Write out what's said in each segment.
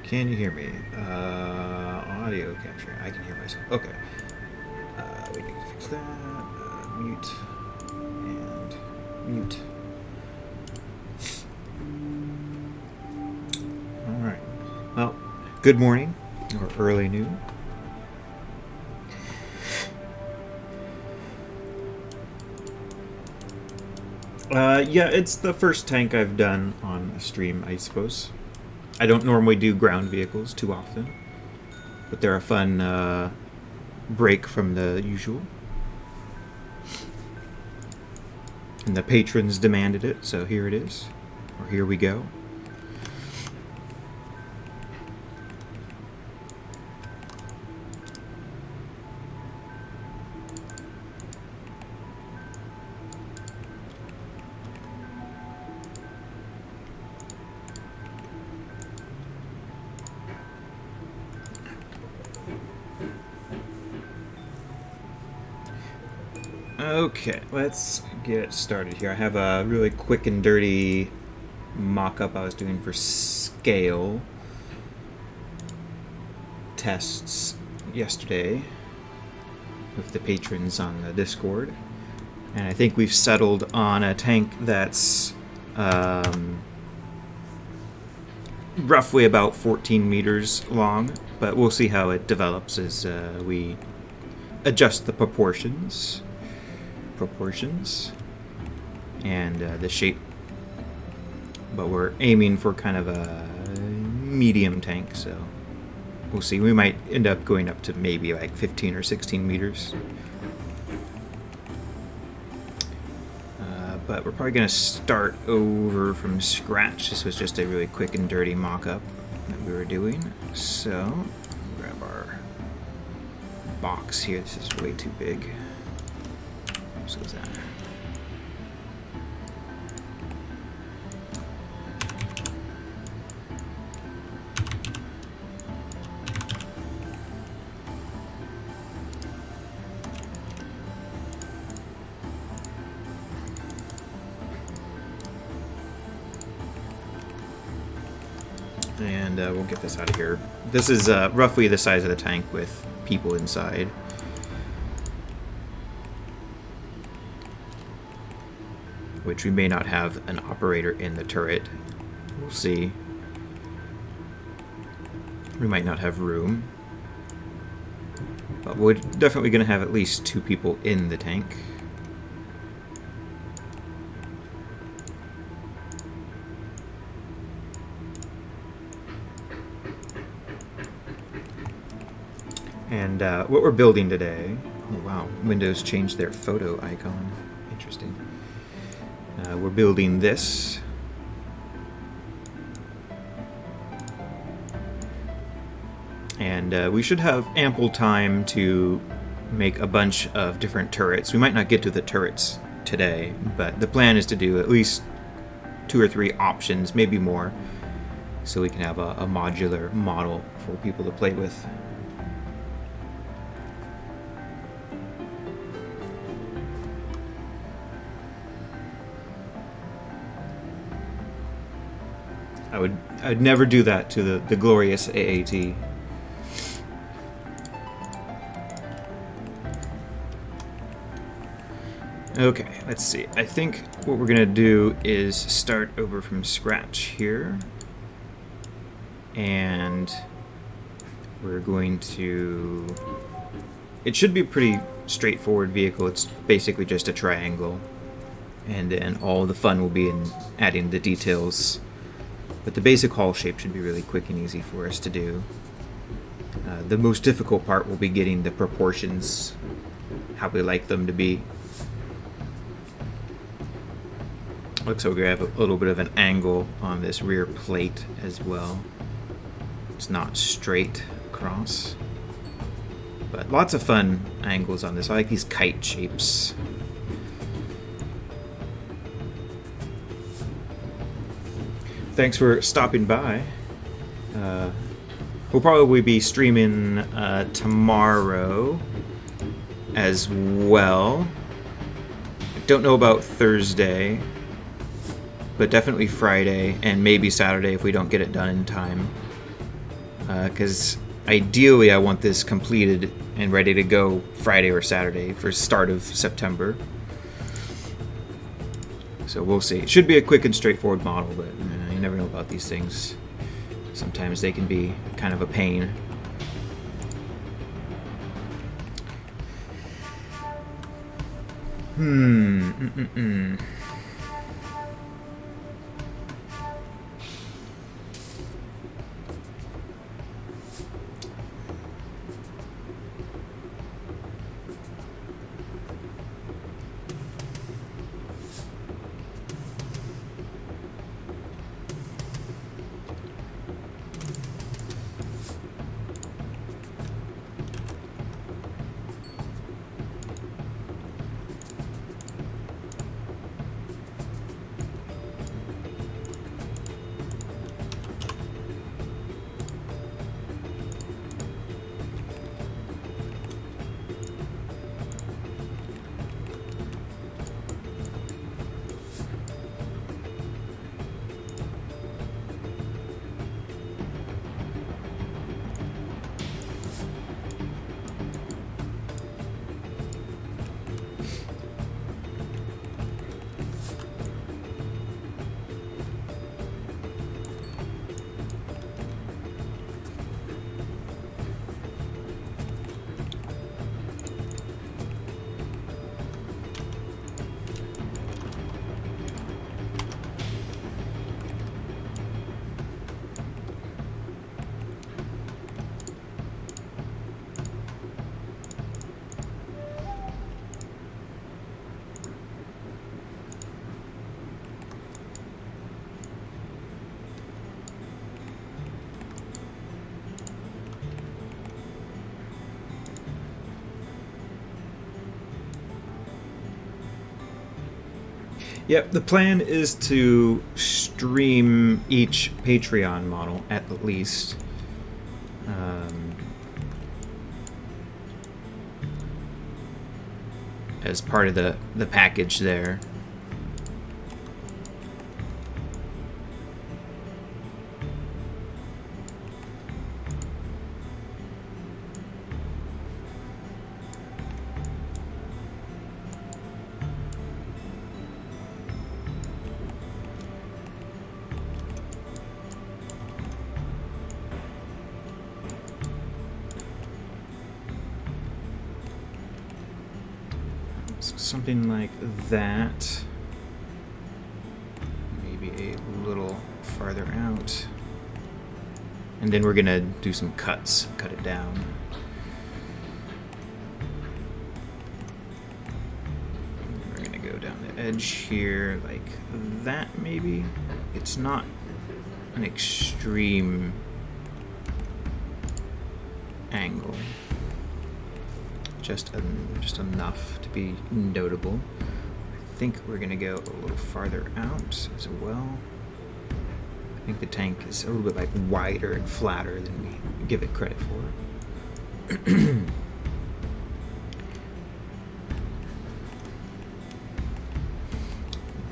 Can you hear me? Audio capture. I can hear myself. Okay. We need to fix that. Mute. And mute. Alright. Well, good morning. Or early noon. Yeah, it's the first tank I've done on a stream, I suppose. I don't normally do ground vehicles too often, but they're a fun break from the usual. And the patrons demanded it, so here it is. Or here we go. Okay, let's get started here. I have a really quick and dirty mock-up I was doing for scale tests yesterday with the patrons on the Discord. And I think we've settled on a tank that's roughly about 14 meters long, but we'll see how it develops as we adjust the proportions and the shape, but we're aiming for kind of a medium tank, so we'll see. We might end up going up to maybe like 15 or 16 meters, but we're probably going to start over from scratch. This was just a really quick and dirty mock-up that we were doing, so grab our box here. This is way too big. So is that. And we'll get this out of here. This is roughly the size of the tank with people inside. Which we may not have an operator in the turret. We'll see. We might not have room. But we're definitely going to have at least 2 people in the tank. And what we're building today... Oh wow, Windows changed their photo icon. Interesting. We're building this. And we should have ample time to make a bunch of different turrets. We might not get to the turrets today, but the plan is to do at least 2 or 3 options, maybe more, so we can have a modular model for people to play with. I'd never do that to the glorious AAT. Okay, let's see. I think what we're gonna do is start over from scratch here. And we're going to... It should be a pretty straightforward vehicle. It's basically just a triangle. And then all the fun will be in adding the details. But the basic hull shape should be really quick and easy for us to do. The most difficult part will be getting the proportions, how we like them to be. Looks like we have a little bit of an angle on this rear plate as well. It's not straight across. But lots of fun angles on this. I like these kite shapes. Thanks for stopping by. We'll probably be streaming tomorrow as well. Don't know about Thursday, but definitely Friday and maybe Saturday if we don't get it done in time. because ideally I want this completed and ready to go Friday or Saturday for start of September. So we'll see. It should be a quick and straightforward model, but you never know about these things. Sometimes they can be kind of a pain. Yep, the plan is to stream each Patreon model at the least. As part of the package there. Something like that. Maybe a little farther out. And then we're gonna do some cuts, cut it down. We're gonna go down the edge here like that maybe. It's not an extreme angle. Just enough to be notable. I think we're gonna go a little farther out as well. I think the tank is a little bit like wider and flatter than we give it credit for.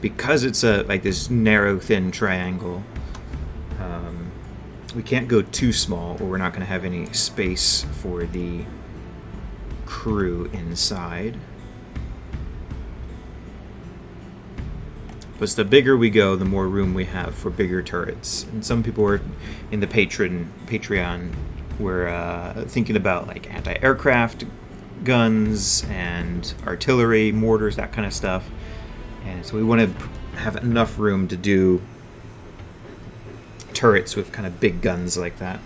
Because it's like this narrow, thin triangle, we can't go too small, or we're not going to have any space for the crew inside. But the bigger we go, the more room we have for bigger turrets. And some people were in the Patreon were thinking about like anti-aircraft guns and artillery, mortars, that kind of stuff. And so we want to have enough room to do turrets with kind of big guns like that.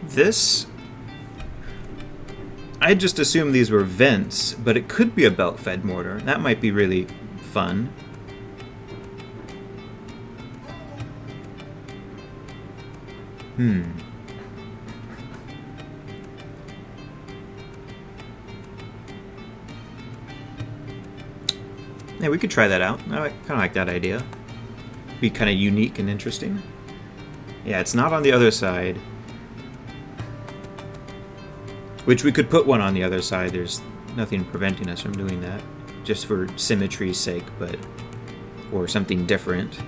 This, I just assumed these were vents, but it could be a belt-fed mortar. That might be really fun. Yeah, we could try that out. I kind of like that idea. Be kind of unique and interesting. Yeah, it's not on the other side. Which we could put one on the other side. There's nothing preventing us from doing that, just for symmetry's sake, but or something different.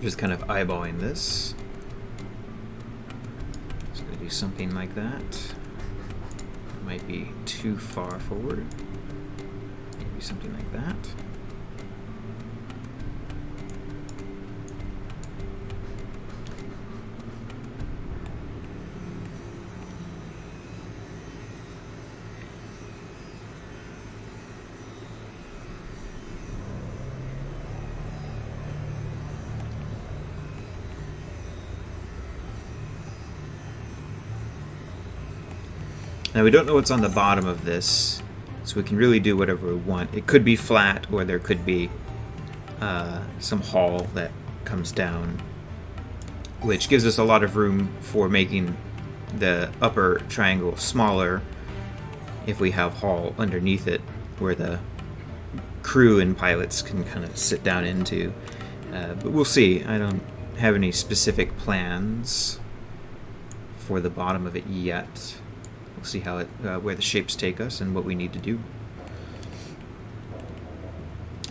Just kind of eyeballing this. It's going to do something like that. Might be too far forward. Maybe something like that. Now we don't know what's on the bottom of this, so we can really do whatever we want. It could be flat, or there could be some hull that comes down, which gives us a lot of room for making the upper triangle smaller if we have hull underneath it, where the crew and pilots can kind of sit down into. But we'll see. I don't have any specific plans for the bottom of it yet. We'll see how it, where the shapes take us and what we need to do.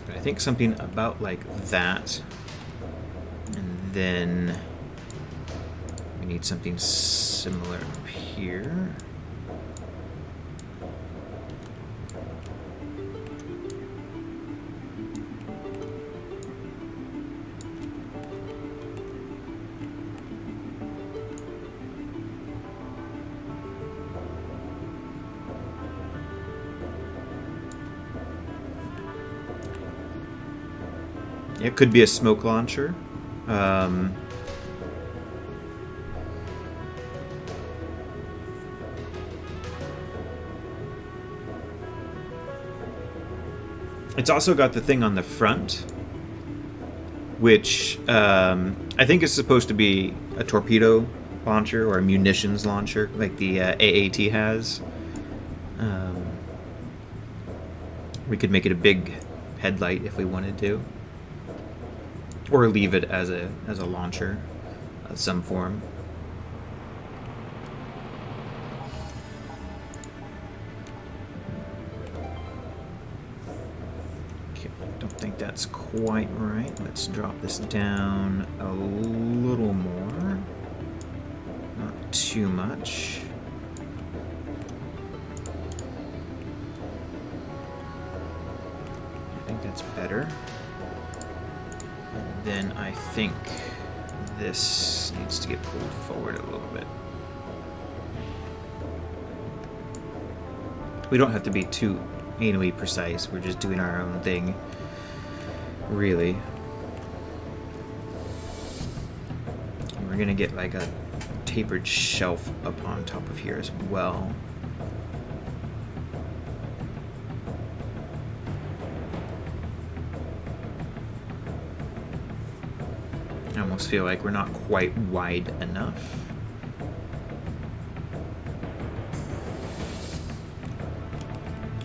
But I think something about like that, and then we need something similar up here. It could be a smoke launcher. It's also got the thing on the front, which I think is supposed to be a torpedo launcher or a munitions launcher, like the AAT has. We could make it a big headlight if we wanted to. Or leave it as a launcher of some form. Okay, don't think that's quite right. Let's drop this down a little more. Not too much. I think that's better. Then I think this needs to get pulled forward a little bit. We don't have to be too anally precise. We're just doing our own thing, really. And we're gonna get like a tapered shelf up on top of here as well. I almost feel like we're not quite wide enough.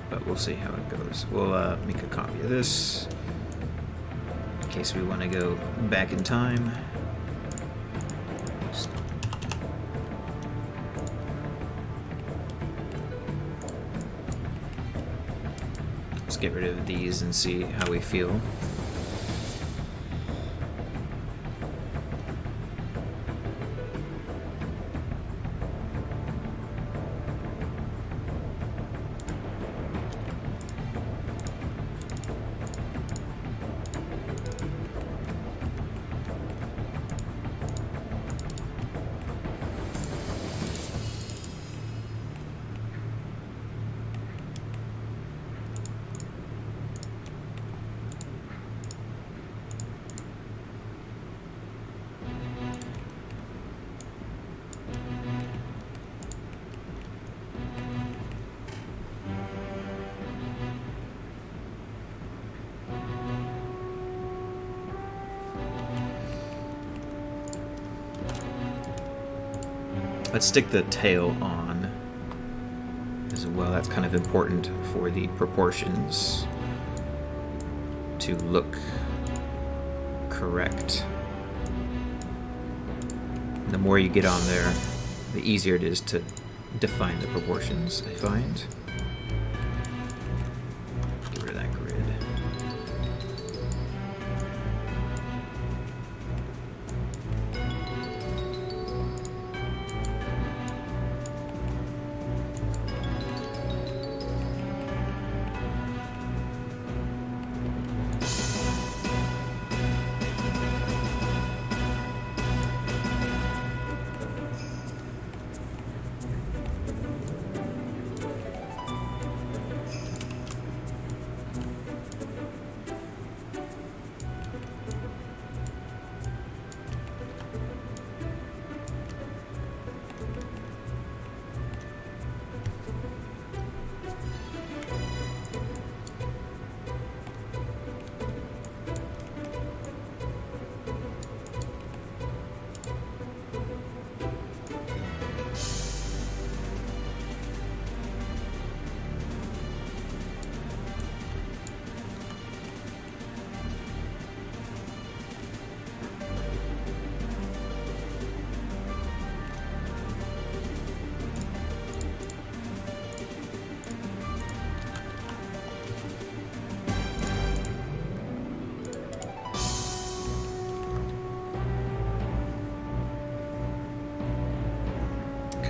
But we'll see how it goes. We'll make a copy of this in case we want to go back in time. Let's get rid of these and see how we feel. Let's stick the tail on as well. That's kind of important for the proportions to look correct. The more you get on there, the easier it is to define the proportions, I find. Get rid of that grid.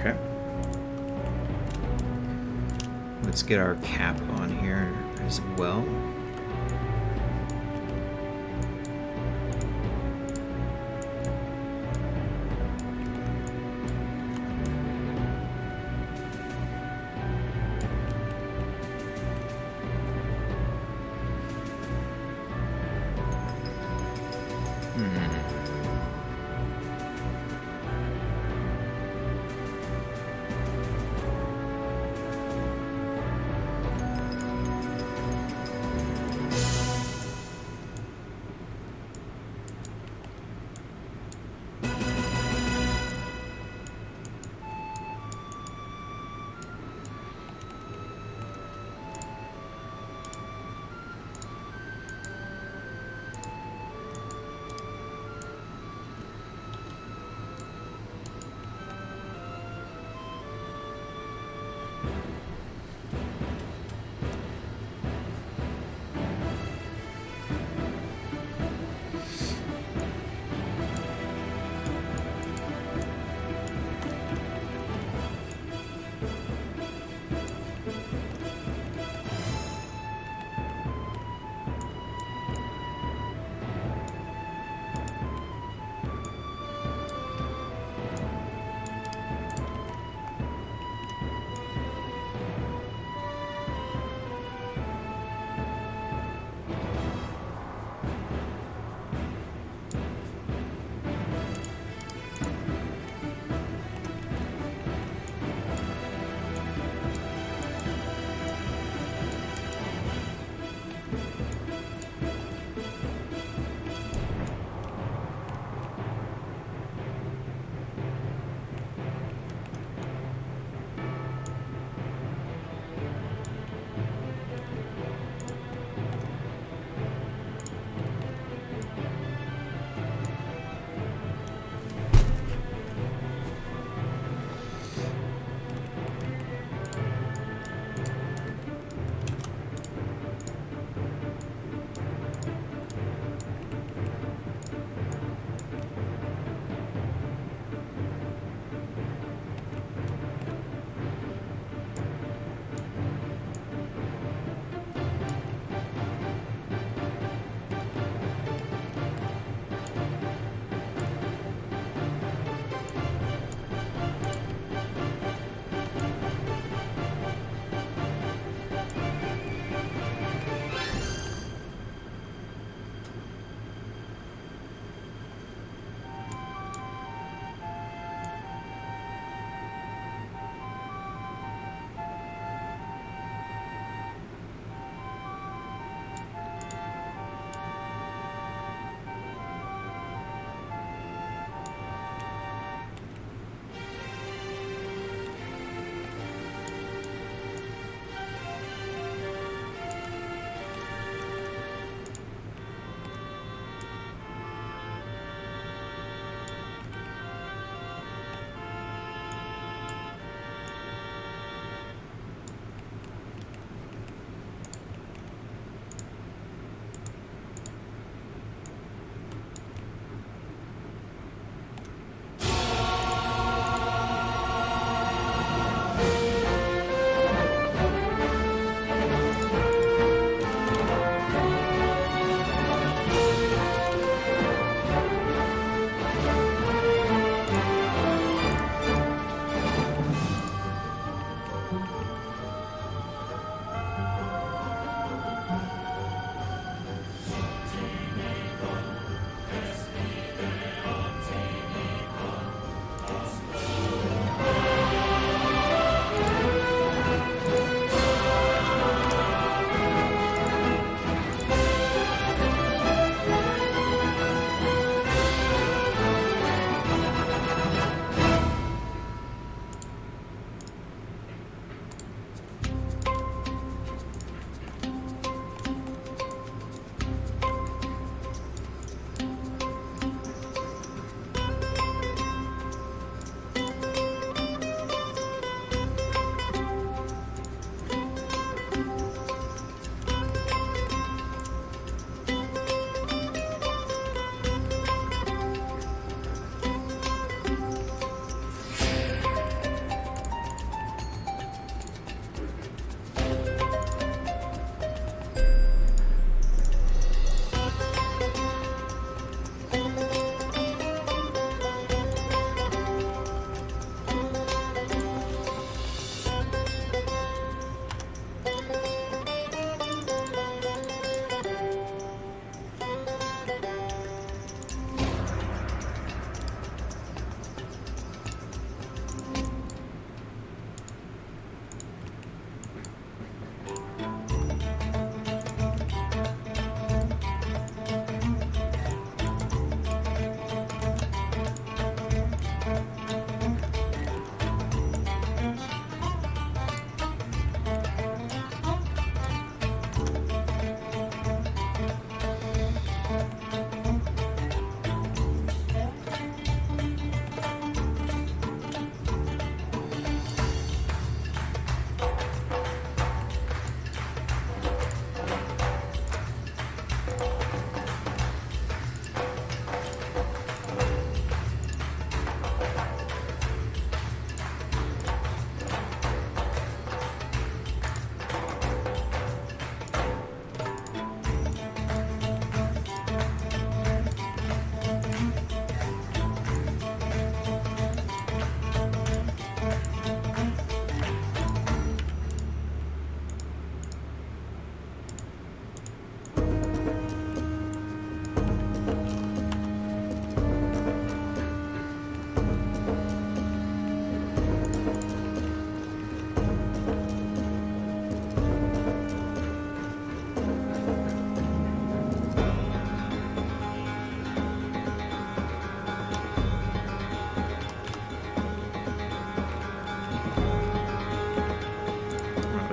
Okay. Let's get our cap on here as well.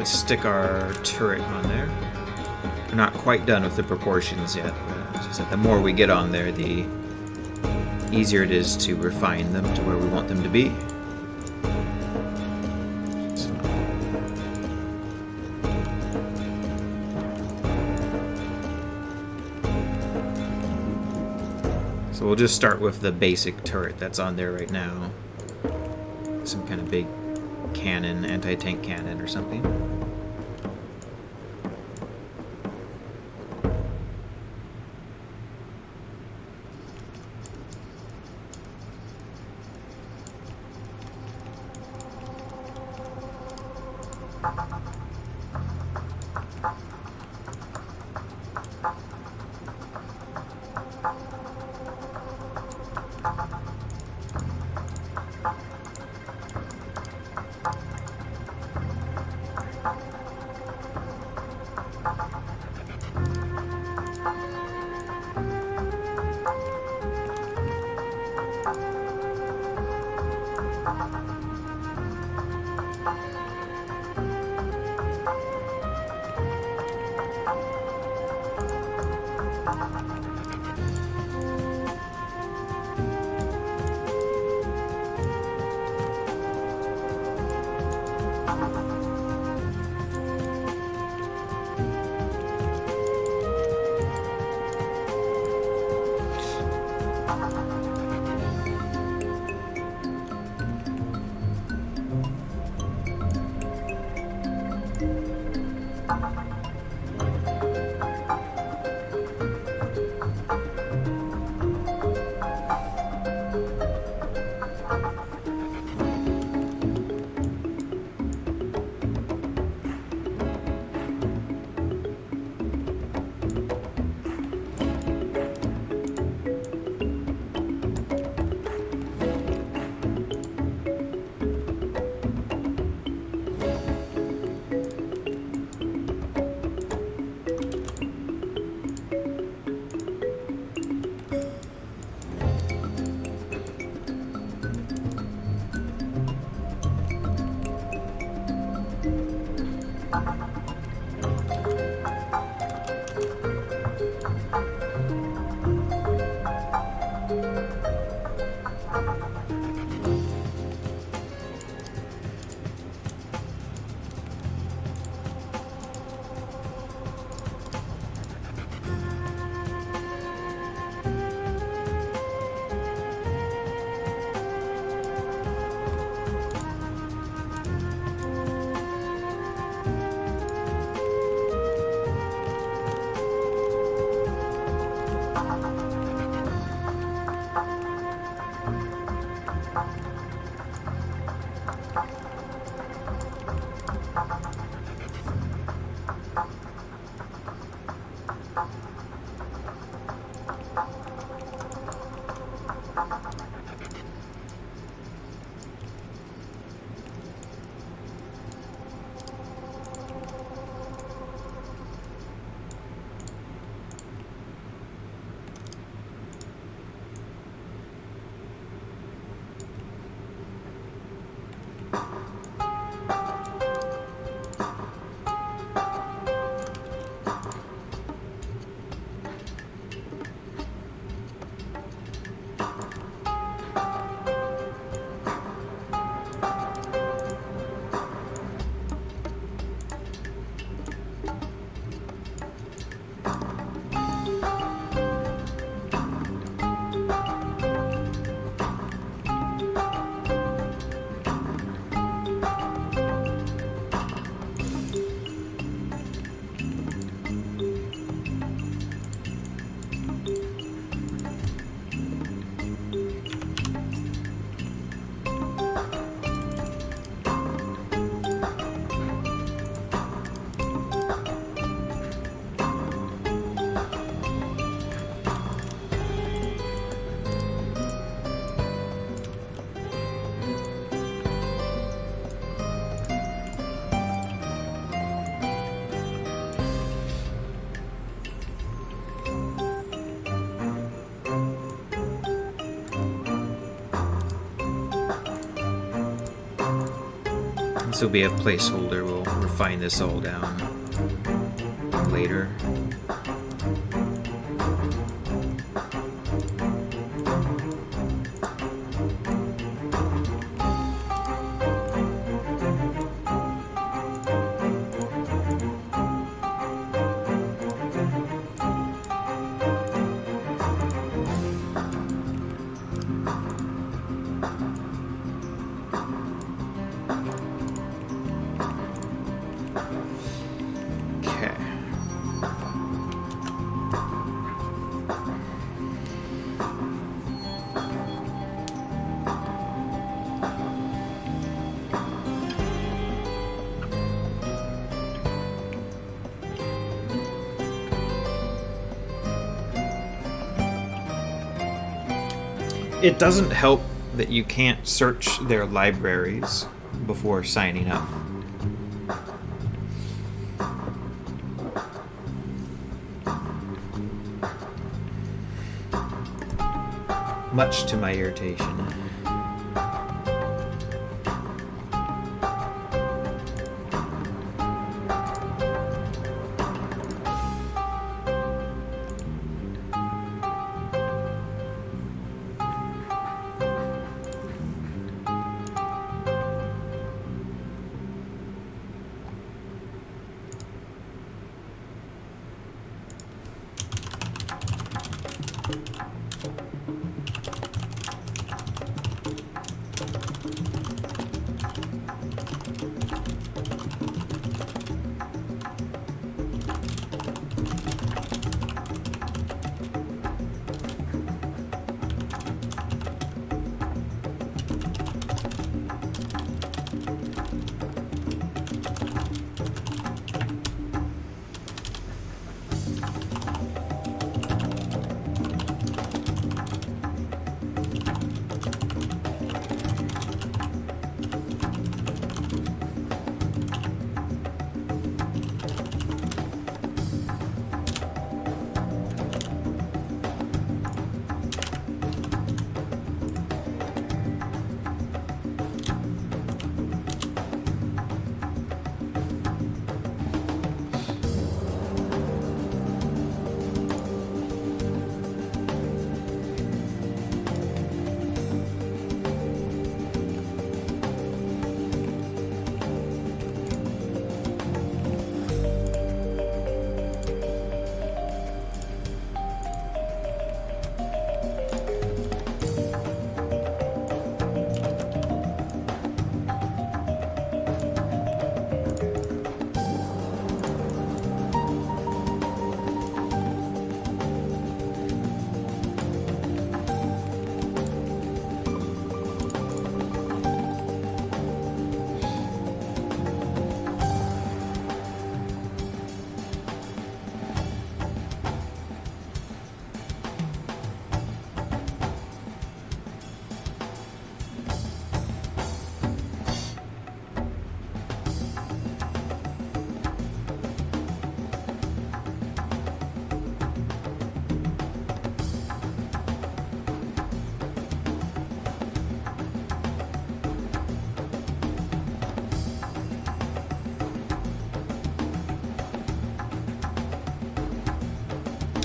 let's stick our turret on there. We're not quite done with the proportions yet, but it's just that the more we get on there, the easier it is to refine them to where we want them to be. So we'll just start with the basic turret that's on there right now. Some kind of big cannon, anti-tank cannon or something. This will be a placeholder. We'll refine this all down later. It doesn't help that you can't search their libraries before signing up. Much to my irritation.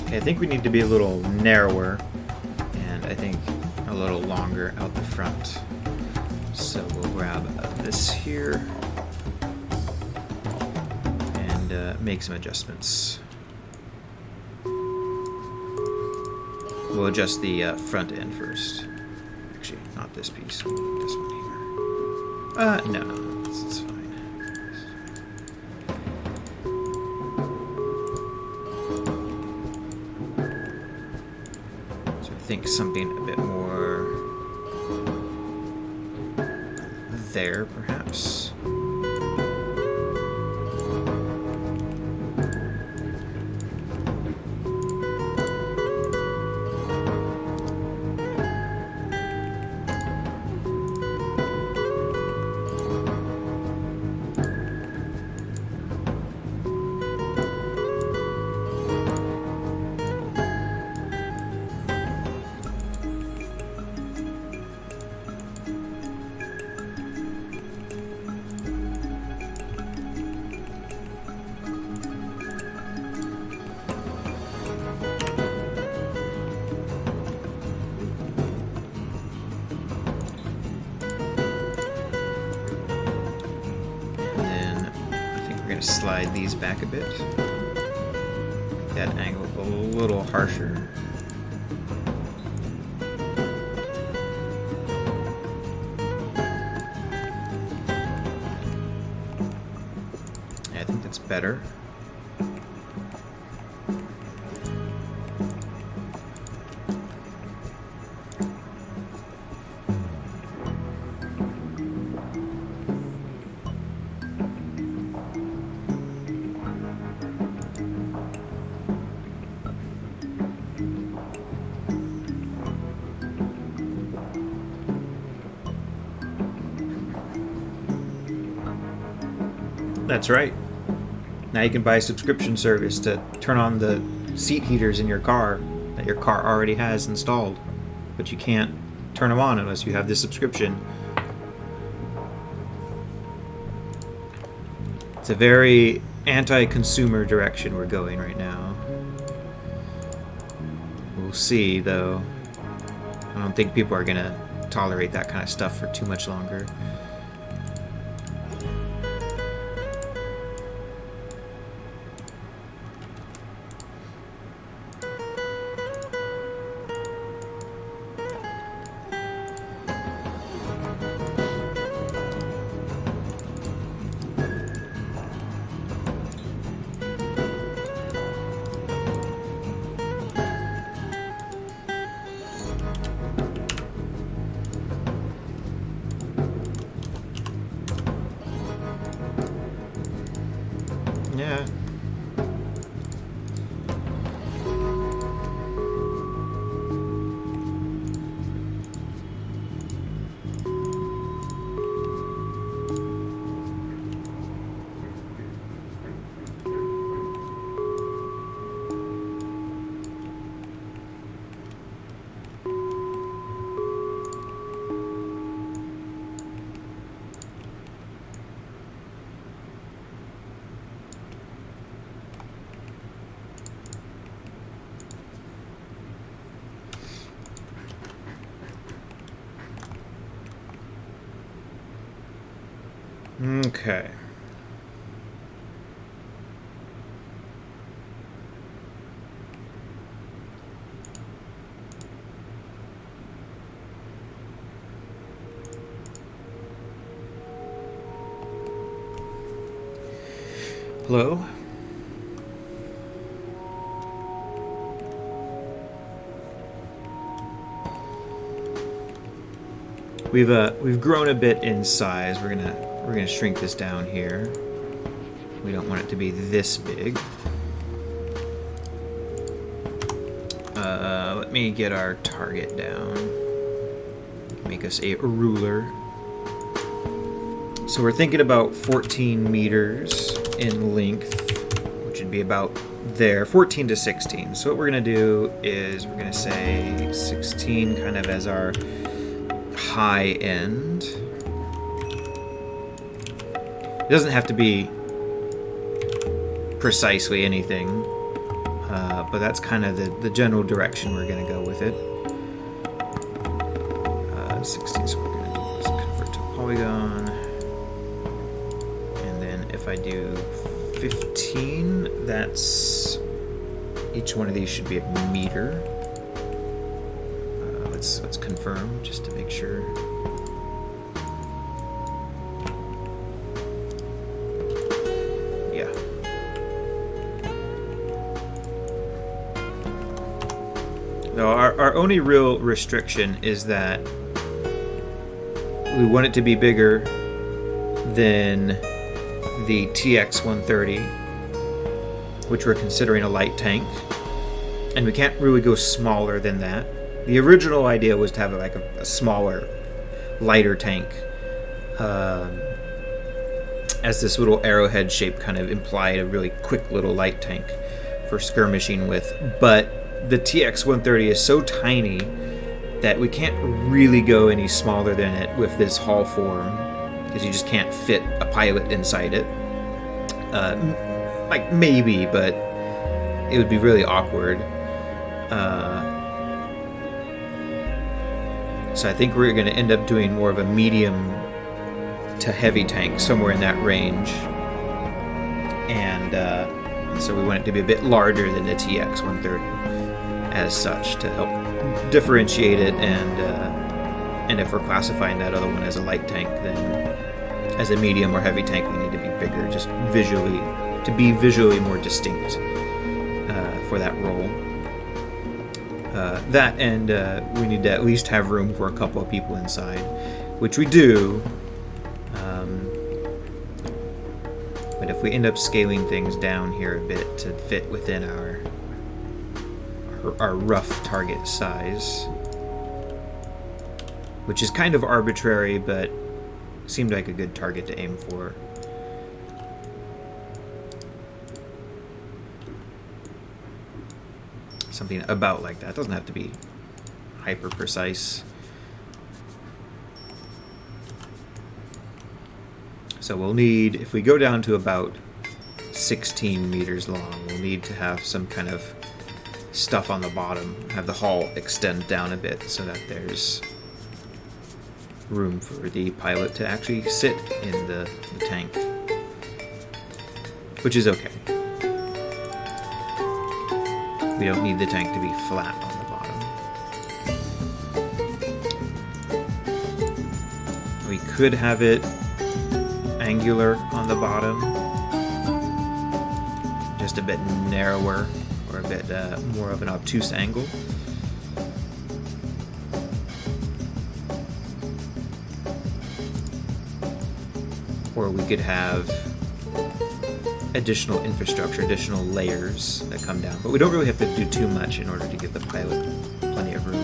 I think we need to be a little narrower, and I think a little longer out the front. So we'll grab this here and make some adjustments. We'll adjust the front end first. Actually, not this piece. This one here. No, it's fine. So I think something a bit more there, perhaps. going to slide these back a bit. Make that angle a little harsher. Yeah, I think that's better. That's right. Now you can buy a subscription service to turn on the seat heaters in your car that your car already has installed, but you can't turn them on unless you have this subscription. It's a very anti-consumer direction we're going right now. We'll see, though. I don't think people are going to tolerate that kind of stuff for too much longer. Yeah. Okay. Hello? We've grown a bit in size. We're gonna shrink this down here. We don't want it to be this big. Let me get our target down. Make us a ruler. So we're thinking about 14 meters in length, which would be about there, 14 to 16. So what we're gonna do is we're gonna say 16 kind of as our high end. It doesn't have to be precisely anything, but that's kind of the general direction we're going to go with it. 16, so we're going to do is convert to a polygon. And then if I do 15, that's... each one of these should be a meter. Let's confirm just to make sure. Yeah. No, our only real restriction is that we want it to be bigger than the TX-130, which we're considering a light tank, and we can't really go smaller than that. The original idea was to have like a smaller, lighter tank, as this little arrowhead shape kind of implied a really quick little light tank for skirmishing with. But the TX-130 is so tiny that we can't really go any smaller than it with this hull form, because you just can't fit a pilot inside it. Like maybe, but it would be really awkward. So I think we're going to end up doing more of a medium to heavy tank, somewhere in that range. and so we want it to be a bit larger than the TX-130 as such to help differentiate it, and if we're classifying that other one as a light tank, then as a medium or heavy tank we need to be bigger, just visually, to be visually more distinct for that role. That and we need to at least have room for a couple of people inside, which we do. But if we end up scaling things down here a bit to fit within our rough target size, which is kind of arbitrary, but seemed like a good target to aim for. Something about like that. It doesn't have to be hyper precise. So we'll need, if we go down to about 16 meters long, we'll need to have some kind of stuff on the bottom, have the hull extend down a bit so that there's room for the pilot to actually sit in the tank, which is okay. We don't need the tank to be flat on the bottom. We could have it angular on the bottom, just a bit narrower or a bit more of an obtuse angle. Or we could have additional infrastructure, additional layers that come down. But we don't really have to do too much in order to give the pilot plenty of room.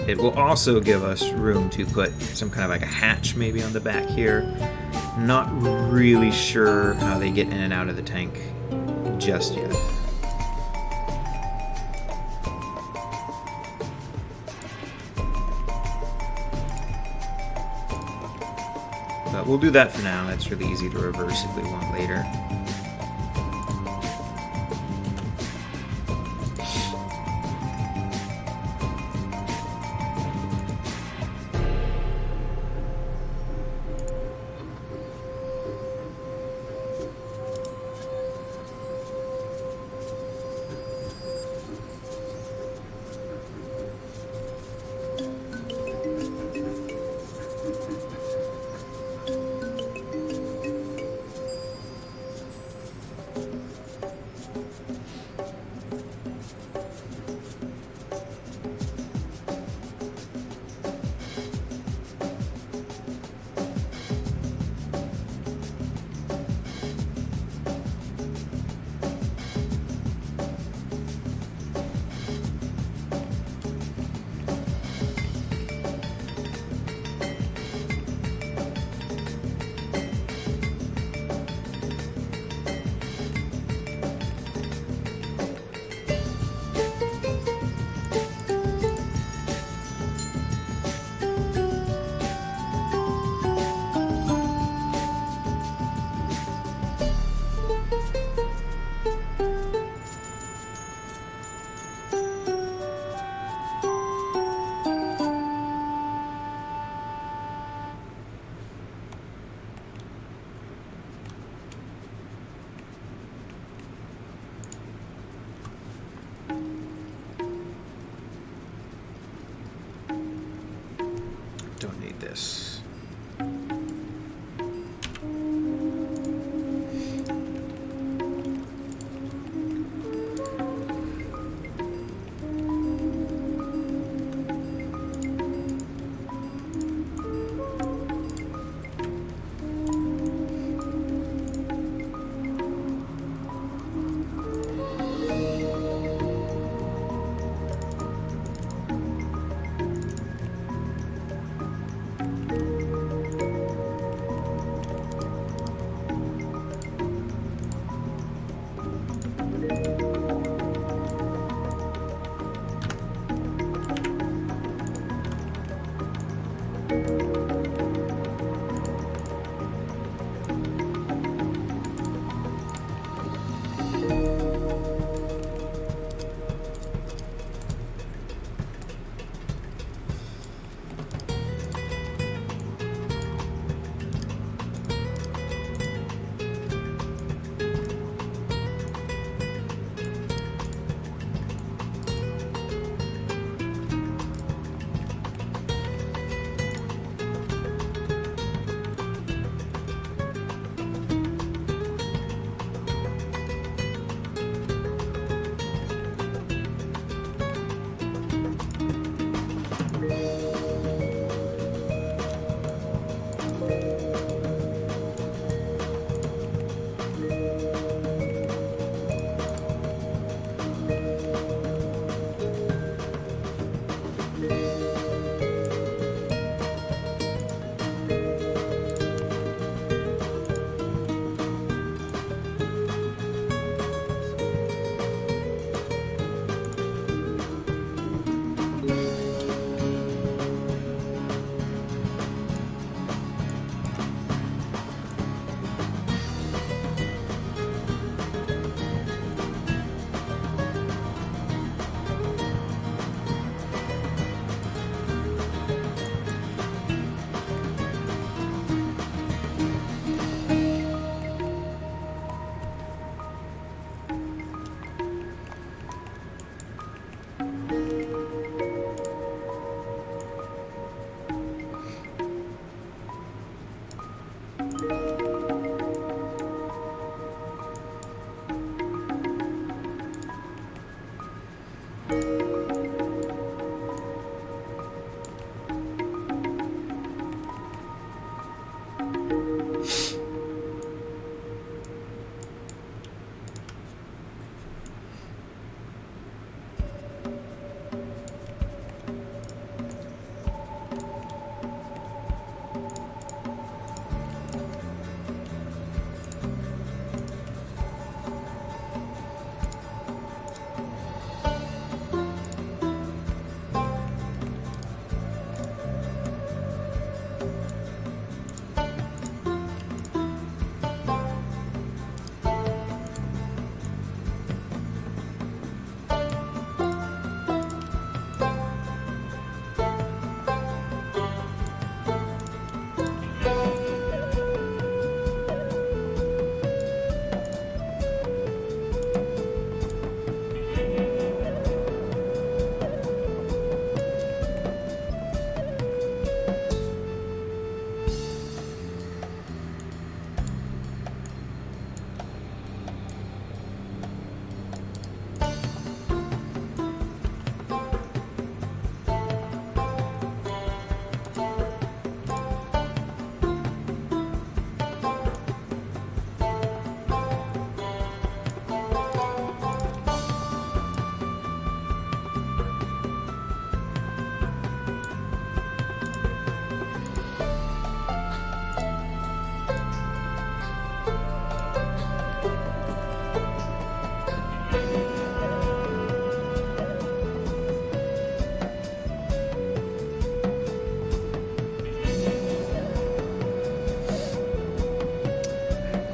It will also give us room to put some kind of like a hatch maybe on the back here. Not really sure how they get in and out of the tank just yet. But we'll do that for now. That's really easy to reverse if we want later. This.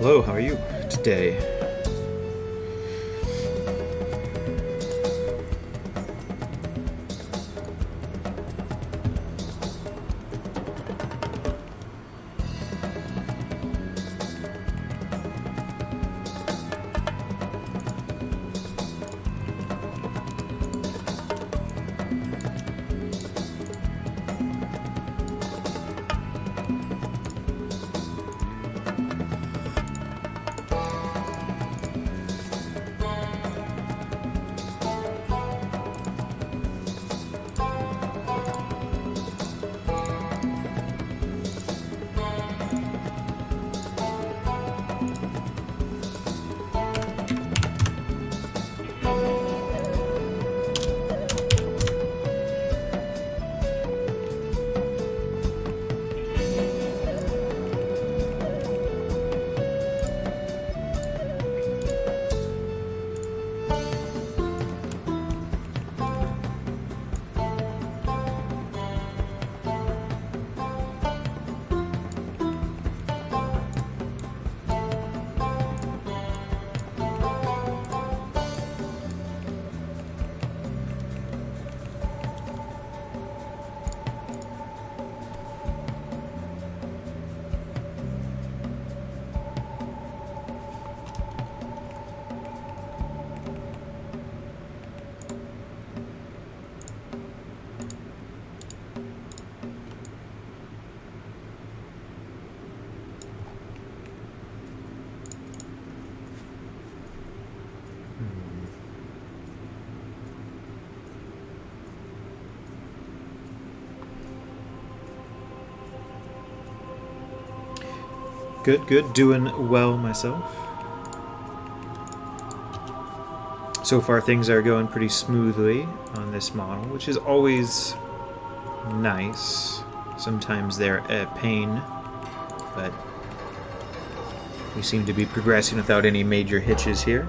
Hello, how are you today? Good, good. Doing well myself. So far things are going pretty smoothly on this model, which is always nice. Sometimes they're a pain, but we seem to be progressing without any major hitches here.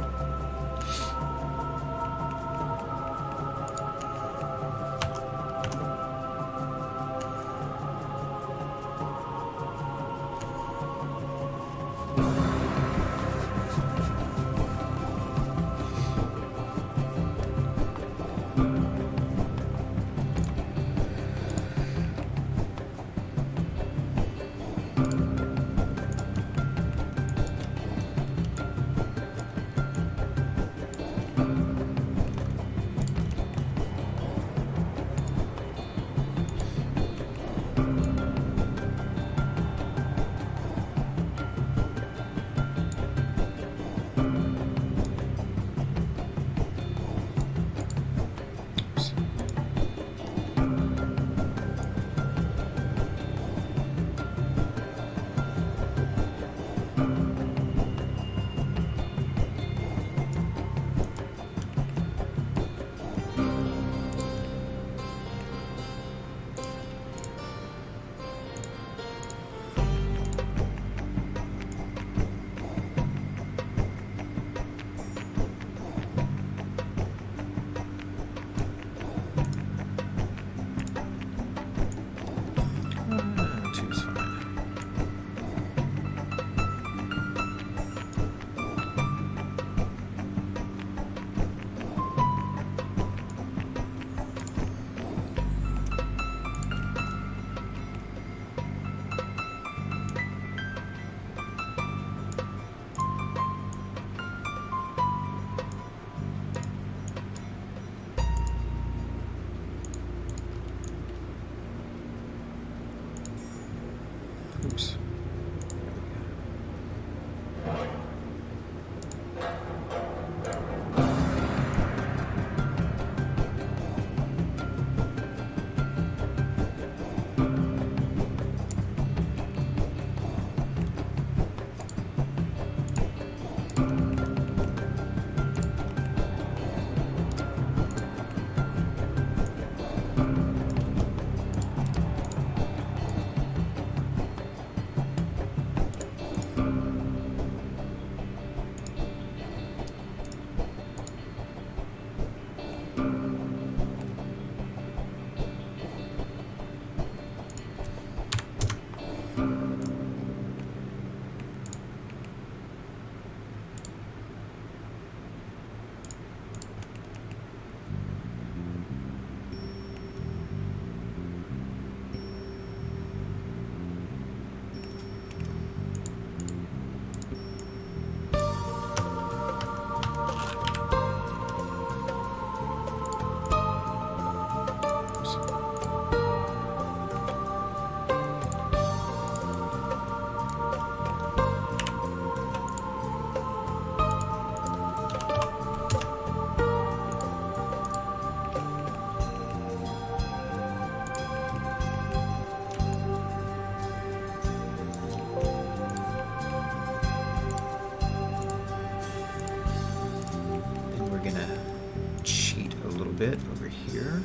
bit over here.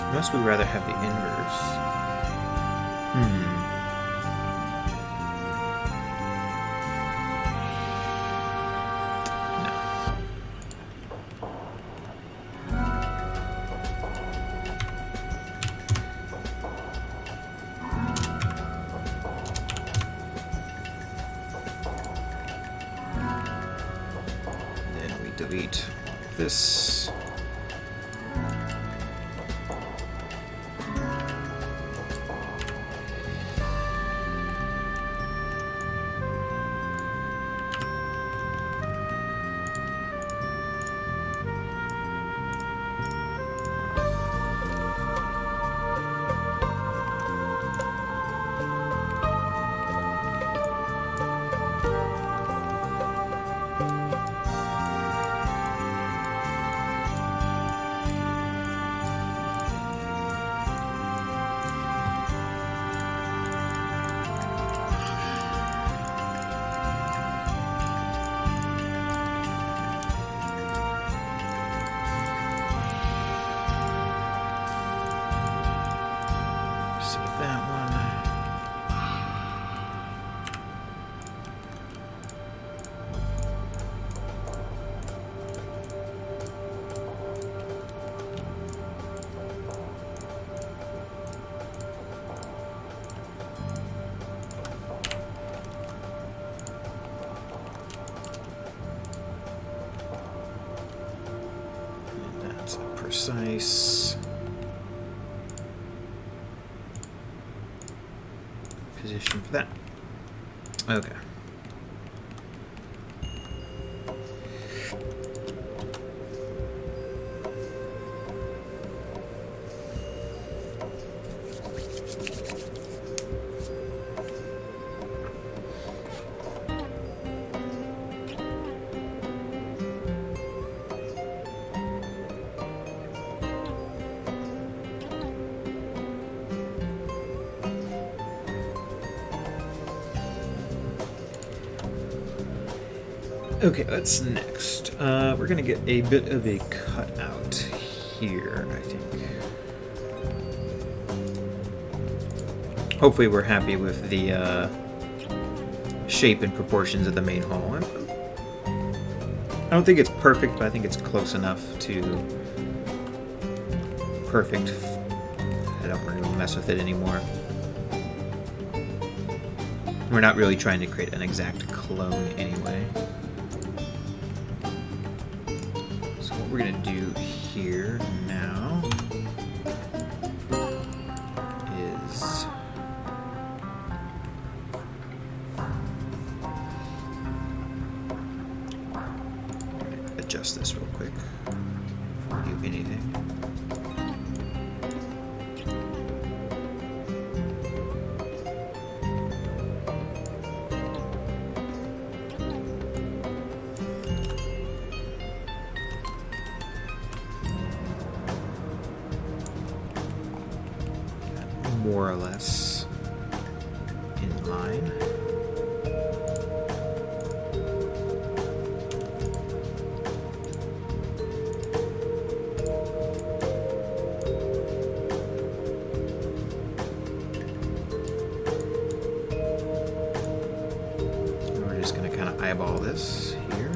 Unless we'd rather have the inverse. No. Then we delete this. Precise position for that. Okay. Okay, what's next? We're gonna get a bit of a cutout here, I think. Hopefully we're happy with the shape and proportions of the main hull. I don't think it's perfect, but I think it's close enough to perfect. I don't really mess with it anymore. We're not really trying to create an exact clone anyway. So what we're going to do here now is adjust this real quick before we do anything. More or less in line. And we're just going to kind of eyeball this here.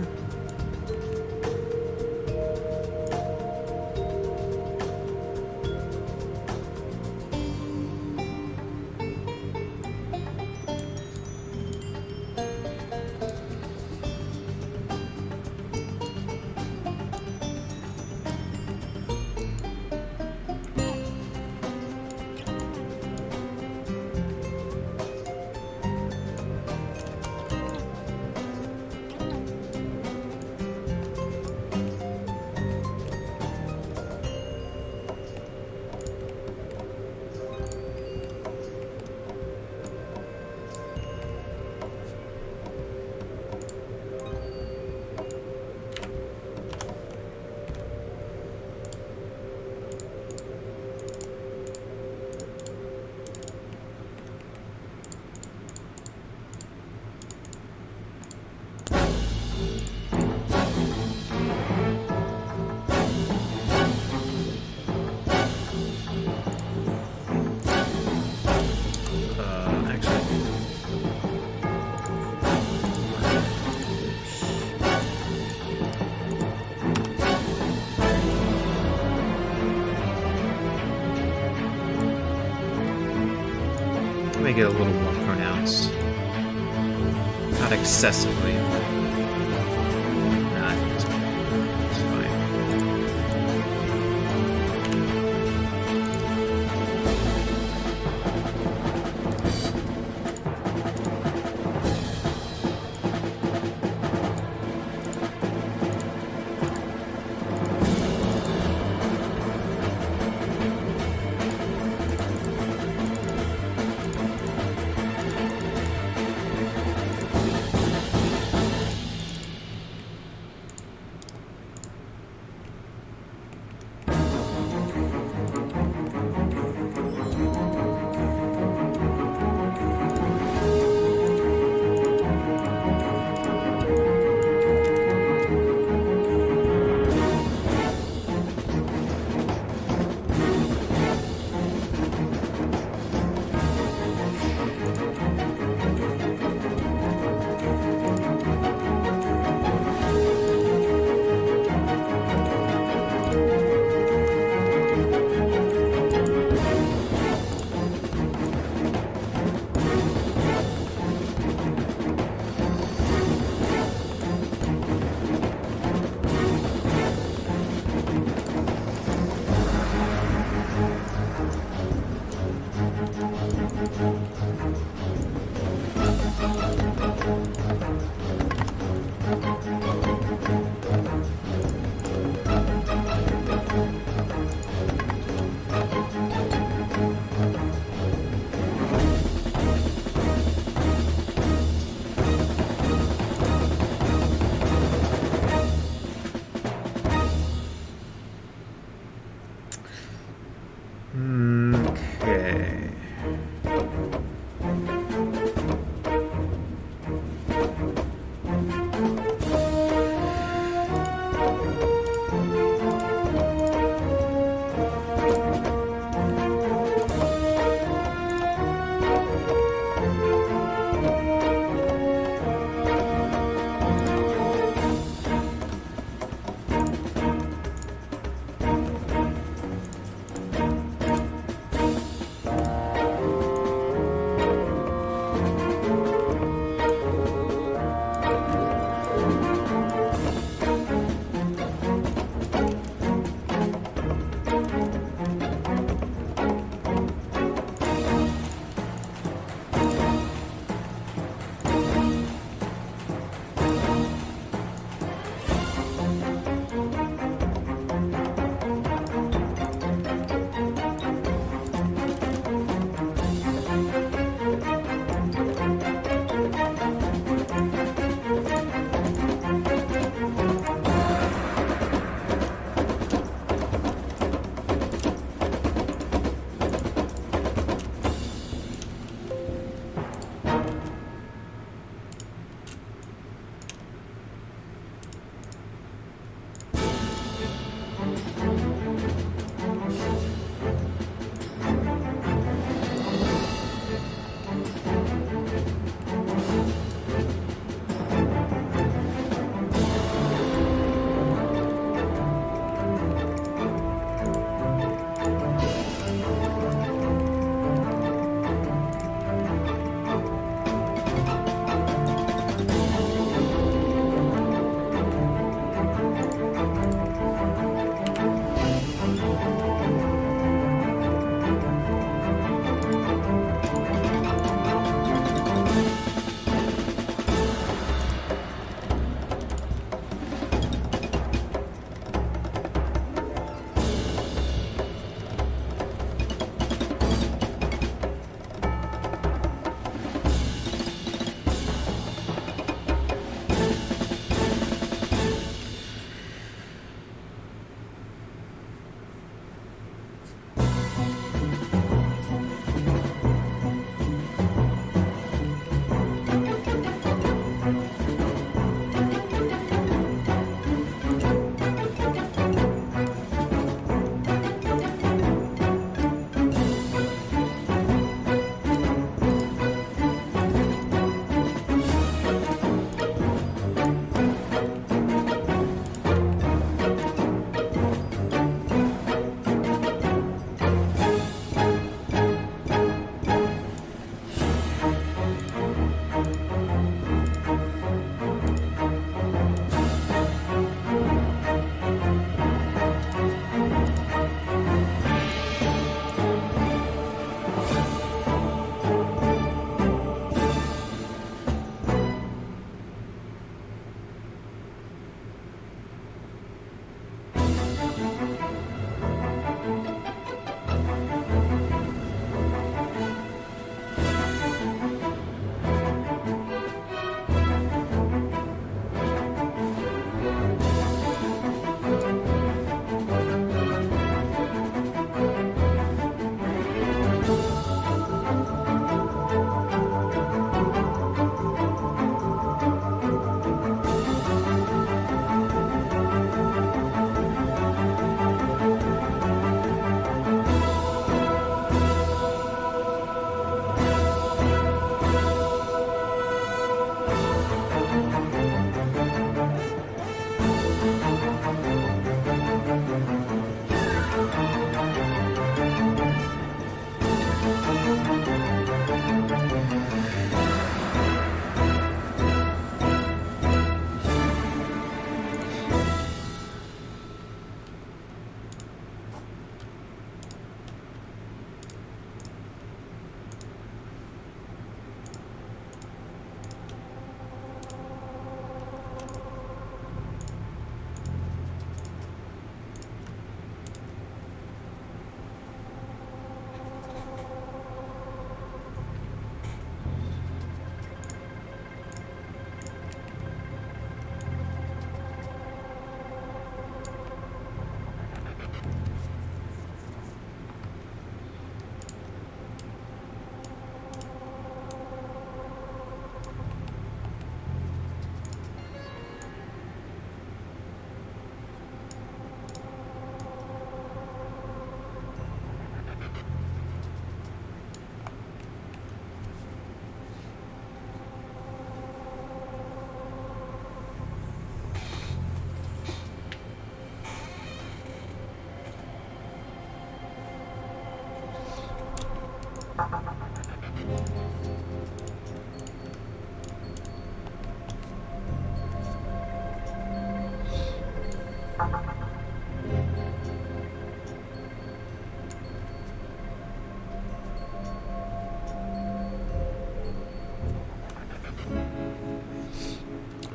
make it a little more pronounced. Not excessively. Not. It's fine.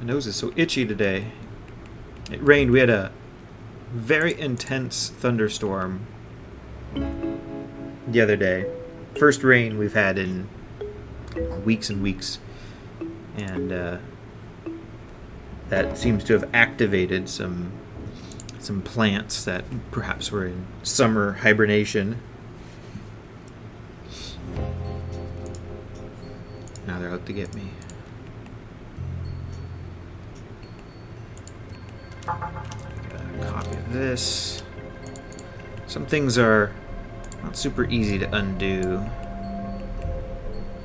My nose is so itchy today. It rained. We had a very intense thunderstorm the other day. First rain we've had in weeks and weeks. And that seems to have activated some plants that perhaps were in summer hibernation. Now they're out to get me. Get a copy of this. Some things are not super easy to undo.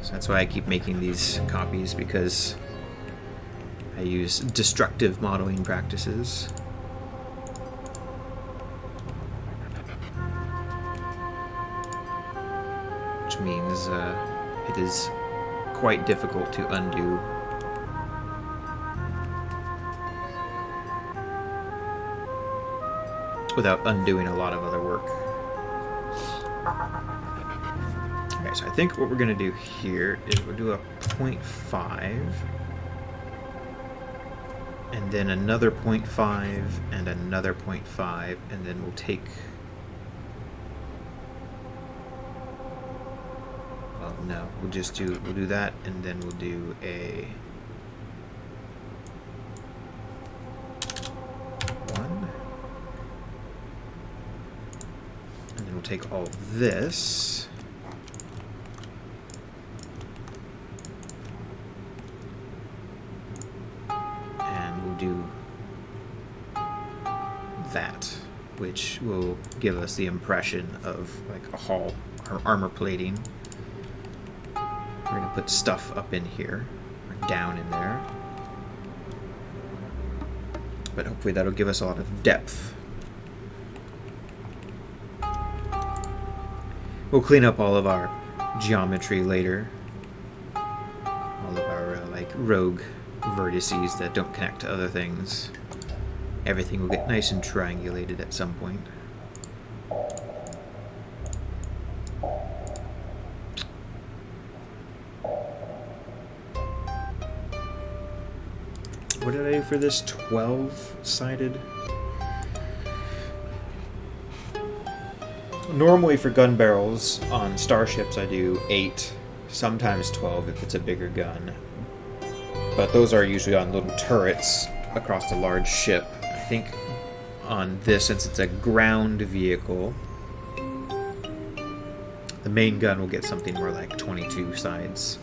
So that's why I keep making these copies, because I use destructive modeling practices. Which means it is quite difficult to undo. Without undoing a lot of other work. Okay, so I think what we're going to do here is we'll do a 0.5, and then another 0.5, and another 0.5, and then we'll take... Well, no, we'll do that, and then we'll do a 1. And then we'll take all this. Do that, which will give us the impression of like a hull or armor plating. We're going to put stuff up in here, or down in there, but hopefully that'll give us a lot of depth. We'll clean up all of our geometry later, all of our like rogue vertices that don't connect to other things. Everything will get nice and triangulated at some point. What did I do for this 12-sided? Normally for gun barrels on starships I do 8, sometimes 12 if it's a bigger gun. But those are usually on little turrets across a large ship. I think on this, since it's a ground vehicle, the main gun will get something more like 22 sides.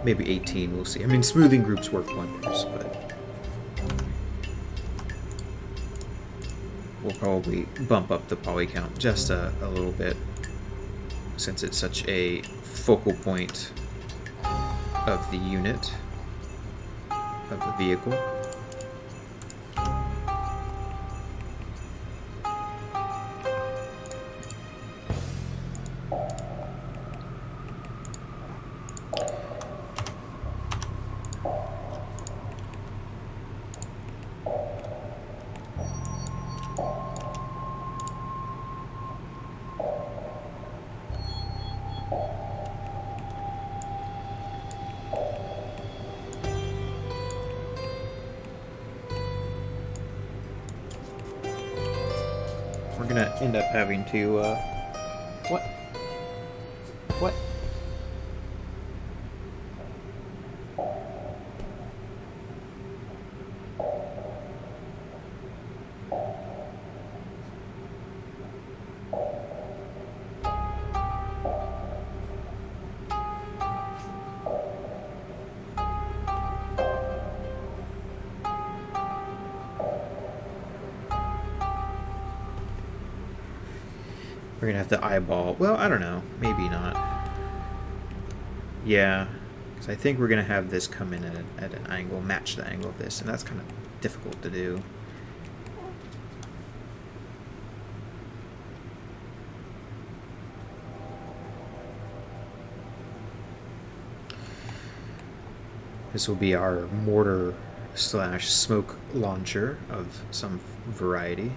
Maybe 18, we'll see. I mean, smoothing groups work wonders, but we'll probably bump up the poly count just a little bit, since it's such a focal point of the unit, of the vehicle. We're gonna end up having to, what? What? We're gonna have to eyeball. Well, I don't know. Maybe not. Yeah, because I think we're gonna have this come in at an angle, match the angle of this, and that's kind of difficult to do. This will be our mortar / smoke launcher of some variety.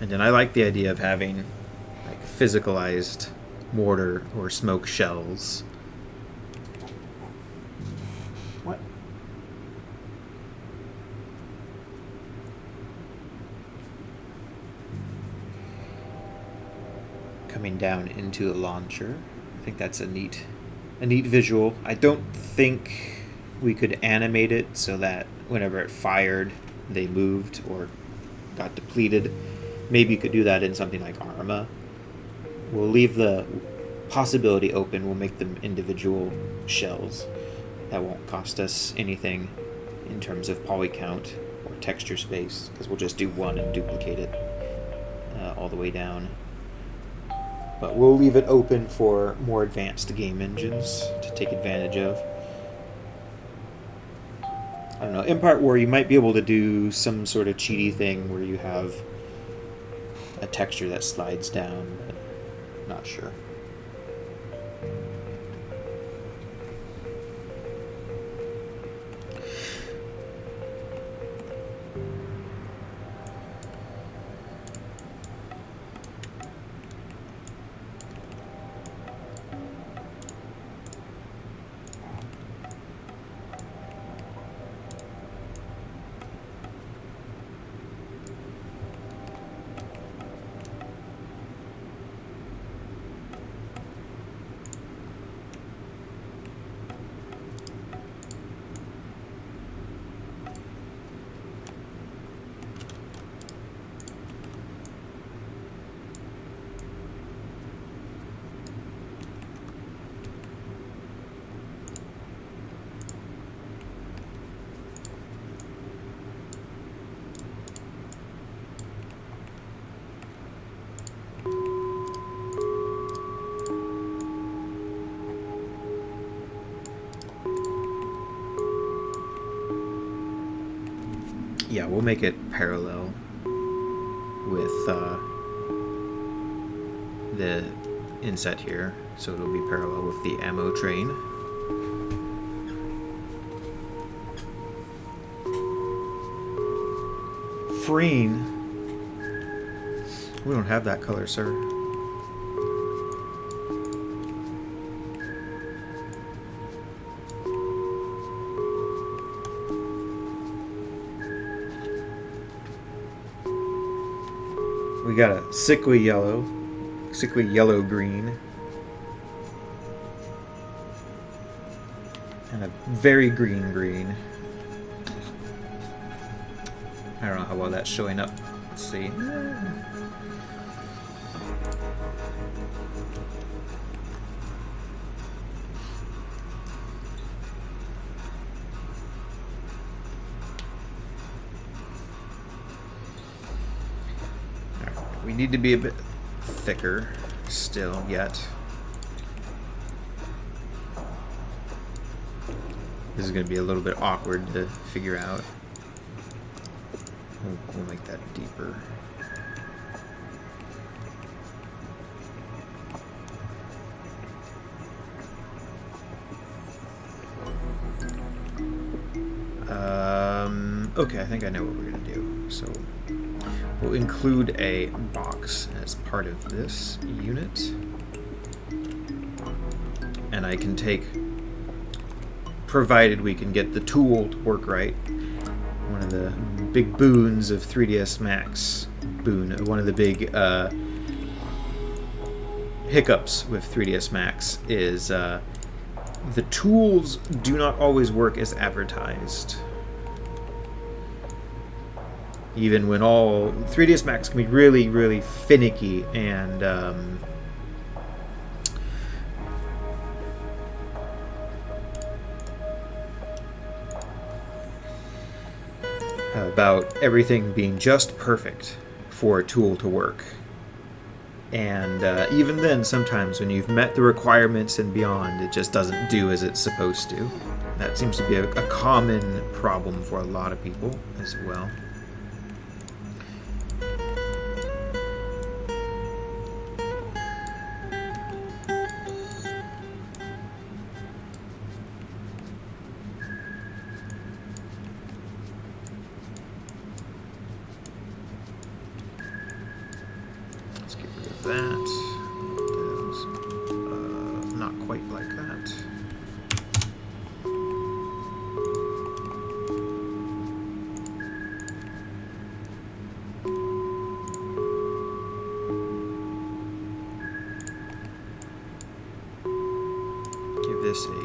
And then I like the idea of having like physicalized mortar or smoke shells. What? Coming down into the launcher. I think that's a neat visual. I don't think we could animate it so that whenever it fired, they moved or got depleted. Maybe you could do that in something like Arma. We'll leave the possibility open. We'll make them individual shells. That won't cost us anything in terms of poly count or texture space, because we'll just do one and duplicate it all the way down. But we'll leave it open for more advanced game engines to take advantage of. I don't know, Empire War, you might be able to do some sort of cheaty thing where you have a texture that slides down, but not sure. Yeah, we'll make it parallel with the inset here, so it'll be parallel with the ammo train. Freen. We don't have that color, sir. We got a sickly yellow green, and a very green. I don't know how well that's showing up. Let's see. We need to be a bit thicker still yet. This is going to be a little bit awkward to figure out. We'll make that deeper. Okay, I think I know what we're going to do. So we'll include a box as part of this unit. And I can take, provided we can get the tool to work right, one of the big boons of 3ds Max, one of the big hiccups with 3ds Max is the tools do not always work as advertised. Even when 3ds Max can be really, really finicky and about everything being just perfect for a tool to work. And even then, sometimes when you've met the requirements and beyond, it just doesn't do as it's supposed to. That seems to be a common problem for a lot of people as well.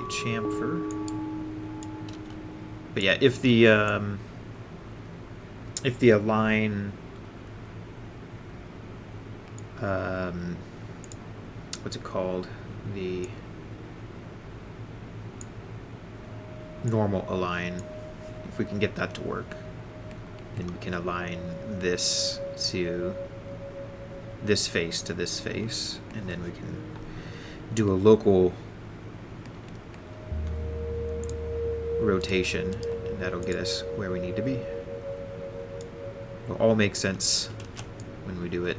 chamfer. But yeah, if the align what's it called? The normal align, if we can get that to work, then we can align this to this face to this face, and then we can do a local rotation, and that'll get us where we need to be. It'll all make sense when we do it.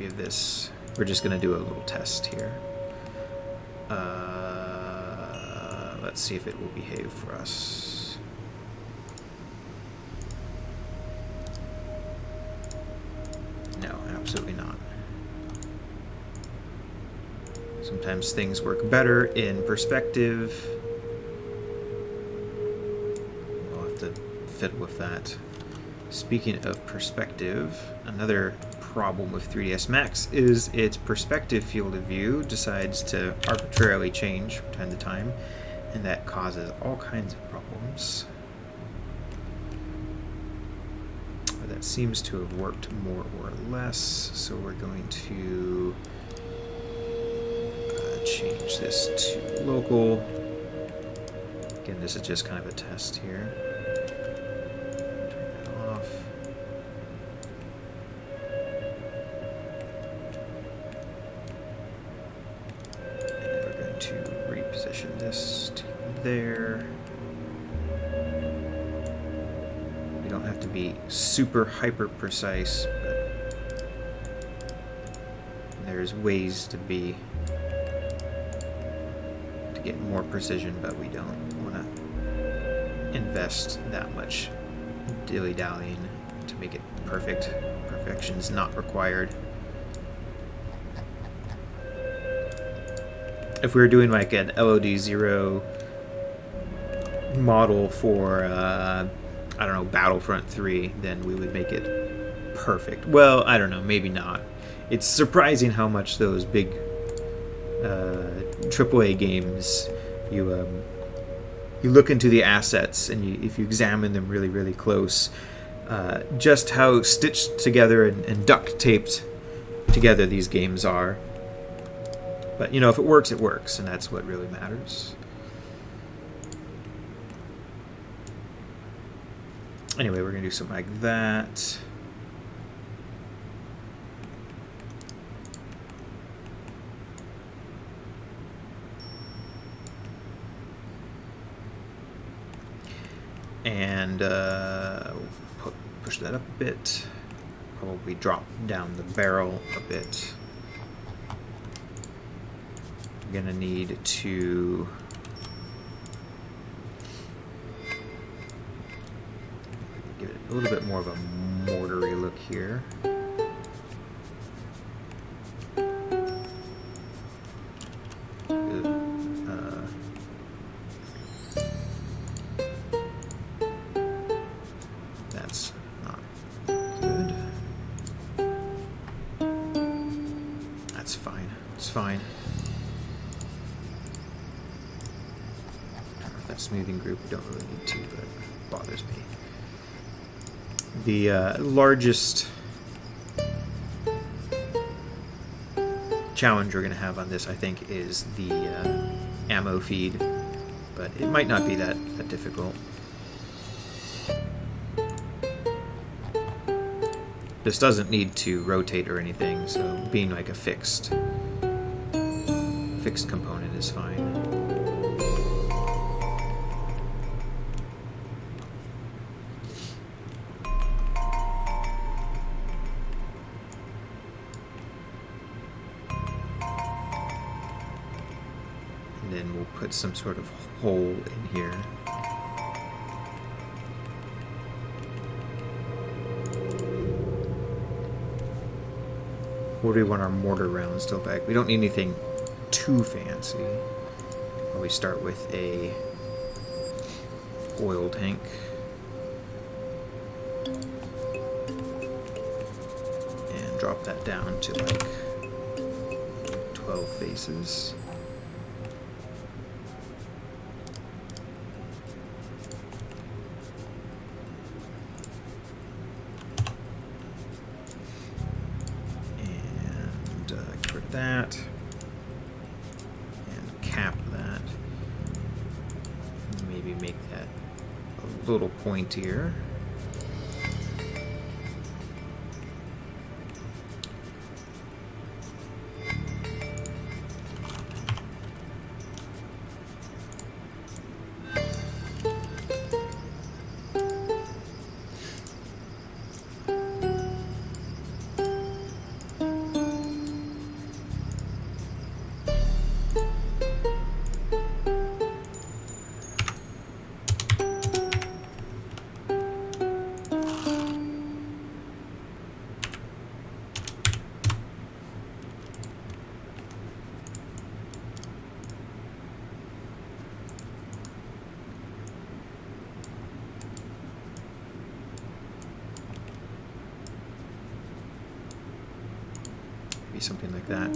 Of this, we're just going to do a little test here. Let's see if it will behave for us. No, absolutely not. Sometimes things work better in perspective. We'll have to fiddle with that. Speaking of perspective, another problem with 3ds Max is its perspective field of view decides to arbitrarily change from time to time, and that causes all kinds of problems. But that seems to have worked more or less, so we're going to change this to local. Again, this is just kind of a test here. There. We don't have to be super hyper precise, but there's ways to get more precision, but we don't want to invest that much dilly-dallying to make it perfect. Perfection's not required. If we were doing like an LOD0 model for, I don't know, Battlefront 3, then we would make it perfect. Well, I don't know, maybe not. It's surprising how much those big AAA games, you look into the assets, and if you examine them really, really close, just how stitched together and duct taped together these games are. But, you know, if it works, it works, and that's what really matters. Anyway, we're going to do something like that. And we'll push that up a bit. Probably drop down the barrel a bit. We're going to need to give it a little bit more of a mortar-y look here. That's not good. That's fine. It's fine. That smoothing group, we don't really need to, but it bothers me. The largest challenge we're going to have on this, I think, is the ammo feed, but it might not be that difficult. This doesn't need to rotate or anything, so being like a fixed component is fine. And then we'll put some sort of hole in here. Or do we want our mortar rounds still back? We don't need anything too fancy. We start with a oil tank. And drop that down to like 12 faces. That and cap that. Maybe make that a little pointier. Something like that.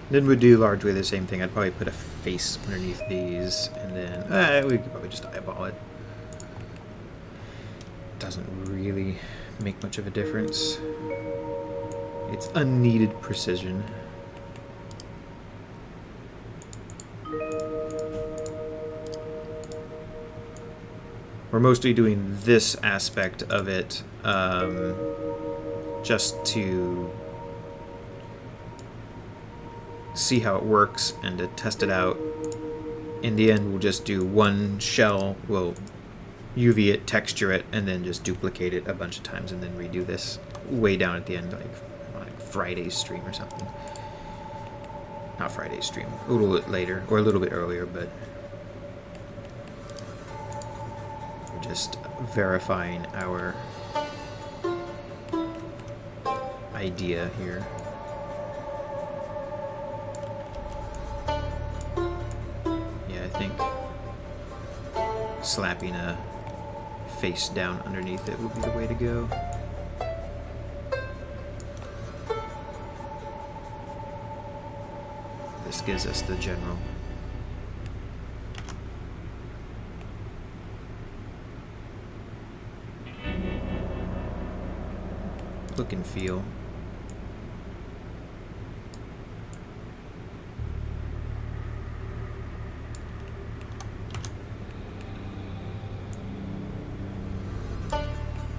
Then we'd do largely the same thing. I'd probably put a face underneath these, and then we could probably just eyeball it. Doesn't really make much of a difference. It's unneeded precision. We're mostly doing this aspect of it just to see how it works and to test it out. In the end, we'll just do one shell, we'll UV it, texture it, and then just duplicate it a bunch of times and then redo this way down at the end, like Friday's stream or something. Not Friday's stream, a little bit later, or a little bit earlier, but we're just verifying our idea here. I think slapping a face down underneath it would be the way to go. this gives us the general look and feel.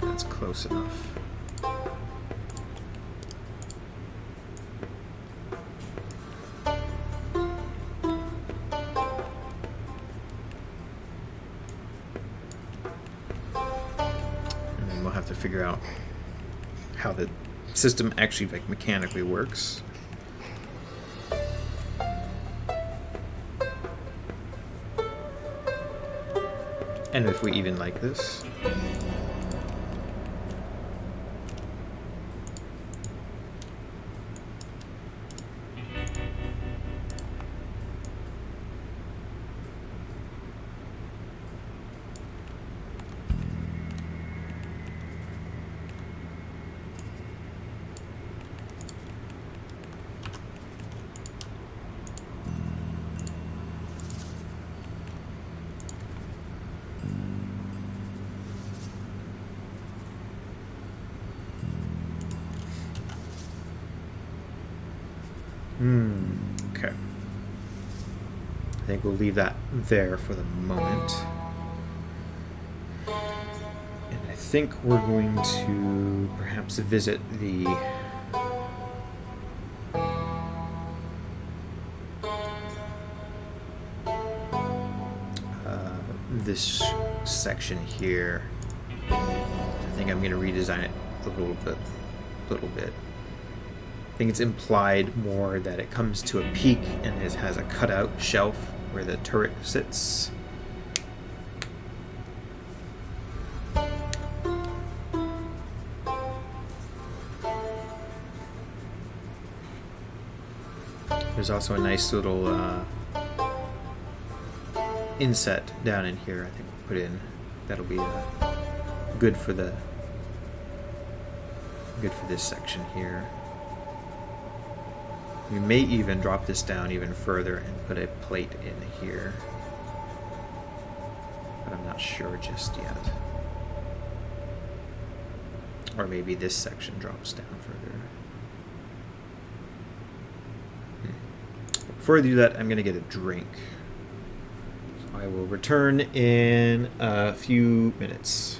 That's close enough. And then we'll have to figure out how the system actually like mechanically works. And if we even like this. Okay. I think we'll leave that there for the moment. And I think we're going to perhaps visit the this section here. I think I'm going to redesign it a little bit. I think it's implied more that it comes to a peak and it has a cutout shelf where the turret sits. There's also a nice little inset down in here. I think we'll put in. That'll be good for this section here. We may even drop this down even further and put a plate in here. But I'm not sure just yet. Or maybe this section drops down further. Before I do that, I'm going to get a drink. So I will return in a few minutes.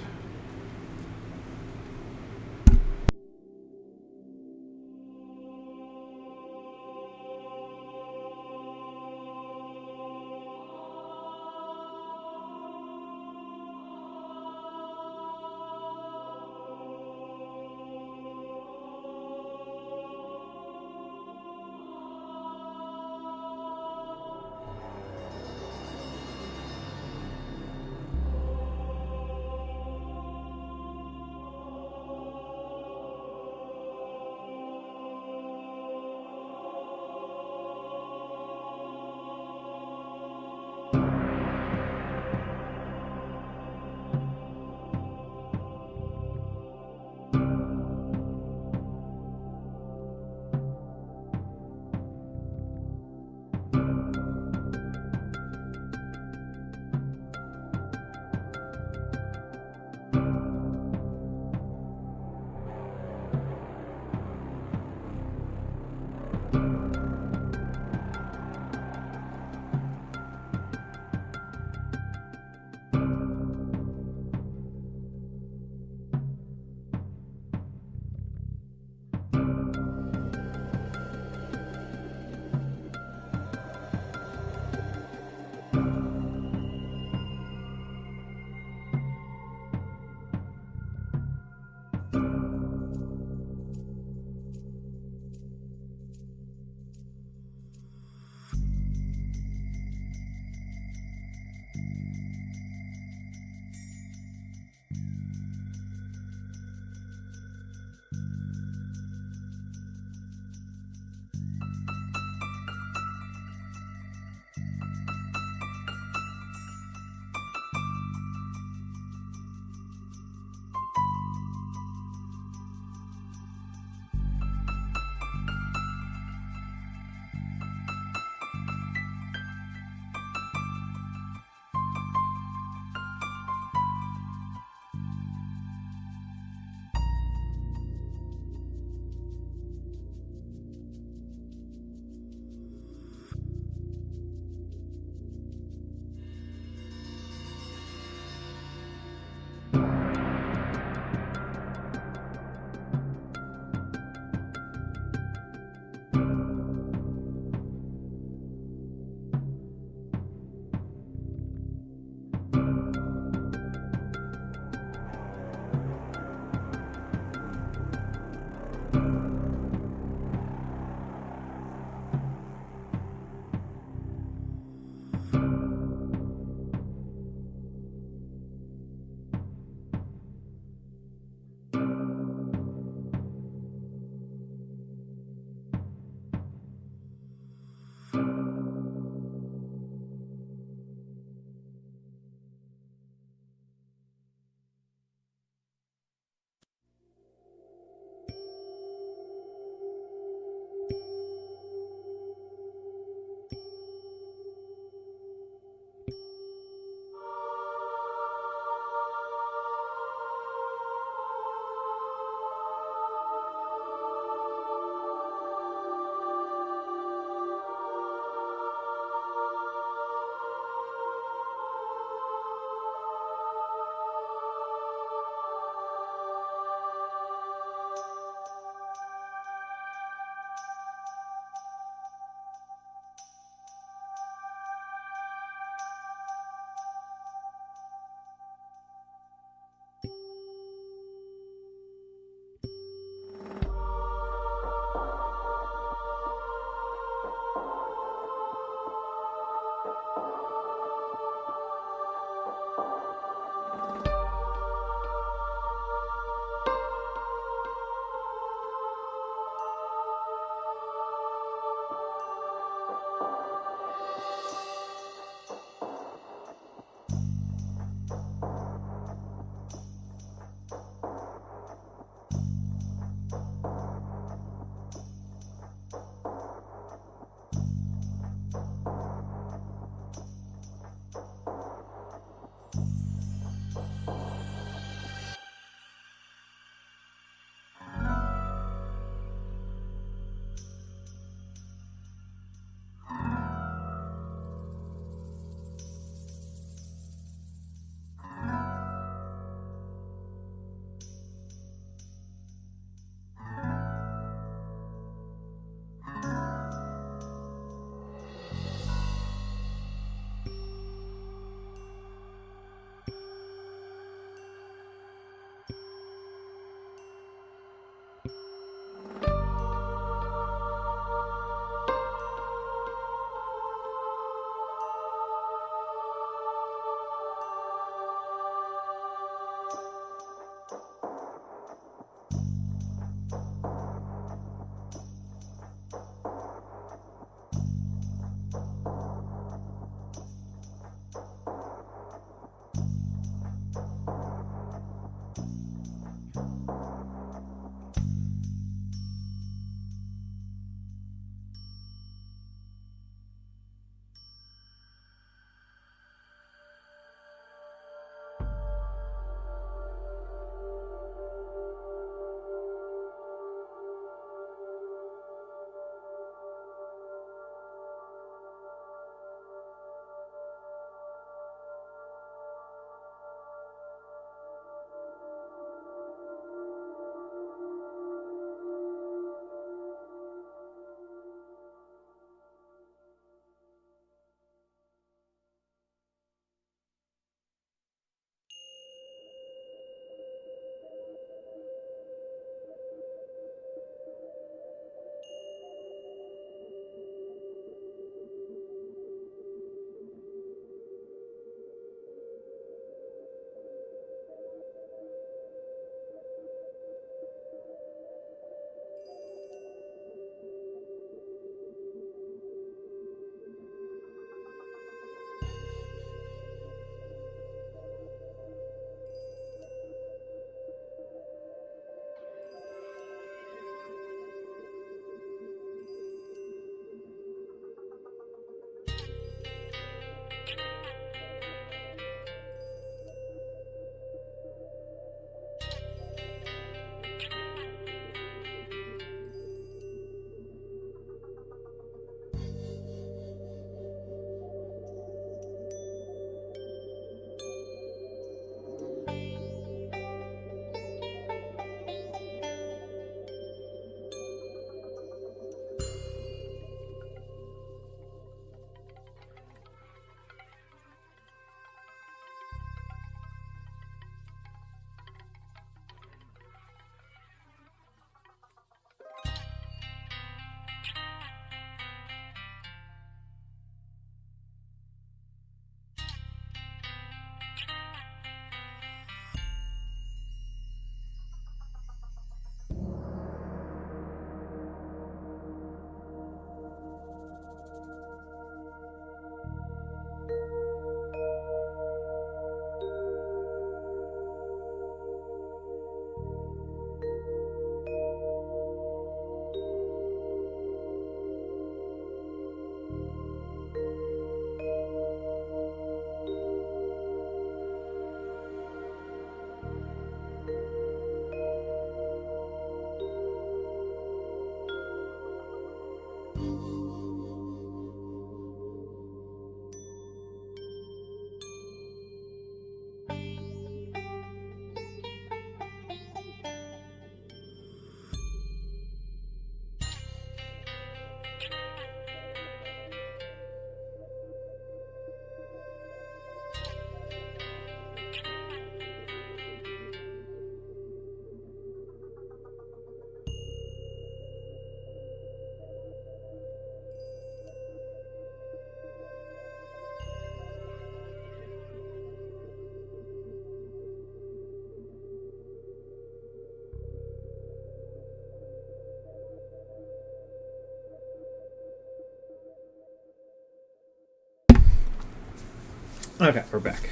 Okay, we're back.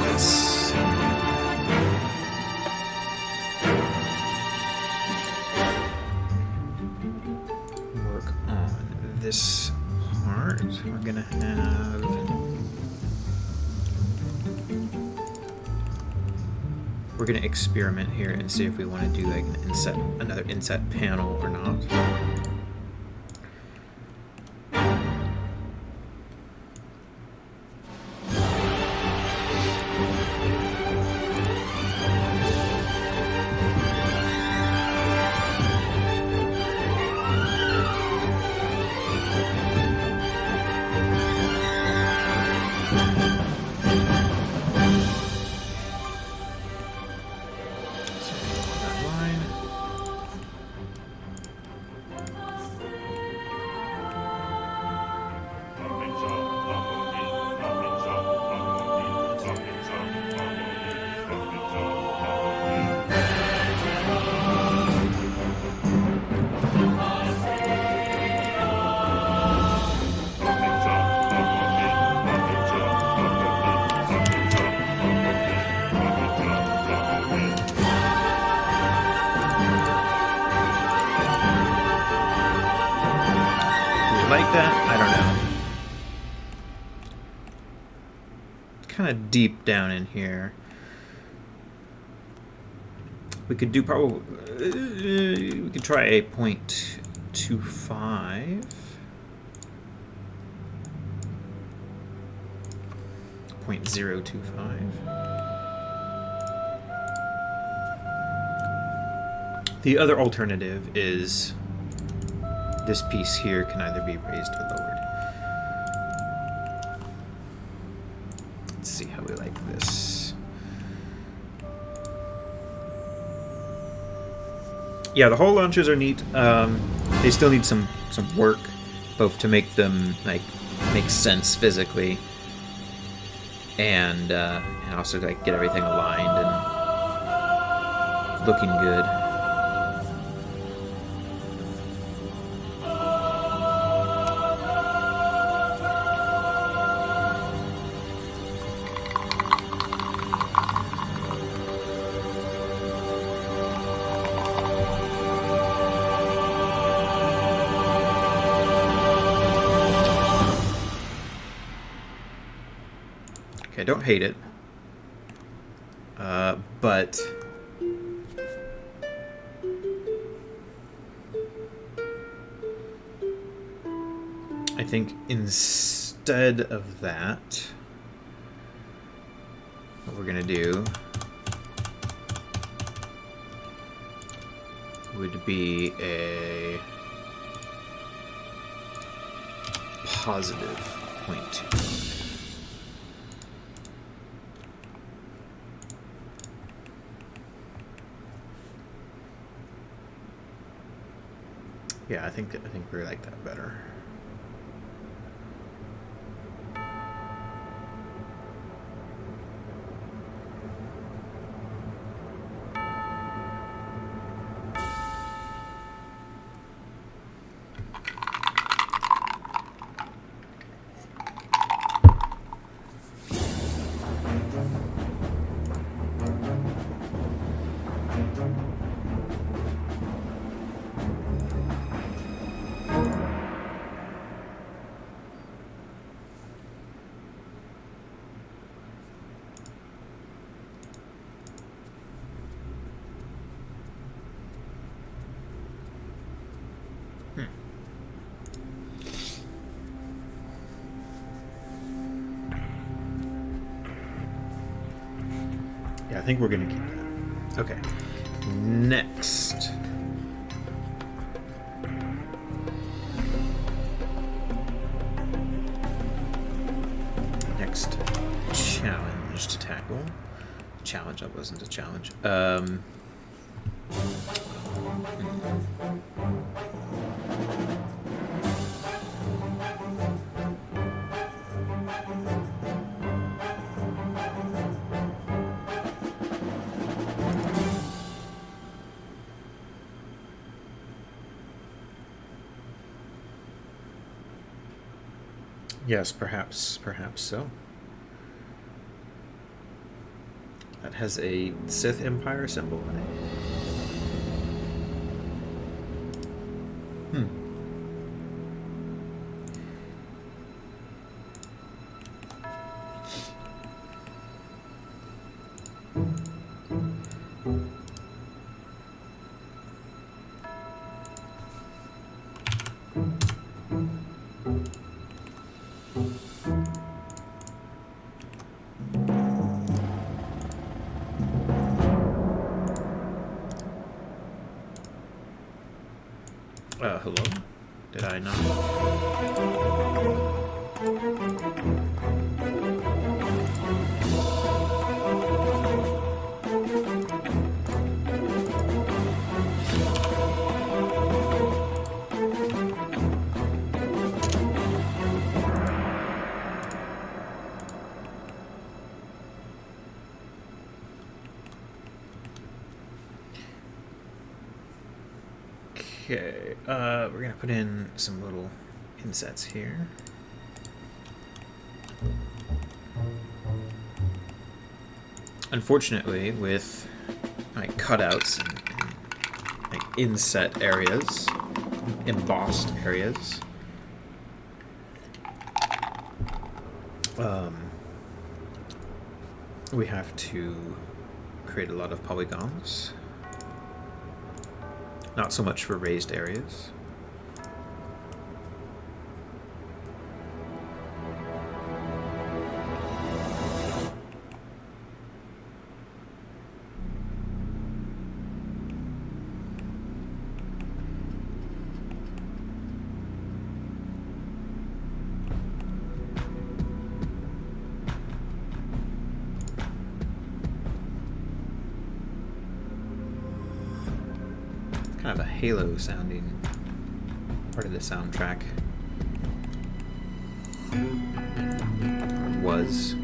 Let's work on this part. We're gonna have experiment here and see if we want to do like another inset panel or not. Like that? I don't know. Kind of deep down in here. We could do probably. We could try a 0.25. 0.025. The other alternative is this piece here can either be raised or lowered. Let's see how we like this. Yeah, the whole launchers are neat. They still need some work, both to make them like make sense physically, and also like get everything aligned and looking good. I don't hate it, but I think instead of that, what we're gonna do would be a positive 0.2. Yeah, I think we like that better. Yeah, I think we're gonna keep that. Okay. Next. Next challenge to tackle. Challenge, that wasn't a challenge. Yes, perhaps so. That has a Sith Empire symbol on it. Hello? Did I not? Okay, we're gonna put in some little insets here. Unfortunately, with like cutouts and like inset areas, embossed areas, we have to create a lot of polygons. Not so much for raised areas. Kind of a Halo sounding part of the soundtrack. Or was.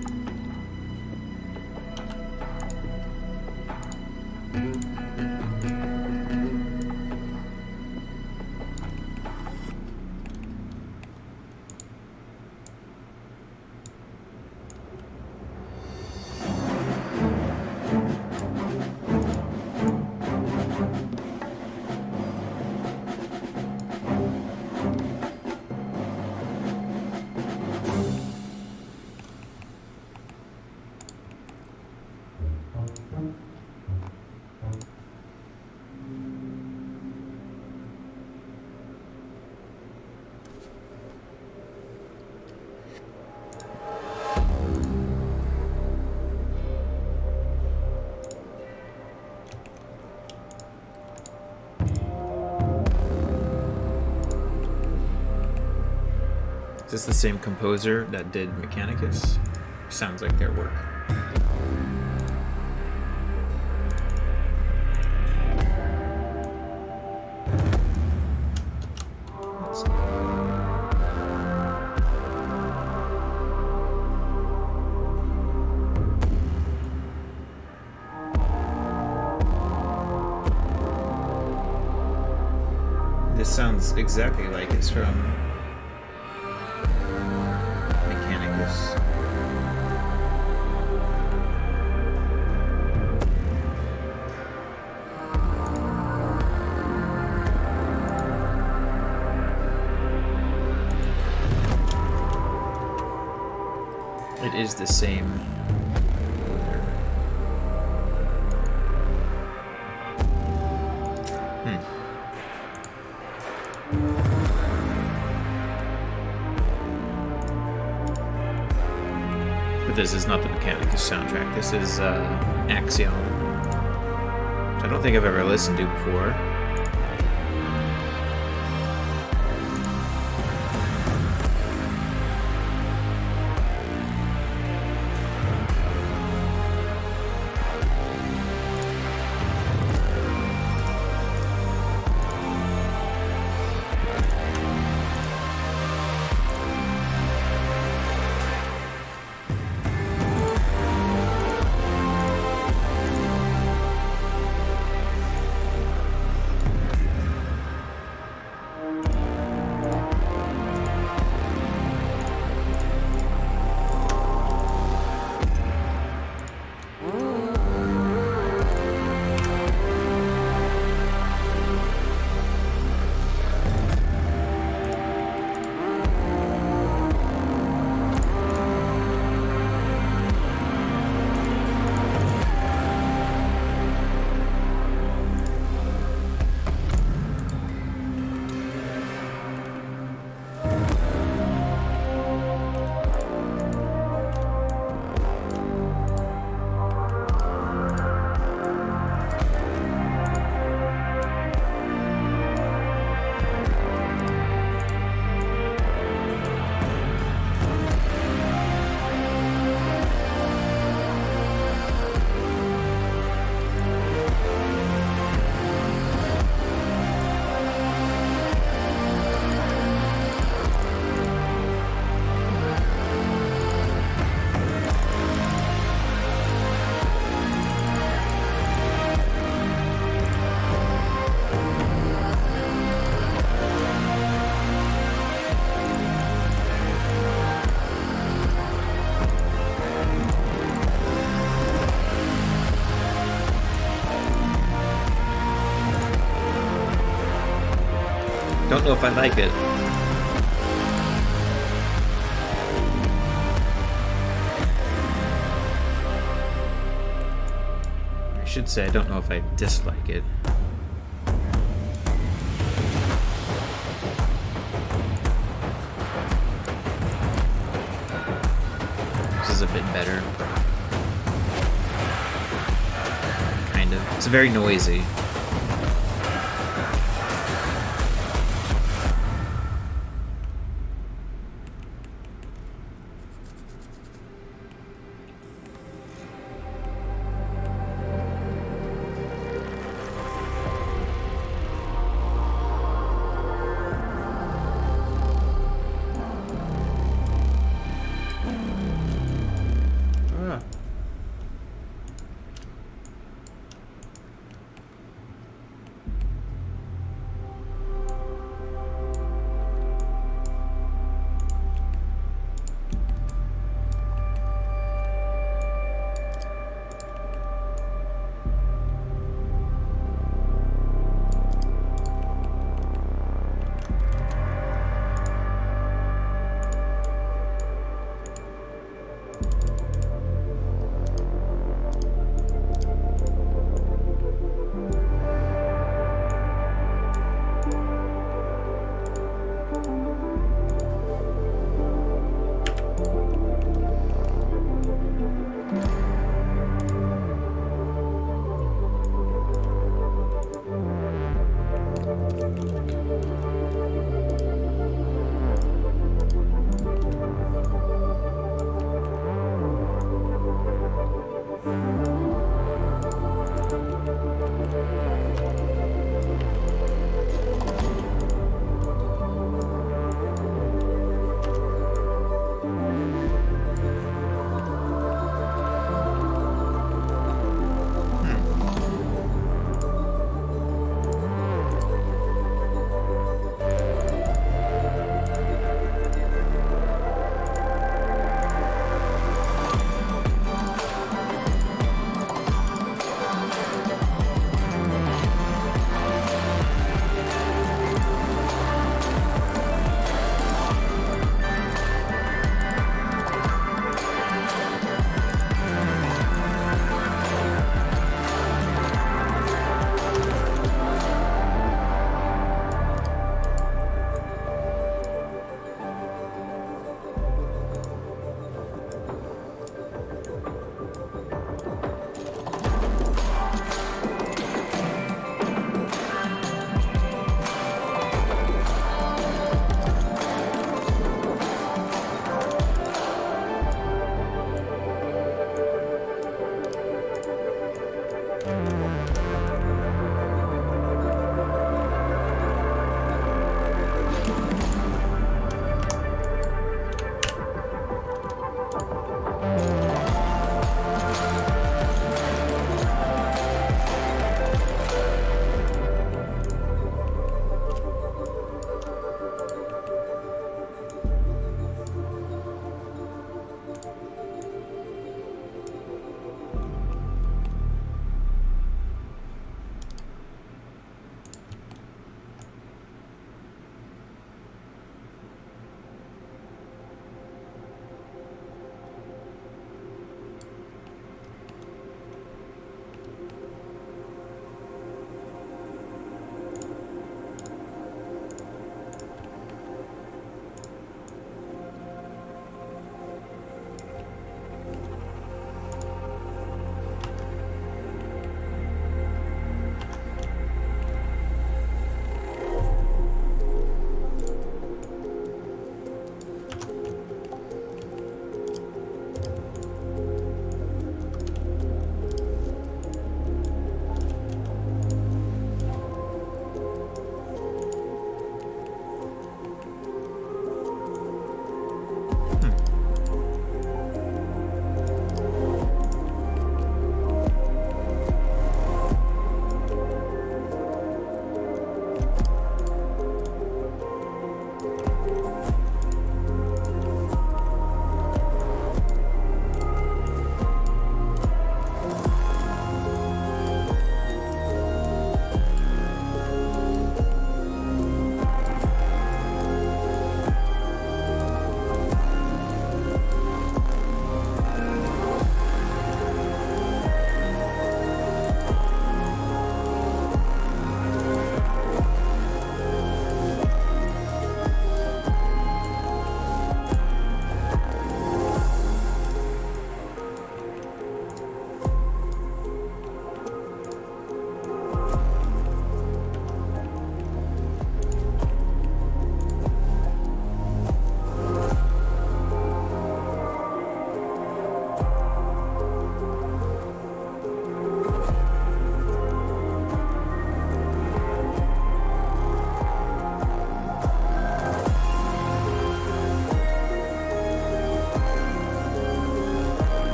Is this the same composer that did Mechanicus? Sounds like their work. This sounds exactly like it's from Mechanicus. It is the same. But this is not the Mechanicus soundtrack. This is Axiom, which I don't think I've ever listened to before. Don't know if I like it. I should say I don't know if I dislike it. This is a bit better. Kind of. It's very noisy.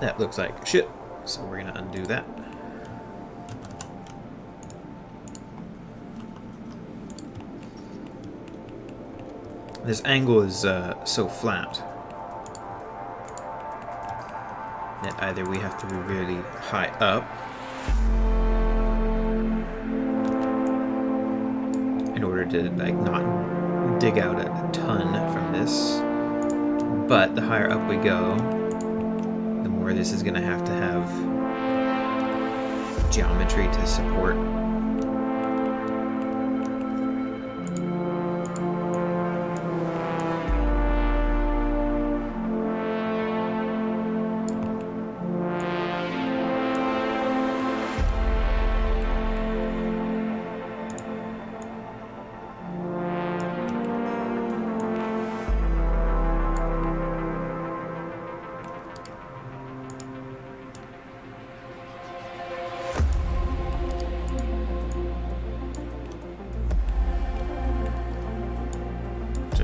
That looks like shit, so we're gonna undo that. This angle is so flat that either we have to be really high up in order to like not dig out a ton from this, but the higher up we go, the more this is going to have geometry to support.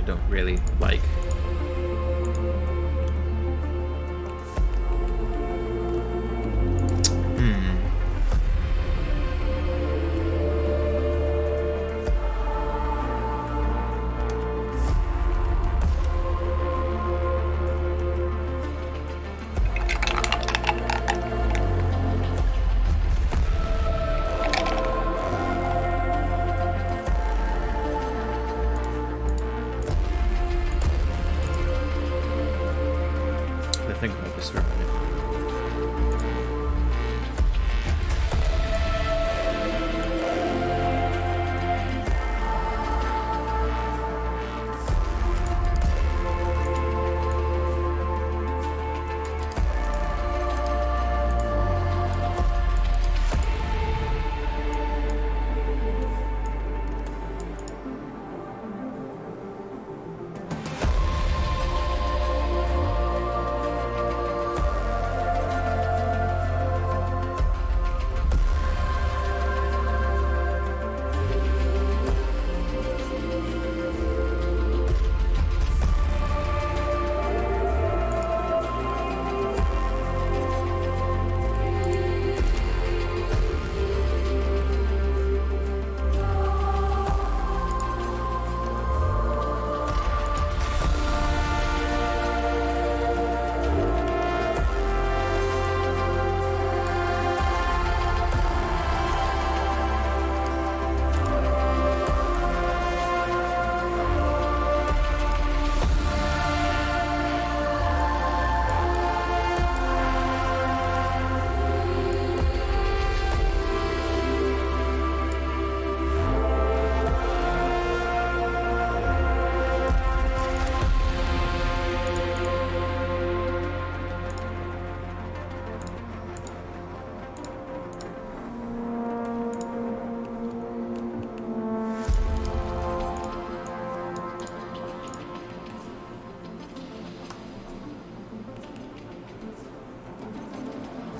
Don't really like. Think about this for a minute.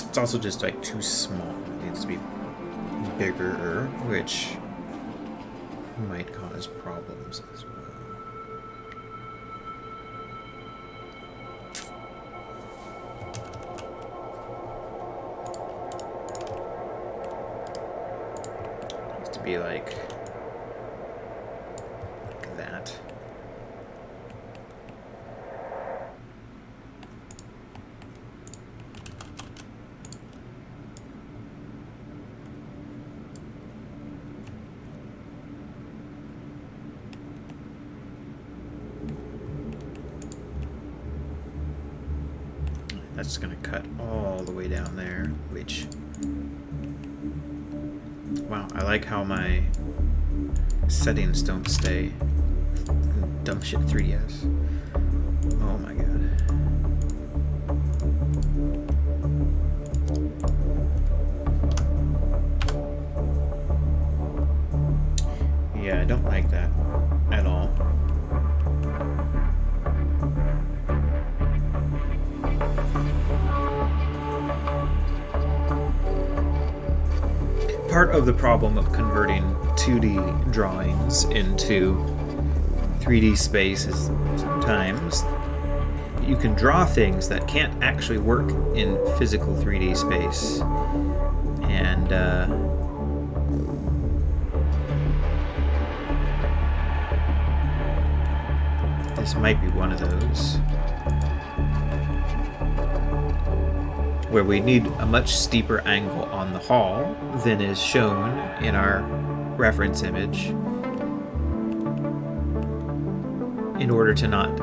It's also just like too small. It needs to be bigger, which might cause problems as well. It needs to be like that. That's going to cut all the way down there, which... Wow, I like how my settings don't stay. Dumb shit 3DS. Oh my god. Yeah, I don't like that at all. Part of the problem of converting 2D drawings into 3D space is sometimes you can draw things that can't actually work in physical 3D space. And this might be one of those where we need a much steeper angle on the hull than is shown in our reference image in order to not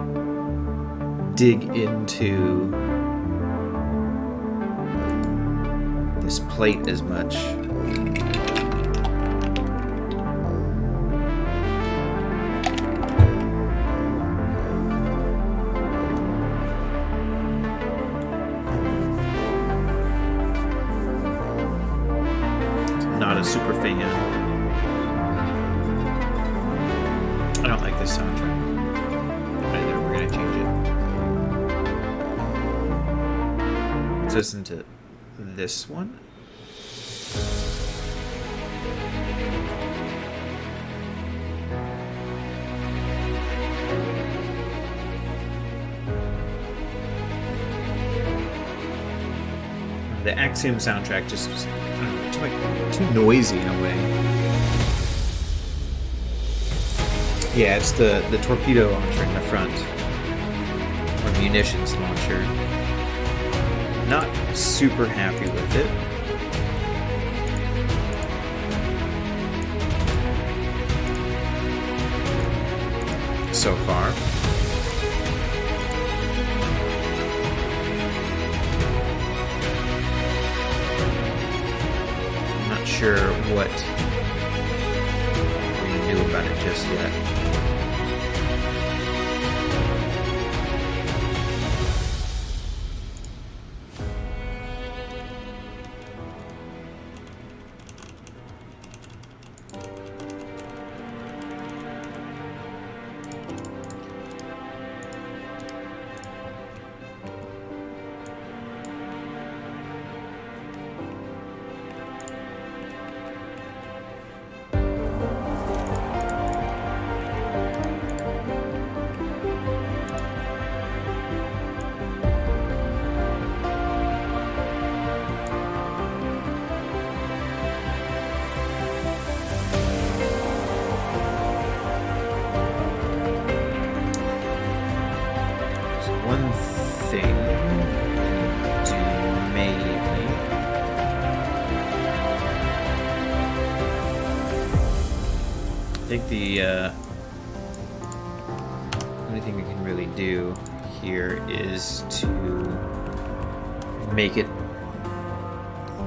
dig into this plate as much. Not a super fan. I don't like this soundtrack. Either we're gonna change it. Let's listen to this one. The Axiom soundtrack just too noisy in a way. Yeah, it's the torpedo launcher in the front, or munitions launcher. Not super happy with it. So far. Sure what we can do about it just yet. I think the only thing we can really do here is to make it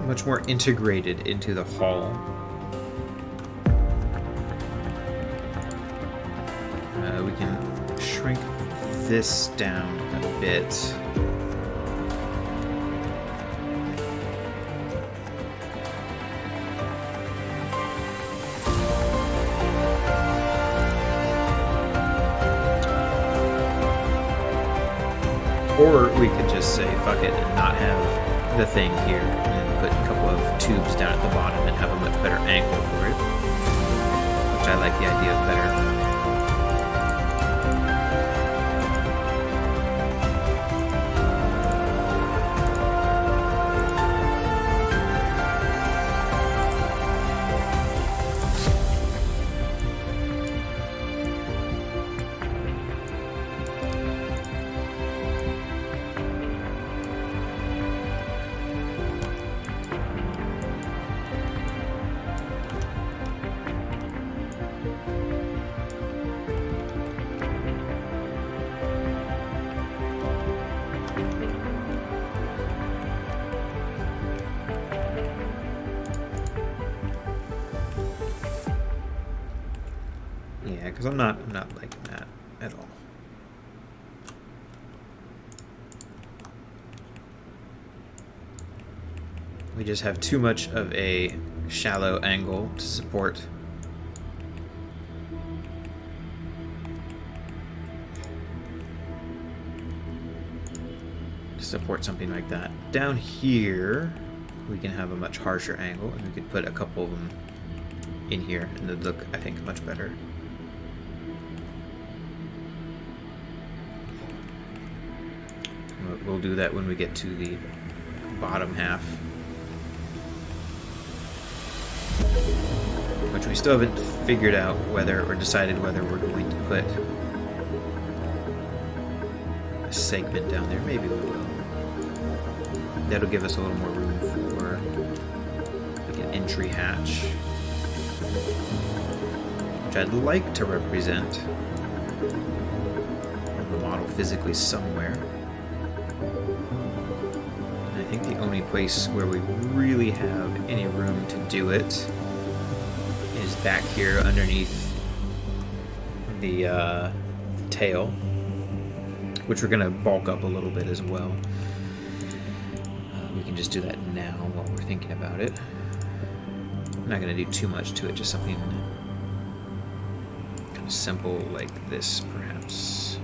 much more integrated into the hull. We can shrink this down a bit. Or we could just say fuck it and not have the thing here and put a couple of tubes down at the bottom and have a much better angle for it, which I like the idea of better. Yeah, because I'm not liking that at all. We just have too much of a shallow angle to support something like that. Down here, we can have a much harsher angle, and we could put a couple of them in here, and they'd look, I think, much better. We'll do that when we get to the bottom half. Which we still haven't figured out whether, or decided whether we're going to put a segment down there. Maybe we will. That'll give us a little more room for like an entry hatch, which I'd like to represent on the model physically somewhere. And I think the only place where we really have any room to do it is back here underneath the tail, which we're going to bulk up a little bit as well. We can just do that now while we're thinking about it. I'm not going to do too much to it, just something kind of simple like this, perhaps.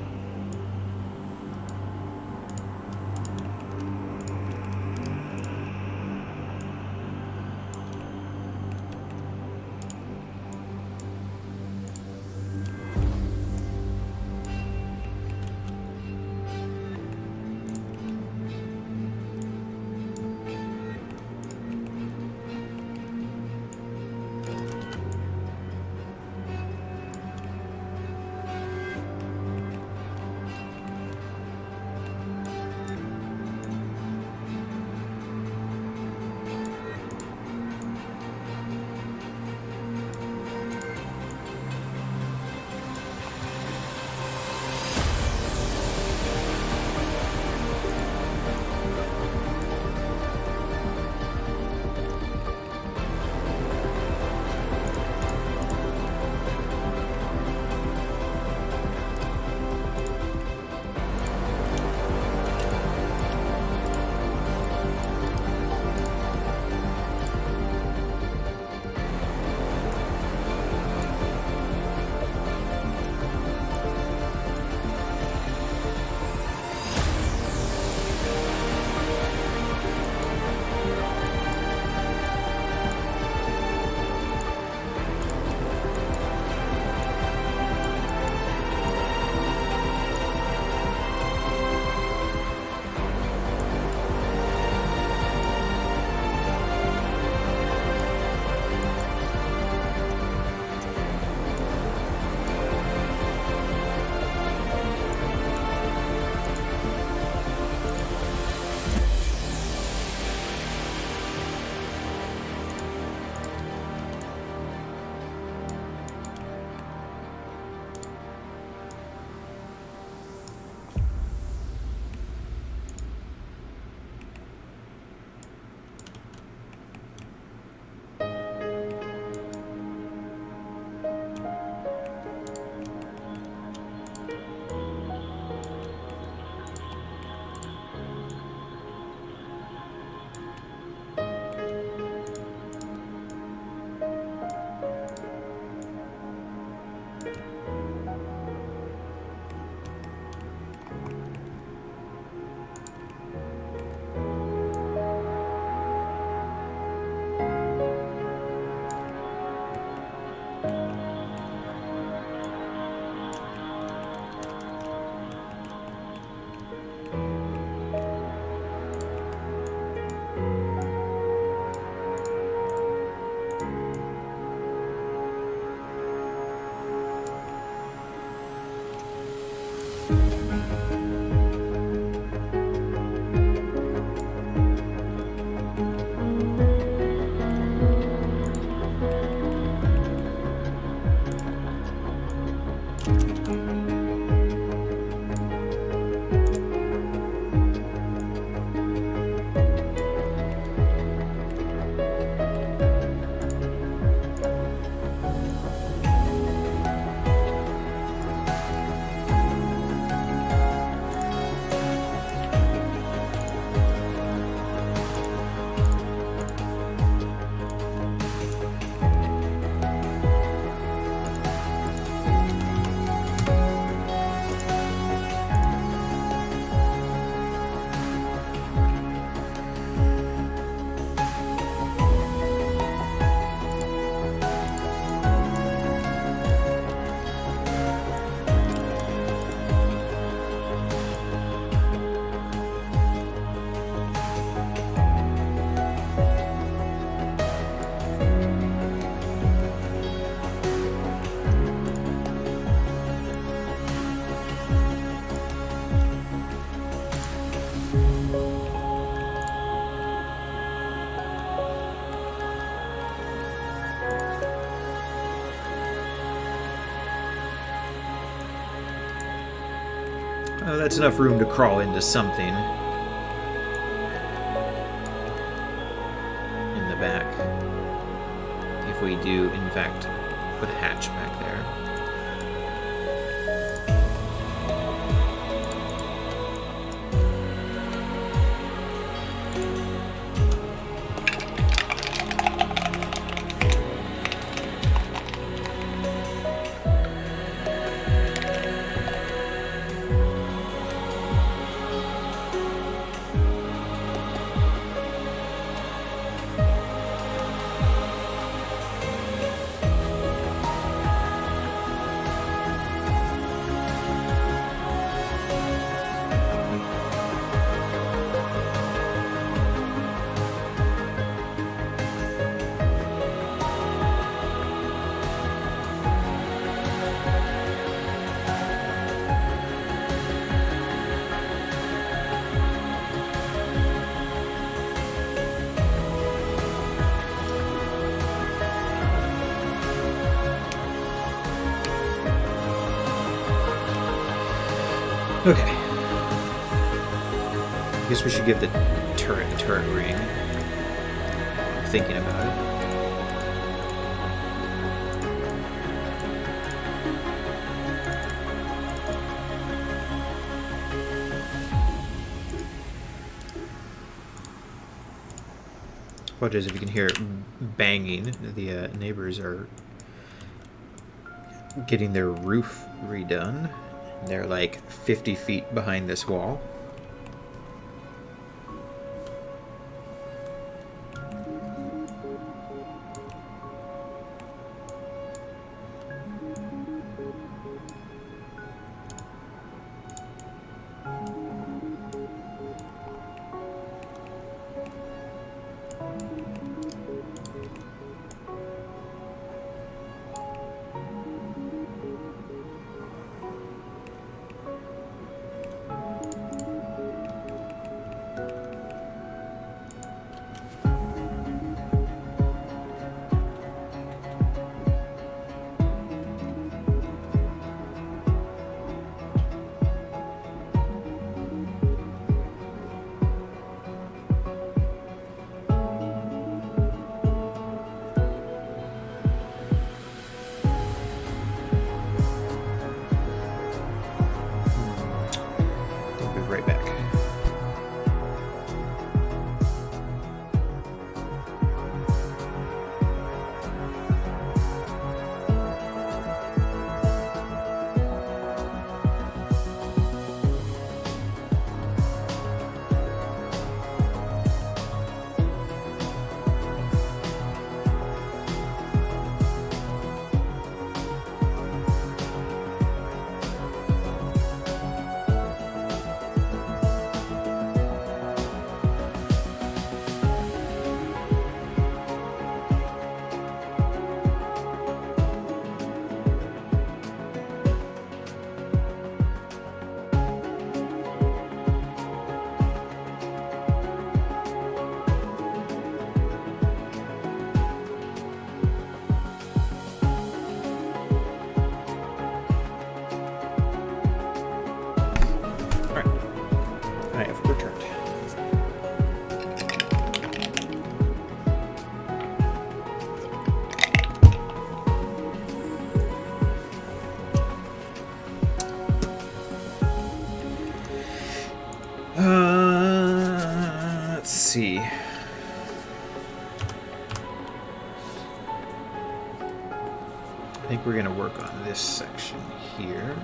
That's enough room to crawl into something in the back. If we do, in fact, put a hatch back there. Okay. I guess we should give the turret a turret ring. I'm thinking about it. Apologize if you can hear it banging. The neighbors are getting their roof redone. They're like 50 feet behind this wall. Let's see. I think we're going to work on this section here.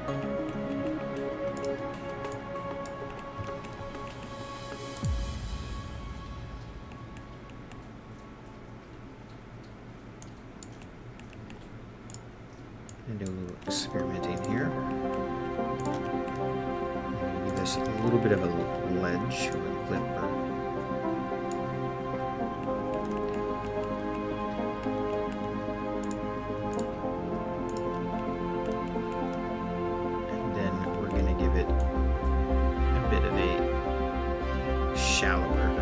And do a little experimenting here. Give this a little bit of a ledge or a clip. And then we're going to give it a bit of a shallower angle.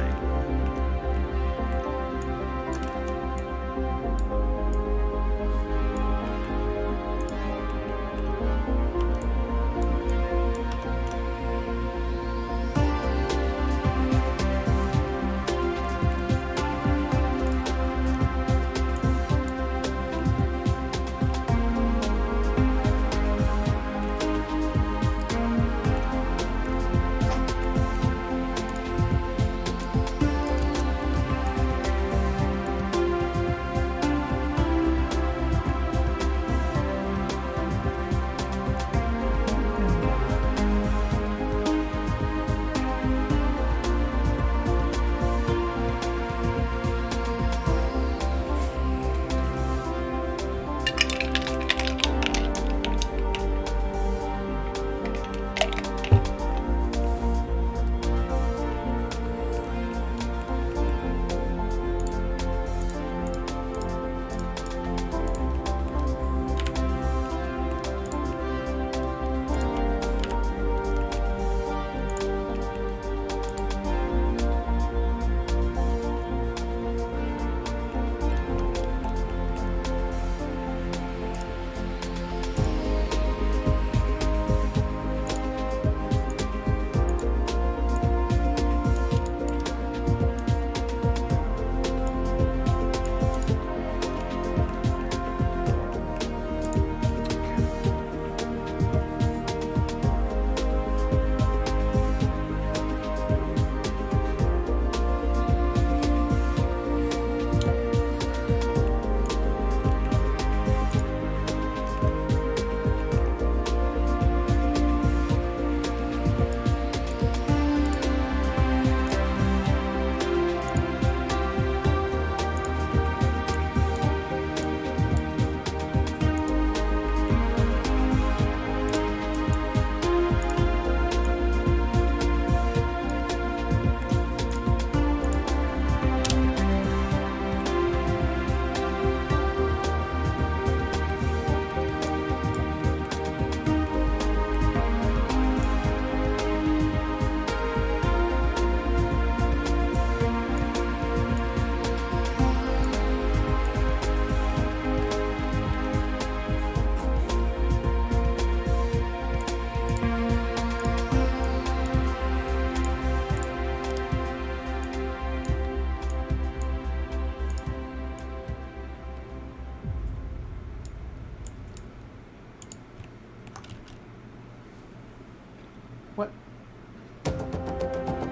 What?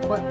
What?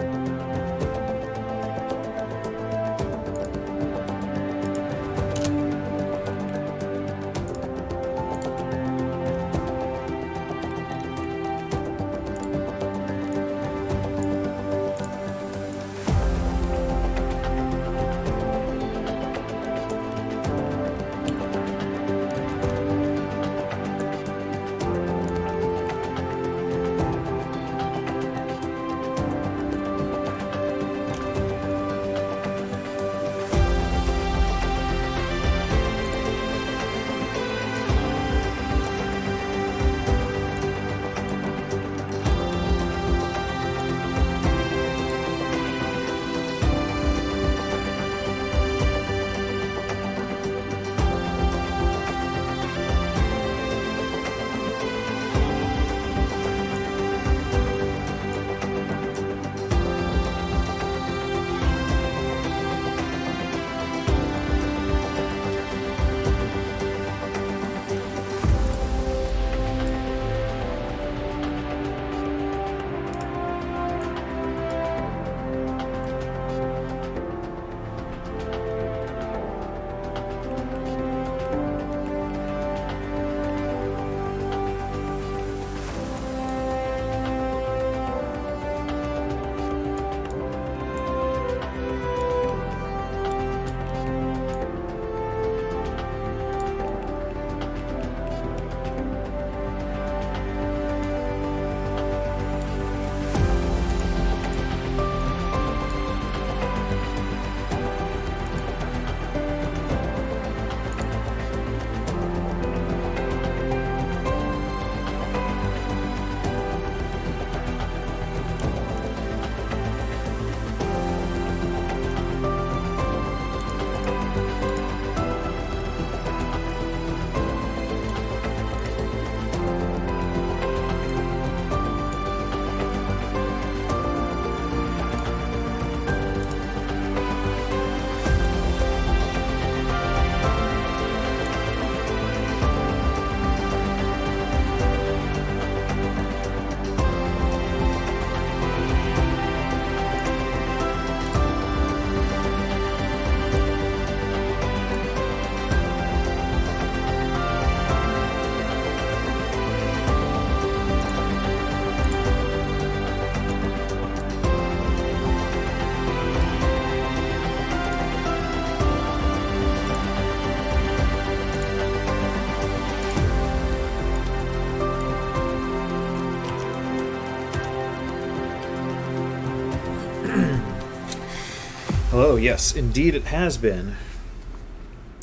Hello, yes, indeed it has been.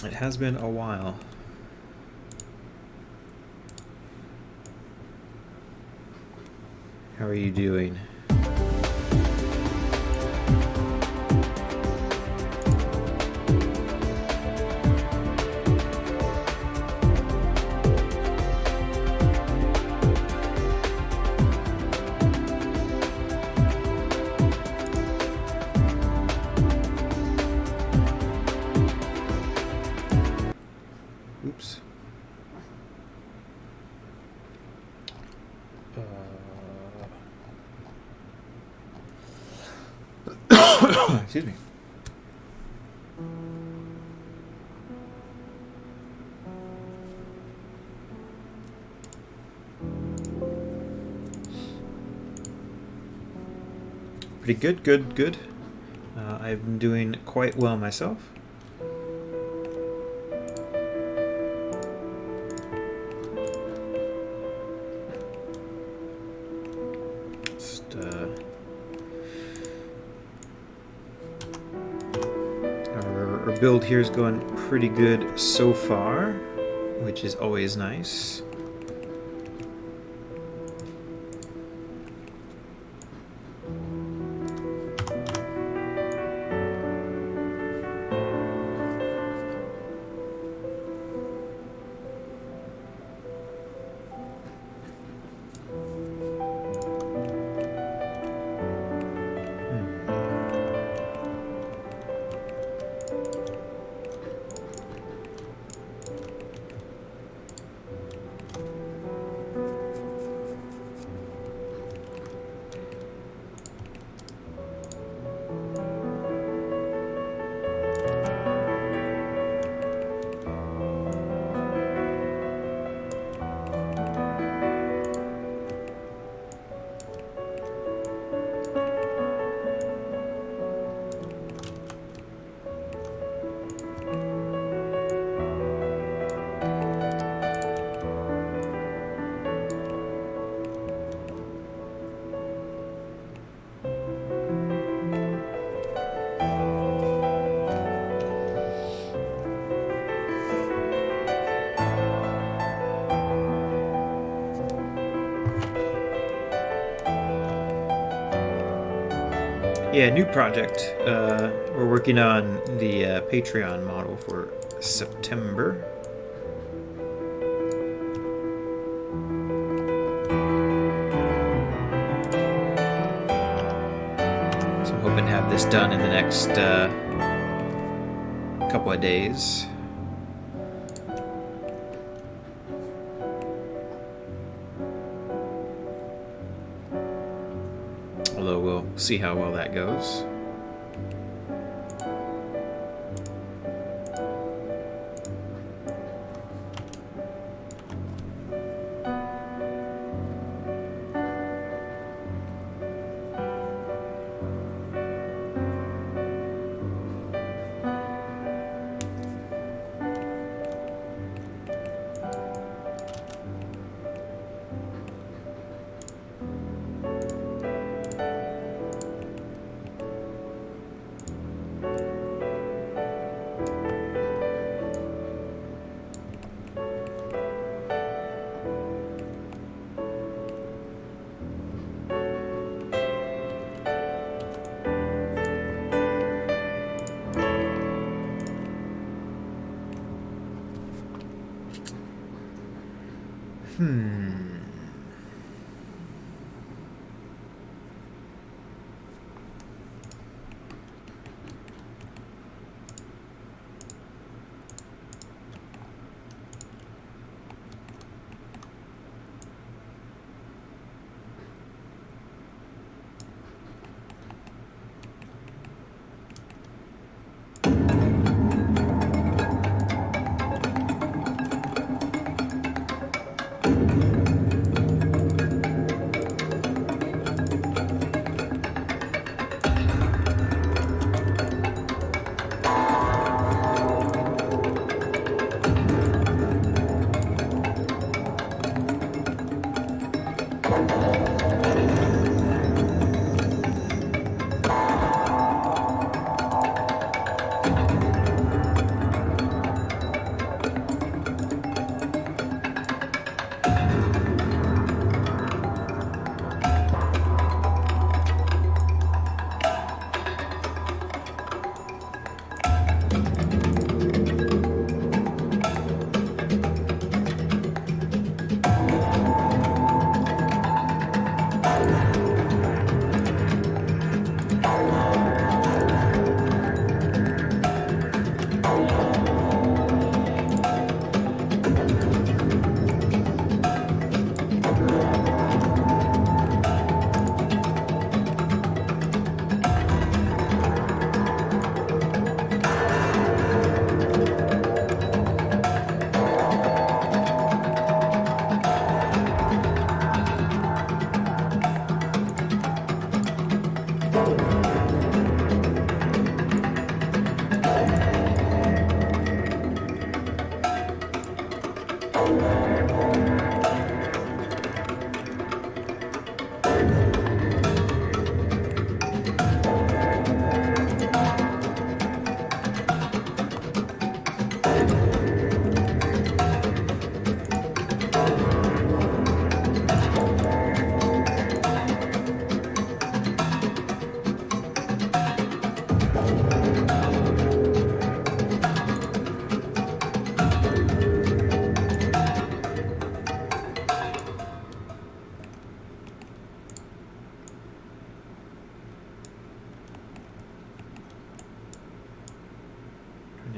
It has been a while. How are you doing? Oops. Excuse me. Pretty good, good. I've been doing quite well myself. Our build here is going pretty good so far, which is always nice. Yeah, new project. We're working on the Patreon model for September. So I'm hoping to have this done in the next couple of days. Although we'll see how well that goes.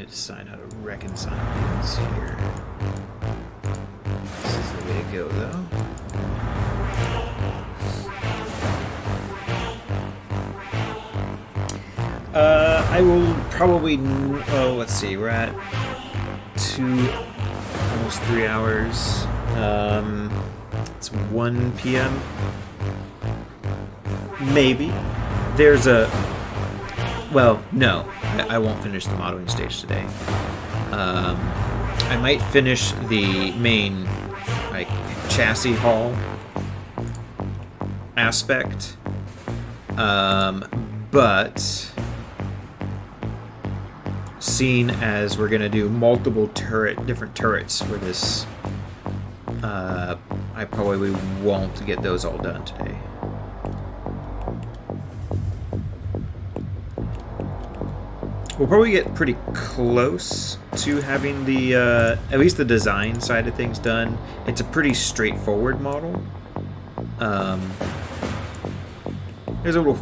to decide how to reconcile things here. This is the way to go, though. I will probably... Oh, let's see. We're at almost 3 hours. It's 1 p.m. Maybe. There's a... Well, no. I won't finish the modeling stage today. I might finish the main like chassis hull aspect. But seeing as we're gonna do multiple different turrets for this, I probably won't get those all done today. We'll probably get pretty close to having the at least the design side of things done. It's a pretty straightforward model. There's a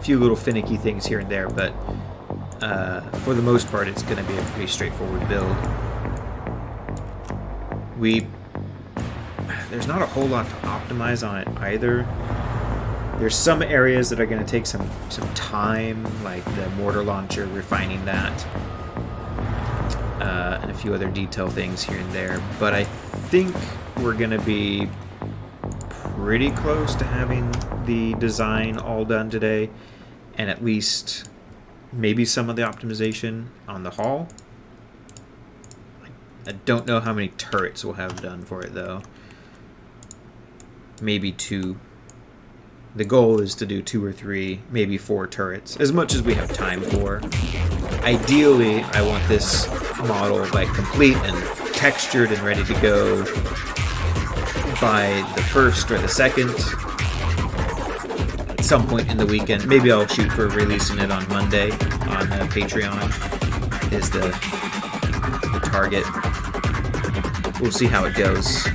few little finicky things here and there, but for the most part, it's going to be a pretty straightforward build. There's not a whole lot to optimize on it either. There's some areas that are going to take some time, like the mortar launcher, refining that, and a few other detail things here and there. But I think we're going to be pretty close to having the design all done today, and at least maybe some of the optimization on the hull. I don't know how many turrets we'll have done for it, though. Maybe 2. The goal is to do 2 or 3, maybe 4 turrets, as much as we have time for. Ideally, I want this model like complete and textured and ready to go by the 1st or the 2nd. At some point in the weekend. Maybe I'll shoot for releasing it on Monday on Patreon is the target. We'll see how it goes.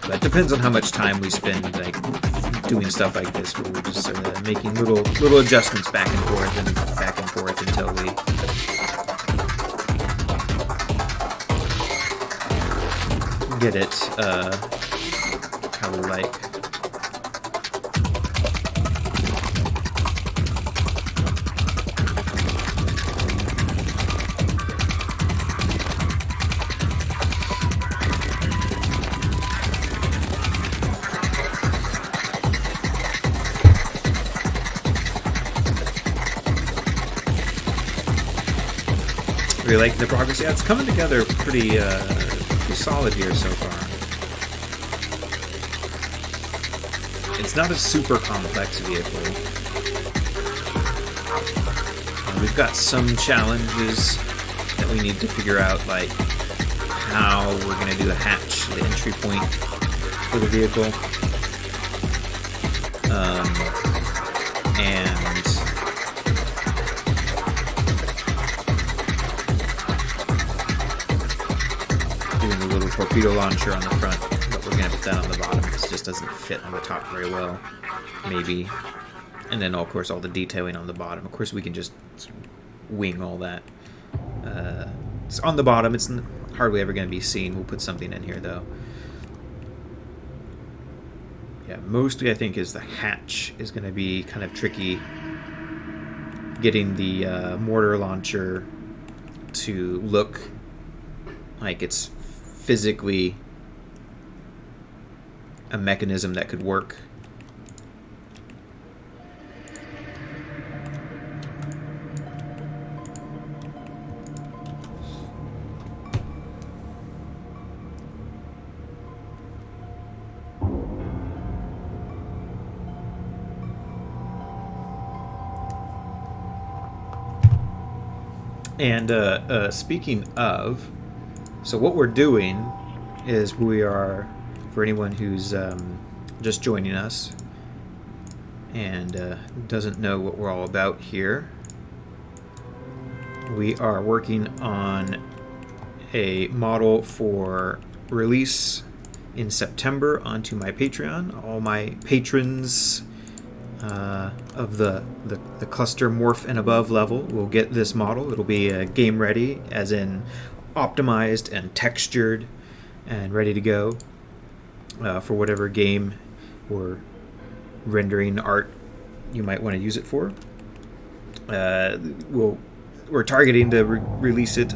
But it depends on how much time we spend like doing stuff like this, where we're just making little adjustments back and forth until we get it how we like. Really like the progress. Yeah, it's coming together pretty solid here so far. It's not a super complex vehicle. We've got some challenges that we need to figure out, like how we're going to do the hatch, the entry point for the vehicle. And doing the little torpedo launcher on the front, but we're going to put that on the bottom because it just doesn't fit on the top very well, maybe. And then, of course, all the detailing on the bottom. Of course, we can just wing all that. It's on the bottom. It's hardly ever going to be seen. We'll put something in here, though. Yeah, mostly I think is the hatch is going to be kind of tricky. Getting the mortar launcher to look like it's physically a mechanism that could work. And speaking of, so what we're doing is we are, for anyone who's just joining us and doesn't know what we're all about here, we are working on a model for release in September onto my Patreon. All my patrons of the cluster morph and above level will get this model. It'll be game ready, as in optimized and textured and ready to go for whatever game or rendering art you might want to use it for. We're targeting to release it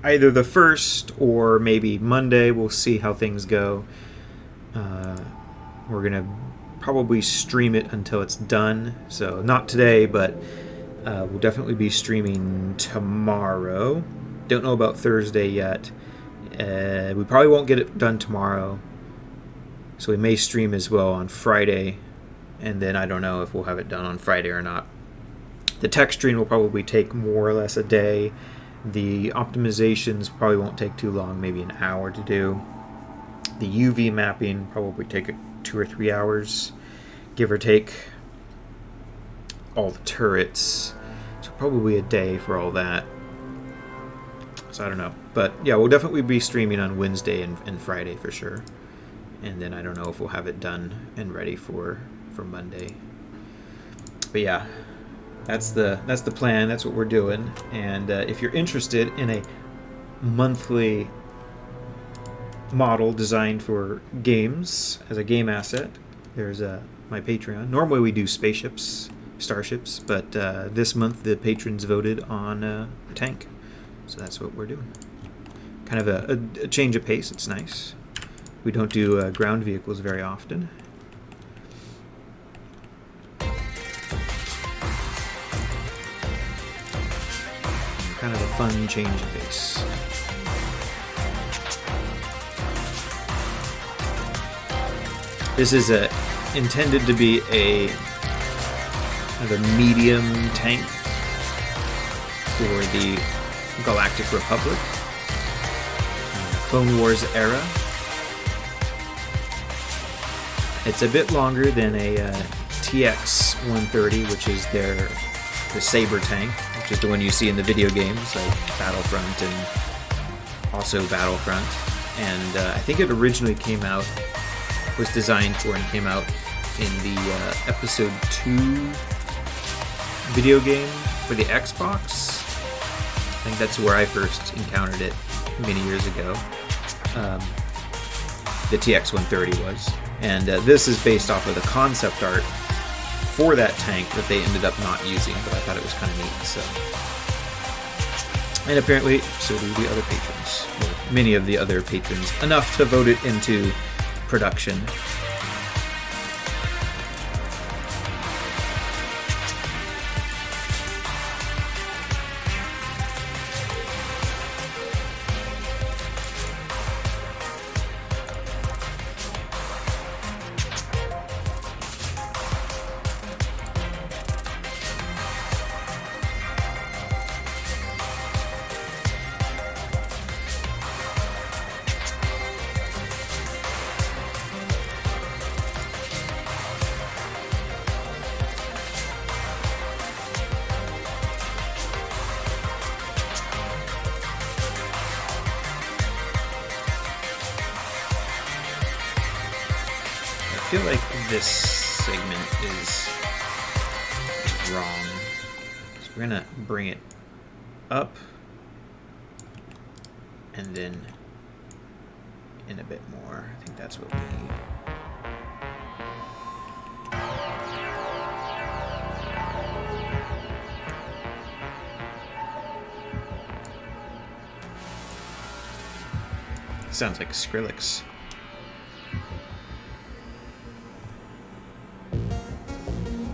either the 1st or maybe Monday. We'll see how things go. We're going to probably stream it until it's done. So not today, but we'll definitely be streaming tomorrow. Don't know about Thursday yet. We probably won't get it done tomorrow. So we may stream as well on Friday. And then I don't know if we'll have it done on Friday or not. The texturing will probably take more or less a day. The optimizations probably won't take too long, maybe an hour to do. The UV mapping probably take 2 or 3 hours, give or take. All the turrets, so probably a day for all that. So I don't know. But yeah, we'll definitely be streaming on Wednesday and Friday for sure. And then I don't know if we'll have it done and ready for Monday. But yeah, that's the plan. That's what we're doing. And if you're interested in a monthly model designed for games as a game asset, there's my Patreon. Normally we do spaceships, starships, but this month the patrons voted on a tank, so that's what we're doing. Kind of a change of pace. It's nice. We don't do ground vehicles very often. Kind of a fun change of pace. This is intended to be a kind of a medium tank for the Galactic Republic, Clone Wars era. It's a bit longer than a Pt.1, which is the Saber tank, which is the one you see in the video games like Battlefront and also Battlefront. And I think it originally was designed for and came out in the Episode 2 video game for the Xbox. I think that's where I first encountered it many years ago. The TX-130 was. And this is based off of the concept art for that tank that they ended up not using, but I thought it was kind of neat. So, and apparently so do the other patrons, or many of the other patrons, enough to vote it into production. I feel like this segment is wrong. So we're gonna bring it up and then in a bit more. I think that's what we need. Sounds like Skrillex.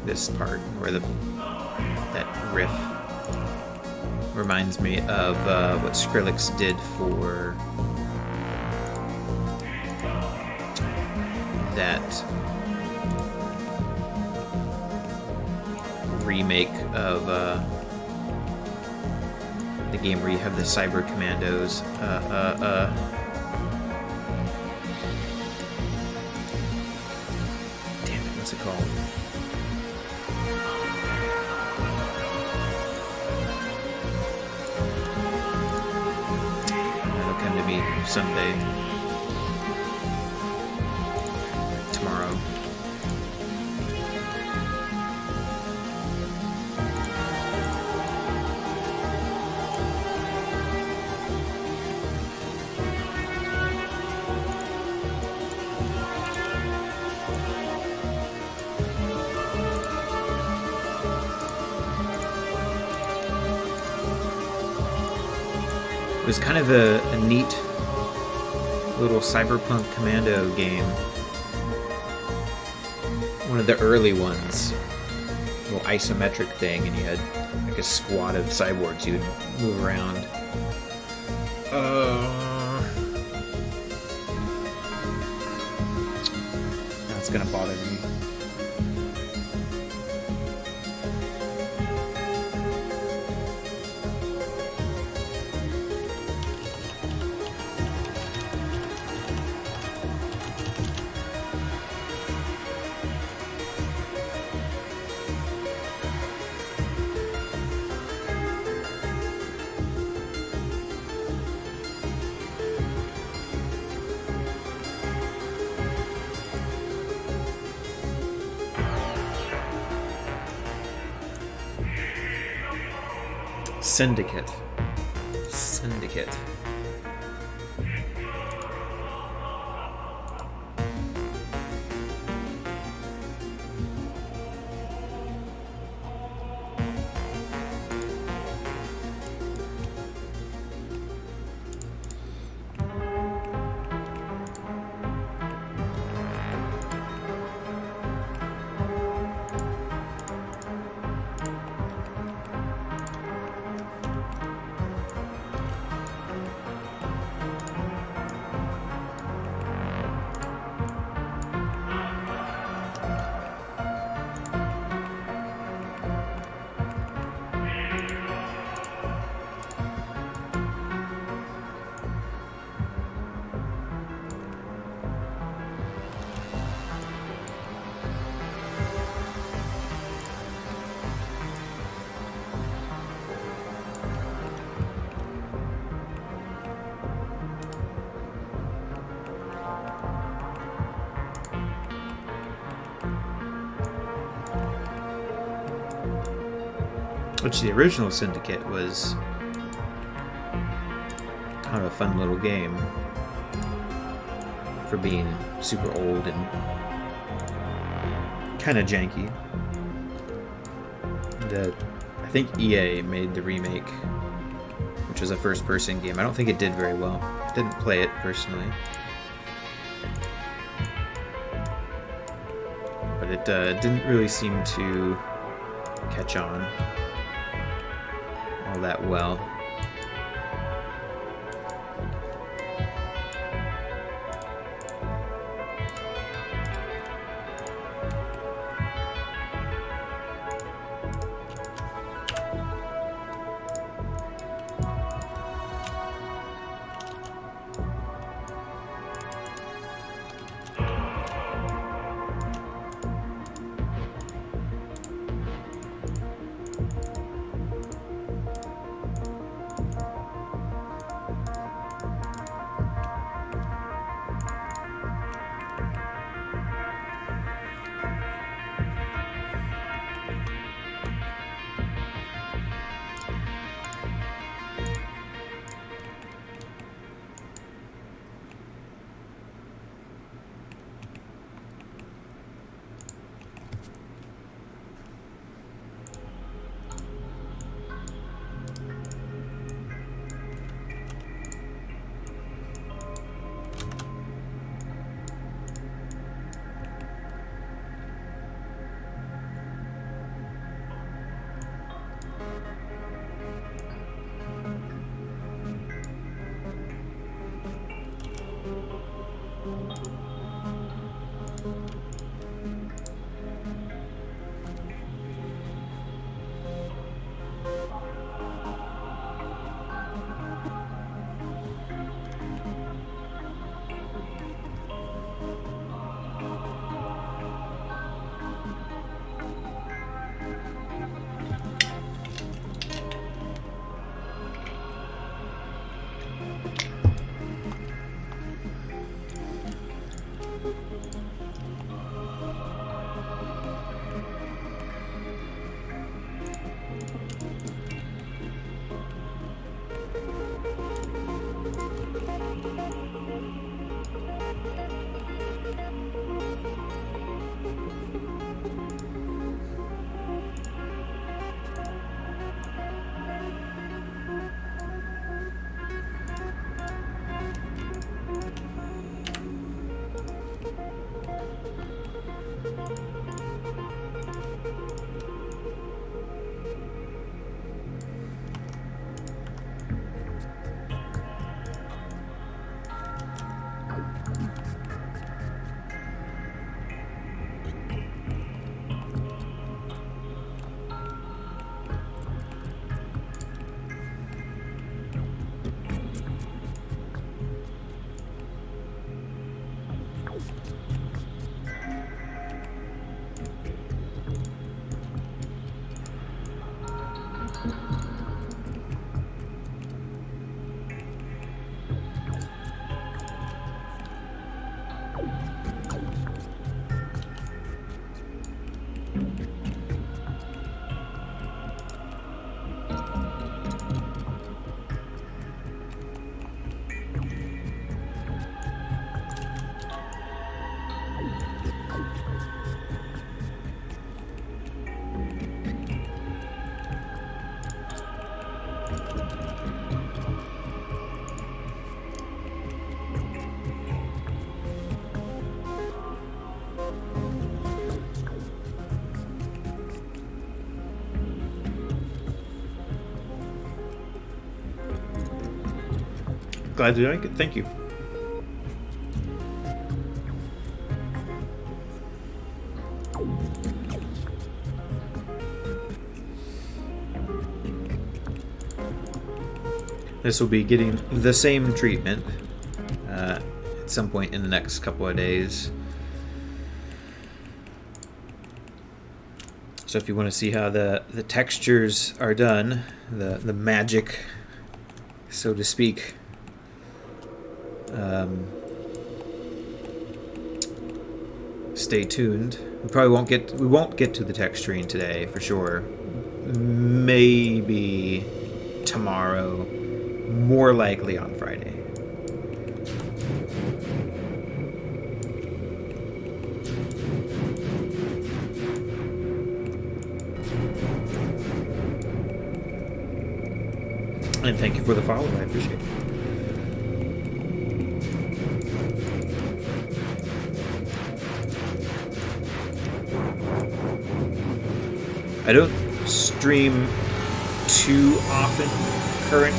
This part where that riff reminds me of what Skrillex did for that remake of the game where you have the cyber commandos. Damn it, what's it called? That'll come to me someday. It was kind of a neat little cyberpunk commando game. One of the early ones. Little isometric thing, and you had like a squad of cyborgs you would move around. That's gonna bother me. Syndicate. Which the original Syndicate was kind of a fun little game for being super old and kind of janky. I think EA made the remake, which was a first-person game. I don't think it did very well. I didn't play it personally. But it didn't really seem to catch on all that well. Glad to like it. Thank you. This will be getting the same treatment at some point in the next couple of days. So if you want to see how the textures are done, the magic, so to speak, stay tuned. We won't get to the texturing today for sure. Maybe tomorrow, more likely on Friday. And thank you for the follow. I appreciate it. I don't stream too often currently.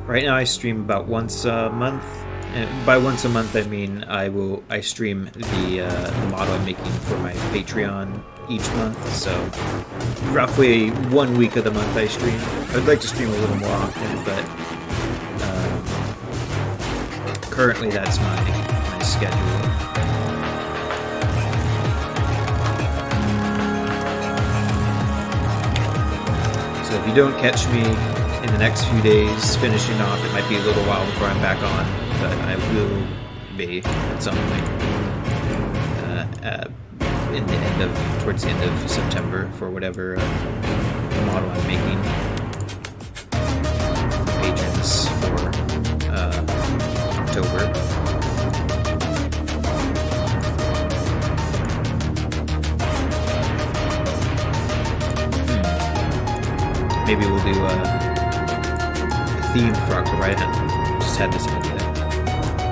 Right now I stream about once a month. And by once a month I mean I stream the model I'm making for my Patreon each month, so roughly 1 week of the month I stream. I'd like to stream a little more often, but currently that's my schedule. So if you don't catch me in the next few days finishing off, it might be a little while before I'm back on, but I will be at some point towards the end of September for whatever model I'm making. Patrons for October. Maybe we'll do a theme for October. I just had this idea.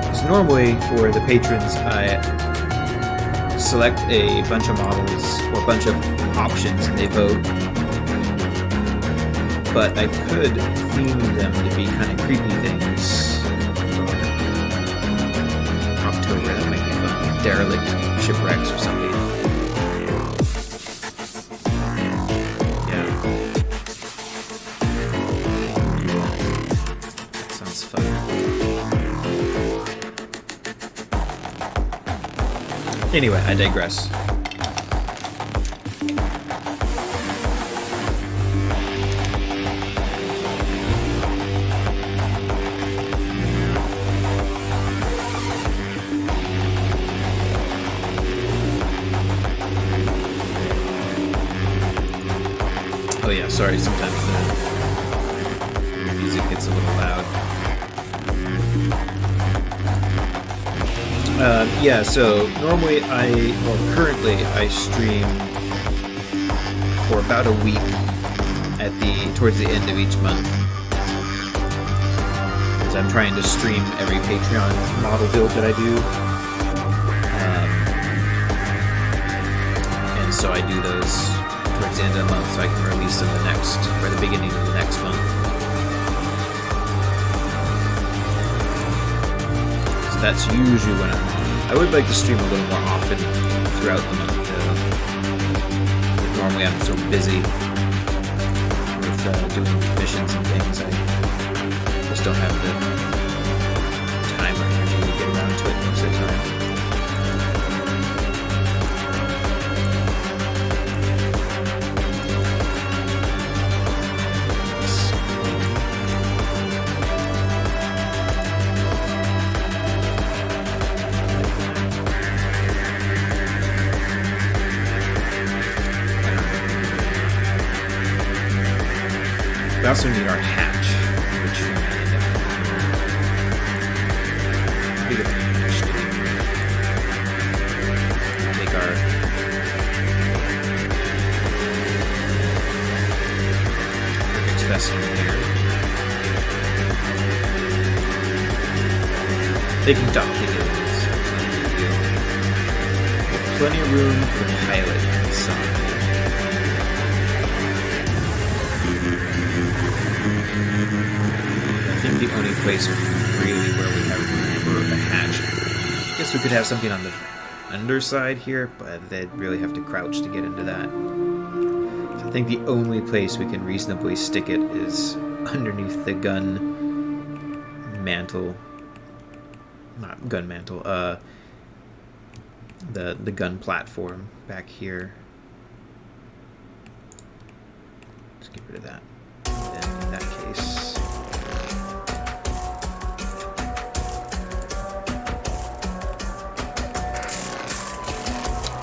Because normally for the patrons, I select a bunch of models or a bunch of options and they vote. But I could theme them to be kind of creepy things for October. That might be fun. Like derelict shipwrecks or something. Anyway, I digress. Oh yeah, sorry, sometimes the music gets a little loud. Yeah, so normally currently I stream for about a week towards the end of each month. Because I'm trying to stream every Patreon model build that I do. And so I do those towards the end of the month so I can release them the beginning of the next month. So that's usually when I'm on. I would like to stream a little more often throughout the month. Normally I'm so busy with doing missions and things, I just don't have the time or energy to get around to it most of the time. We also need our hatch, which we might end up big of a hatch to make our perfect specimen here. They can dock together. Plenty of room for the pilot inside. the only place really where we have room for a hatch. I guess we could have something on the underside here, but they'd really have to crouch to get into that. So I think the only place we can reasonably stick it is underneath the gun mantle. Not gun mantle, the gun platform back here. Let's get rid of that. And in that case,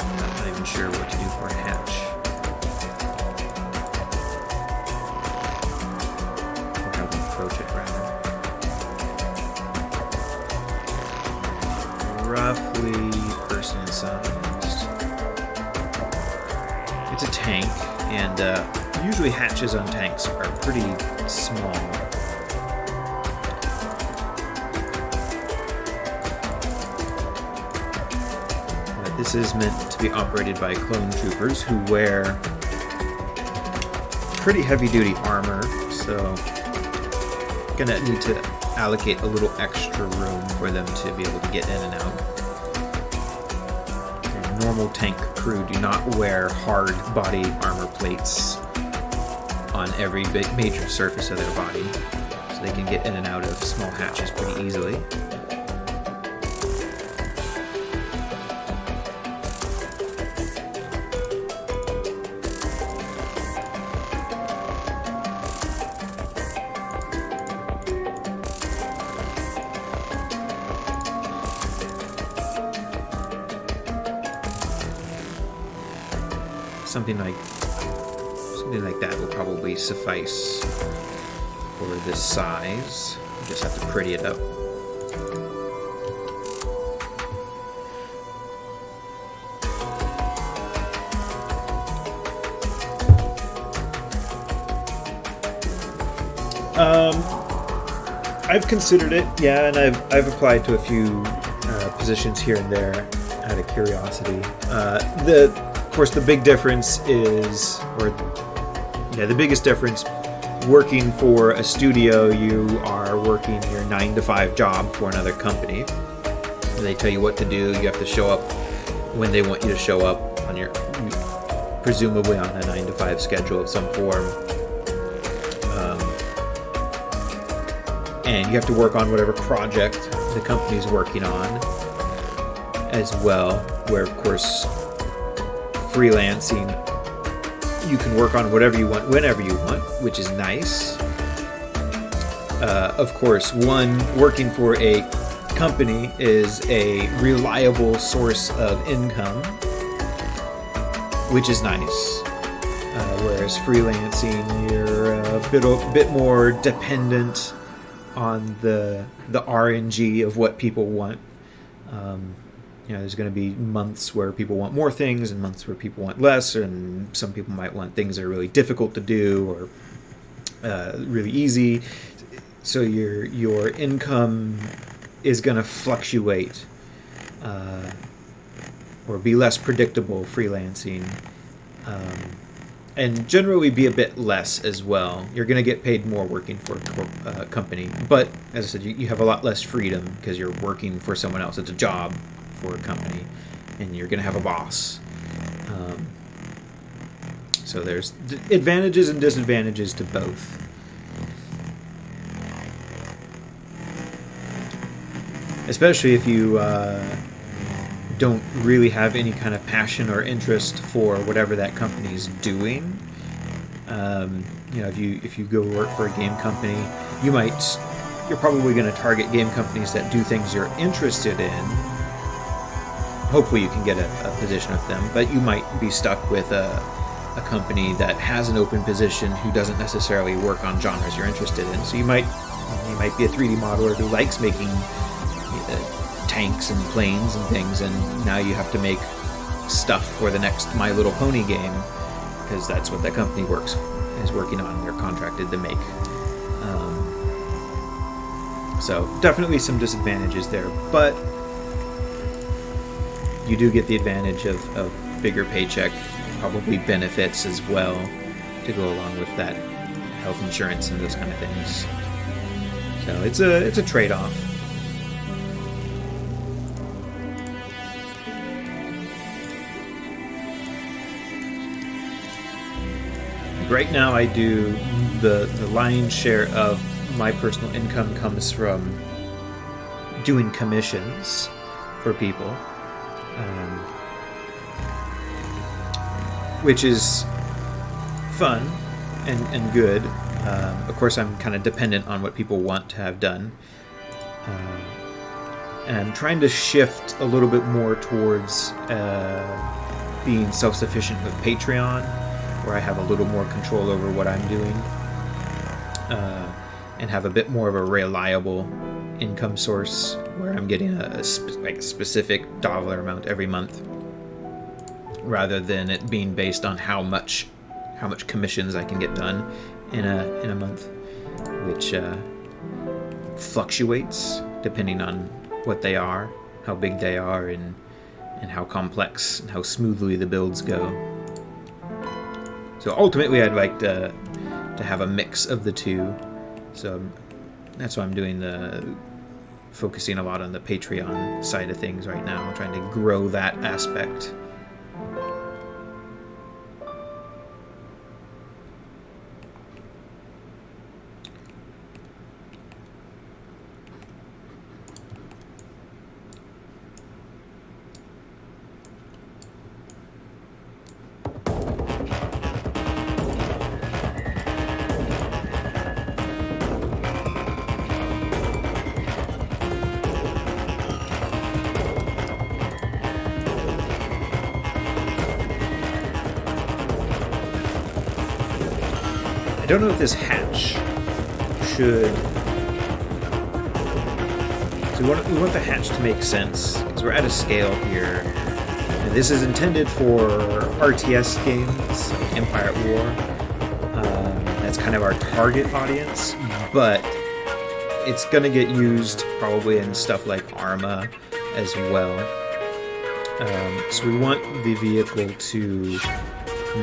I'm not even sure what to do for a hatch. Or how we approach it, rather. Roughly person sized. It's a tank, and usually hatches on tanks are pretty small. But this is meant to be operated by clone troopers who wear pretty heavy-duty armor, so gonna need to allocate a little extra room for them to be able to get in and out. And normal tank crew do not wear hard body armor plates on every major surface of their body, so they can get in and out of small hatches pretty easily. Something like that will probably suffice for this size. You just have to pretty it up. I've considered it, yeah, and I've applied to a few positions here and there out of curiosity. Of course, the big difference is, the biggest difference, working for a studio, you are working your 9-to-5 job for another company. They tell you what to do. You have to show up when they want you to show up on your, presumably on a 9-to-5 schedule of some form. And you have to work on whatever project the company's working on as well, where, of course, freelancing, you can work on whatever you want, whenever you want, which is nice. Of course, working for a company is a reliable source of income, which is nice. Whereas freelancing, you're a bit more dependent on the RNG of what people want. There's going to be months where people want more things and months where people want less, and some people might want things that are really difficult to do or really easy. So your income is going to fluctuate or be less predictable freelancing, and generally be a bit less as well. You're going to get paid more working for a company, but as I said, you have a lot less freedom because you're working for someone else. It's a job for a company, and you're going to have a boss. So there's advantages and disadvantages to both. Especially if you don't really have any kind of passion or interest for whatever that company's doing. If you go work for a game company, you're probably going to target game companies that do things you're interested in. Hopefully you can get a position with them, but you might be stuck with a company that has an open position who doesn't necessarily work on genres you're interested in. So you might be a 3D modeler who likes making tanks and planes and things, and now you have to make stuff for the next My Little Pony game because that's what that company is working on. They're contracted to make. So definitely some disadvantages there, but you do get the advantage of bigger paycheck, probably benefits as well to go along with that, health insurance and those kind of things. So it's a trade-off. Right now I do the lion's share of my personal income comes from doing commissions for people, which is fun and good. Of course, I'm kind of dependent on what people want to have done. And I'm trying to shift a little bit more towards being self-sufficient with Patreon, where I have a little more control over what I'm doing, and have a bit more of a reliable income source where I'm getting a specific dollar amount every month, rather than it being based on how much commissions I can get done in a month, which fluctuates depending on what they are, how big they are, and how complex and how smoothly the builds go. So ultimately, I'd like to have a mix of the two. So that's why I'm doing focusing a lot on the Patreon side of things right now, trying to grow that aspect. I don't know if this hatch should... So we want the hatch to make sense, because we're at a scale here. And this is intended for RTS games, like Empire at War. That's kind of our target audience, but it's going to get used probably in stuff like Arma as well. So we want the vehicle to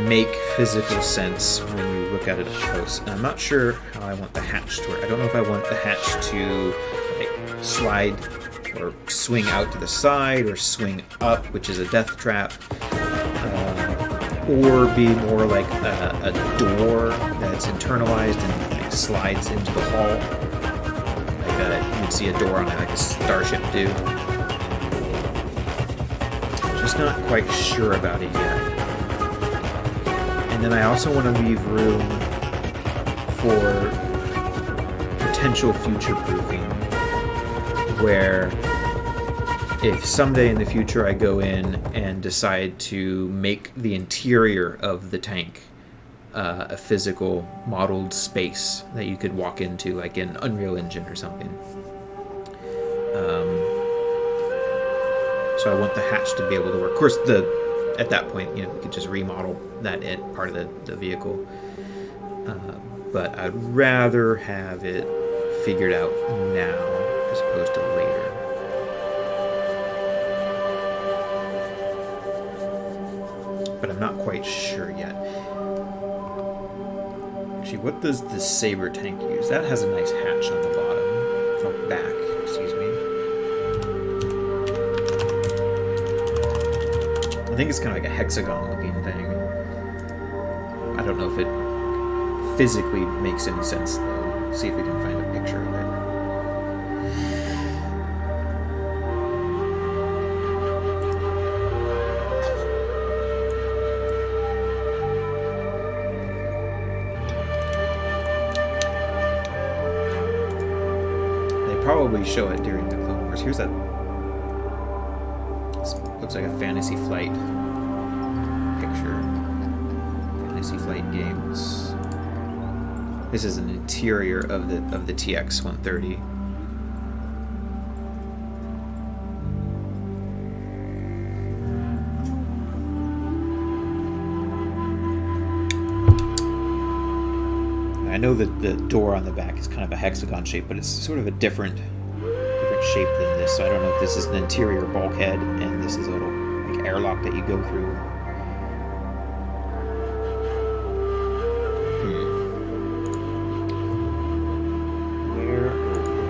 make physical sense when we look at it up close. And I'm not sure how I want the hatch to work. I don't know if I want the hatch to like slide or swing out to the side or swing up, which is a death trap, or be more like a door that's internalized and like slides into the hull, like you would see a door on like a starship do. Just not quite sure about it yet. And then I also want to leave room for potential future proofing, where if someday in the future I go in and decide to make the interior of the tank a physical modeled space that you could walk into, like in Unreal Engine or something. So I want the hatch to be able to work. Of course, at that point, we could just remodel that part of the vehicle. But I'd rather have it figured out now as opposed to later. But I'm not quite sure yet. Actually, what does the Saber tank use? That has a nice hatch on the bottom. Oh, back, excuse me. I think it's kind of like a hexagon-looking thing. I don't know if it physically makes any sense, though. See if we can find a picture of it. They probably show it during the Clone Wars. Here's that. Looks like a Fantasy Flight picture. Fantasy Flight games. This is an interior of the TX-130. I know that the door on the back is kind of a hexagon shape, but it's sort of a different shape than this, so I don't know if this is an interior bulkhead and this is a little like airlock that you go through. Where, oh,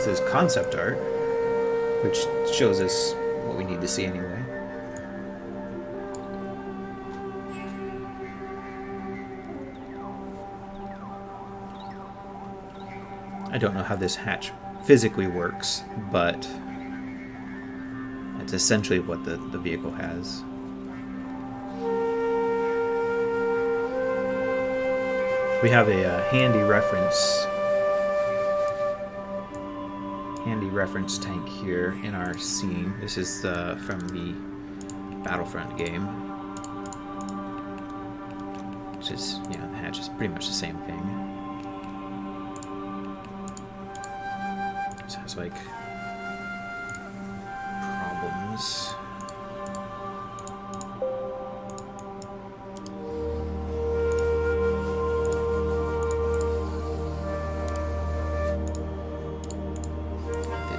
This is concept art, which shows us what we need to see anyway. I don't know how this hatch physically works, but it's essentially what the vehicle has. We have a handy reference tank here in our scene. This is from the Battlefront game, which is, the hatch is pretty much the same thing. This has like problems.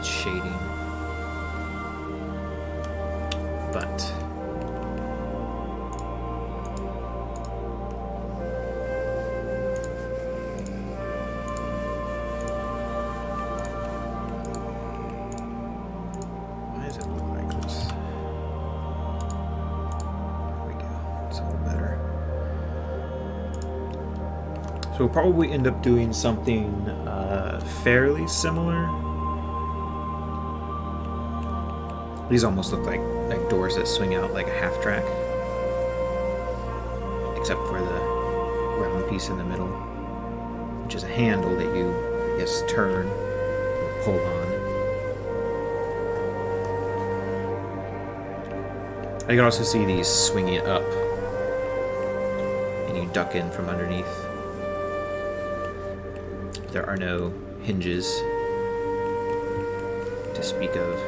Shading, but why does it look like this? There we go. It's a little better. So we'll probably end up doing something fairly similar. These almost look like doors that swing out like a half track, except for the round piece in the middle, which is a handle that you, I guess, turn or pull on. I can also see these swinging up, and you duck in from underneath. There are no hinges to speak of.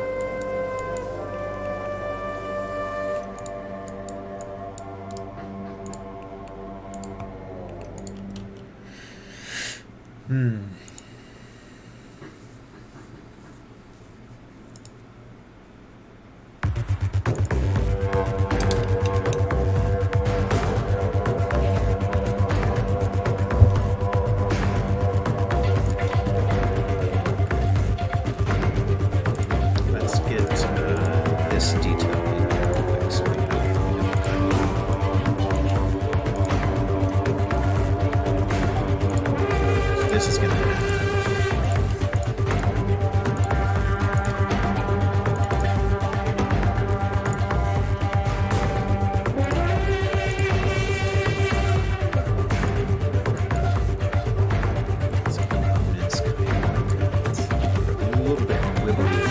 Let's get this detail in there real quick so we have so this is going to have some components coming out like that. A little bit wibbly.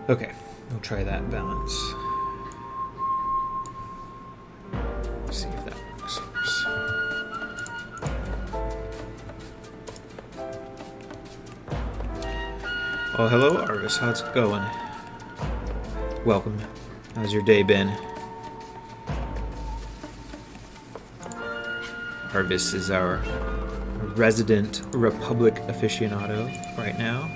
Okay, we'll try that balance. See if that works for us. Oh, hello, Arvis. How's it going? Welcome. How's your day been? Arvis is our resident Republic aficionado right now.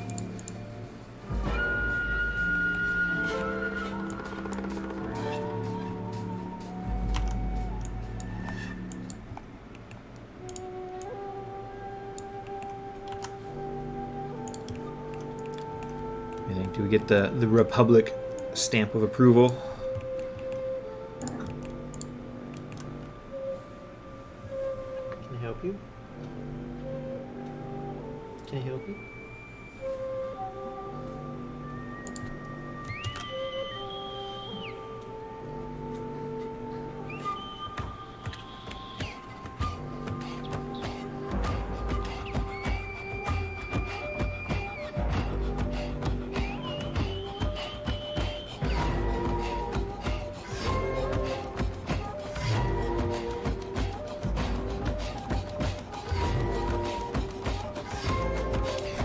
I think, do we get the Republic stamp of approval? Can I help you? Can I help you?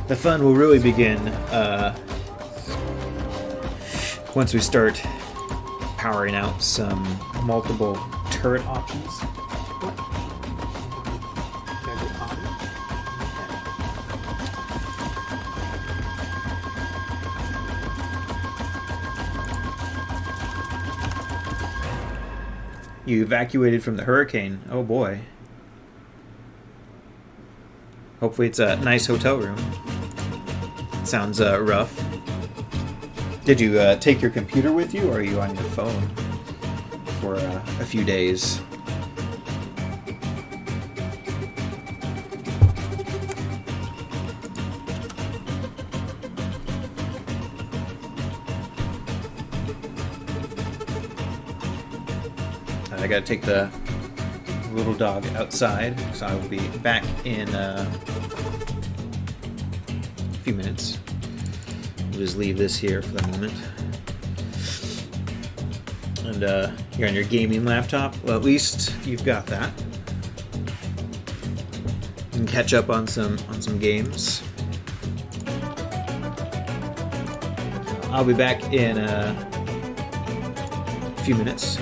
The fun will really begin once we start powering out some multiple turret options. What? Can I do copy? You evacuated from the hurricane. Oh boy. Hopefully it's a nice hotel room. Sounds rough. Did you take your computer with you, or are you on your phone for a few days? I gotta take the little dog outside, so I will be back in a few minutes. We'll just leave this here for the moment. And you're on your gaming laptop. Well, at least you've got that. You can catch up on some games. I'll be back in a few minutes.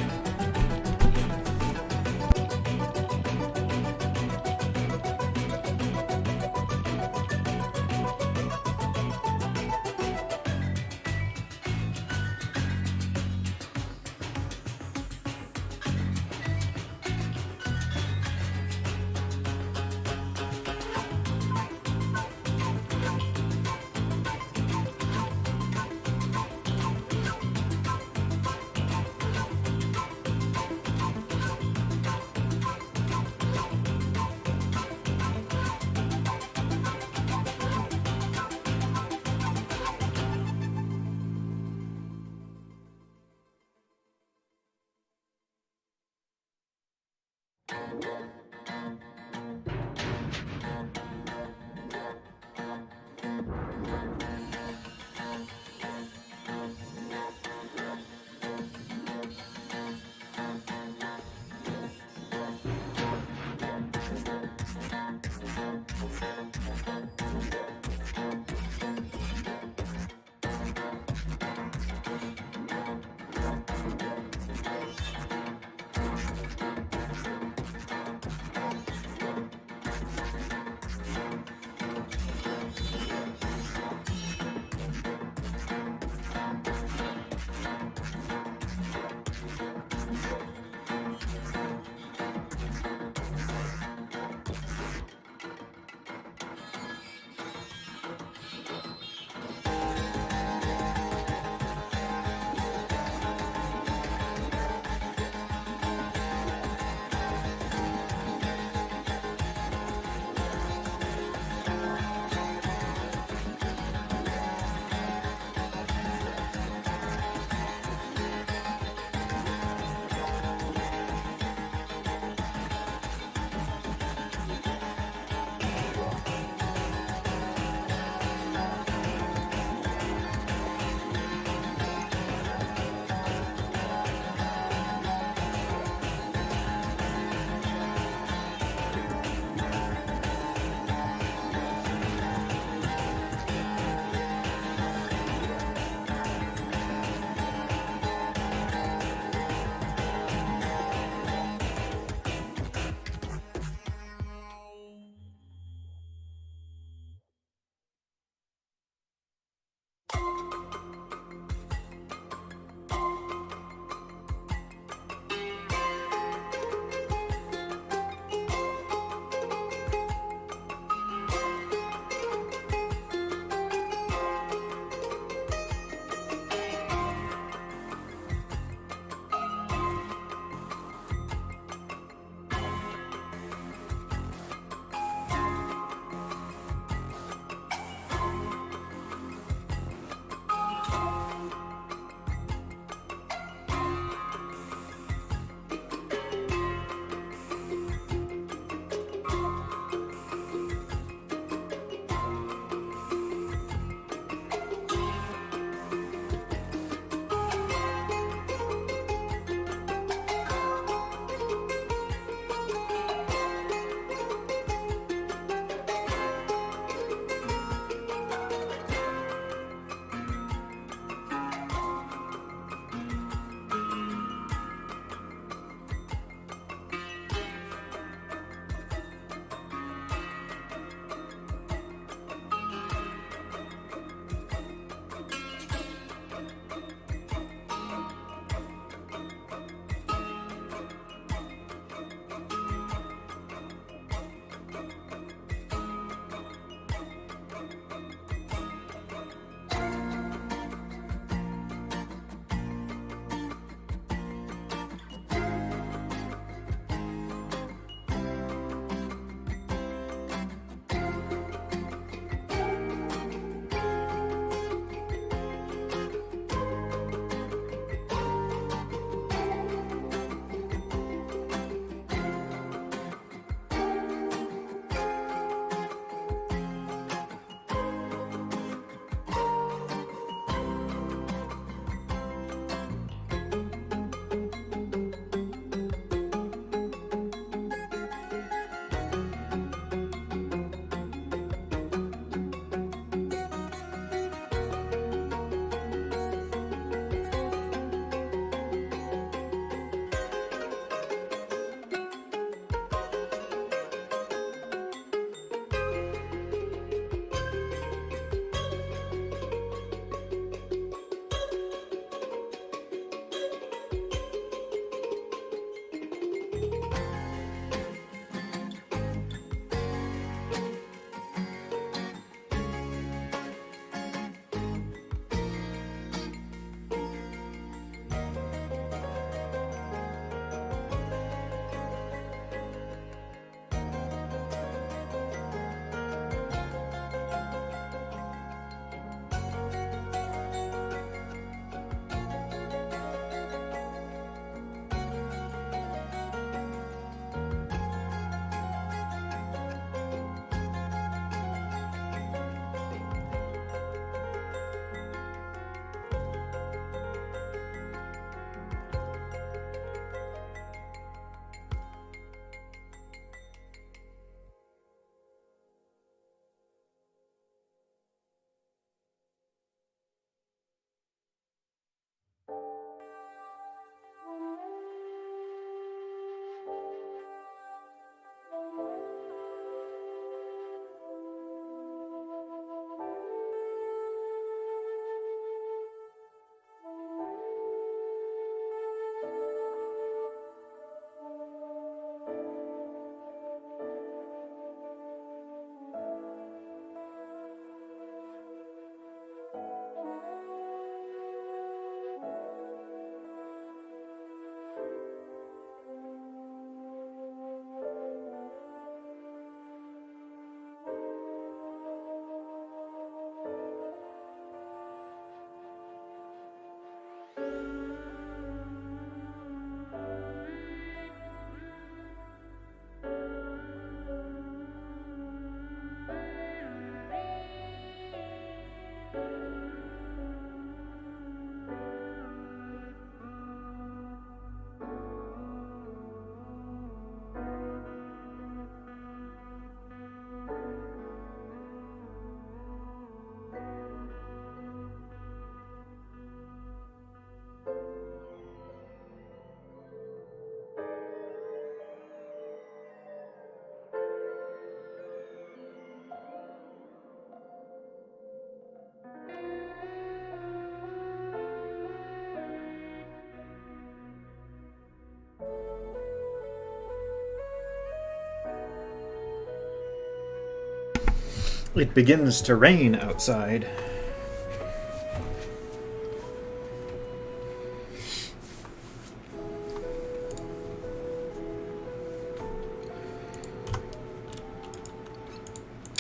It begins to rain outside.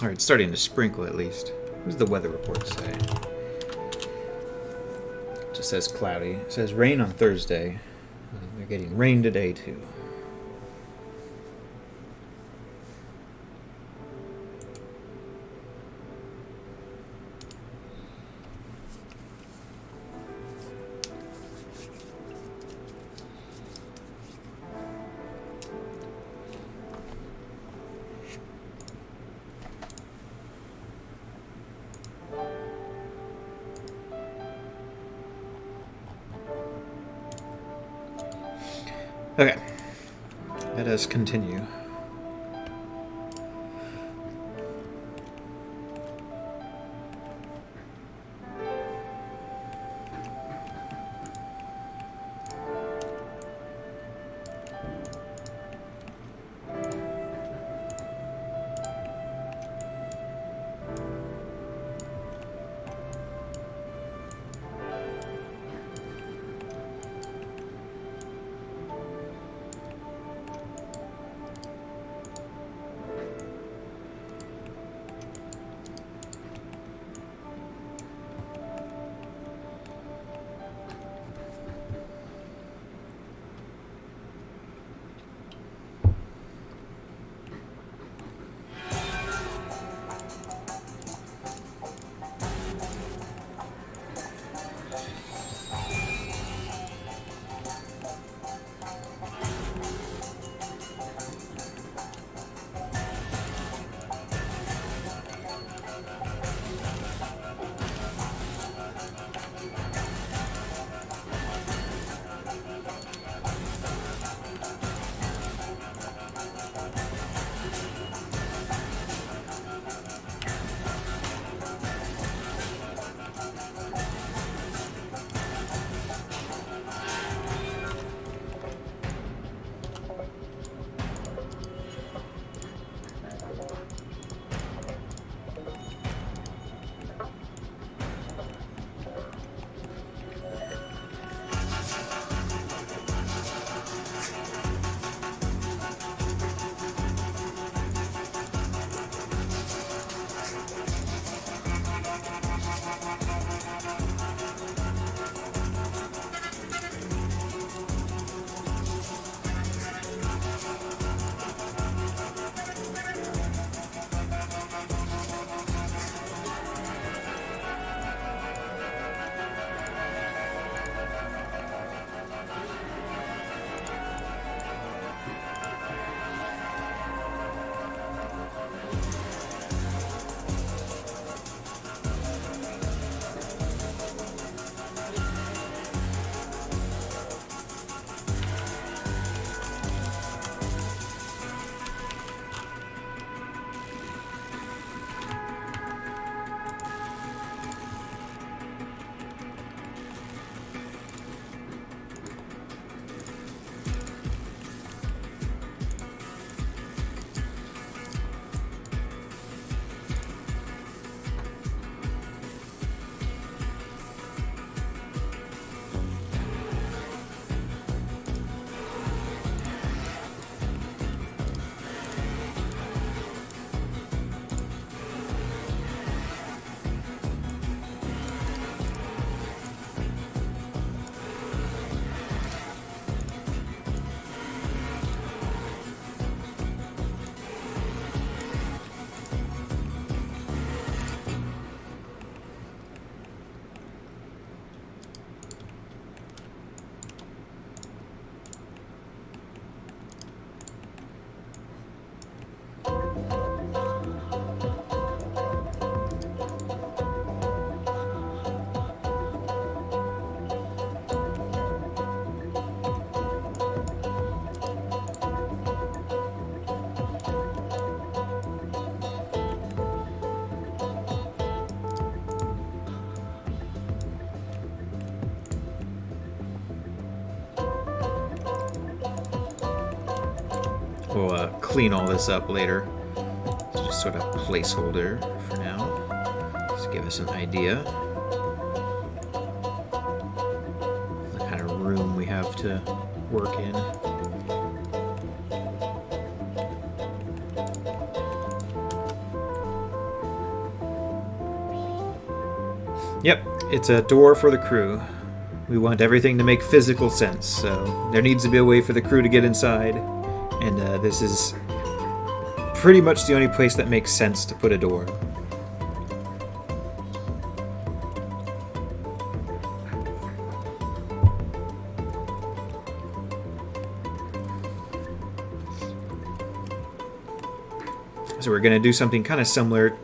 Alright, it's starting to sprinkle at least. What does the weather report say? It just says cloudy. It says rain on Thursday. We're getting rain today too. Okay, let us continue. We'll clean all this up later. just sort of placeholder for now. Just give us an idea of the kind of room we have to work in. Yep, it's a door for the crew. We want everything to make physical sense, so there needs to be a way for the crew to get inside, and this is pretty much the only place that makes sense to put a door. So we're going to do something kind of similar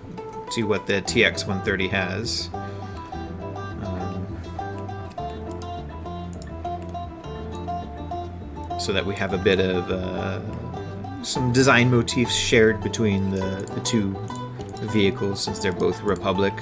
to what the TX-130 has. So that we have a bit of some design motifs shared between the two vehicles, since they're both Republic.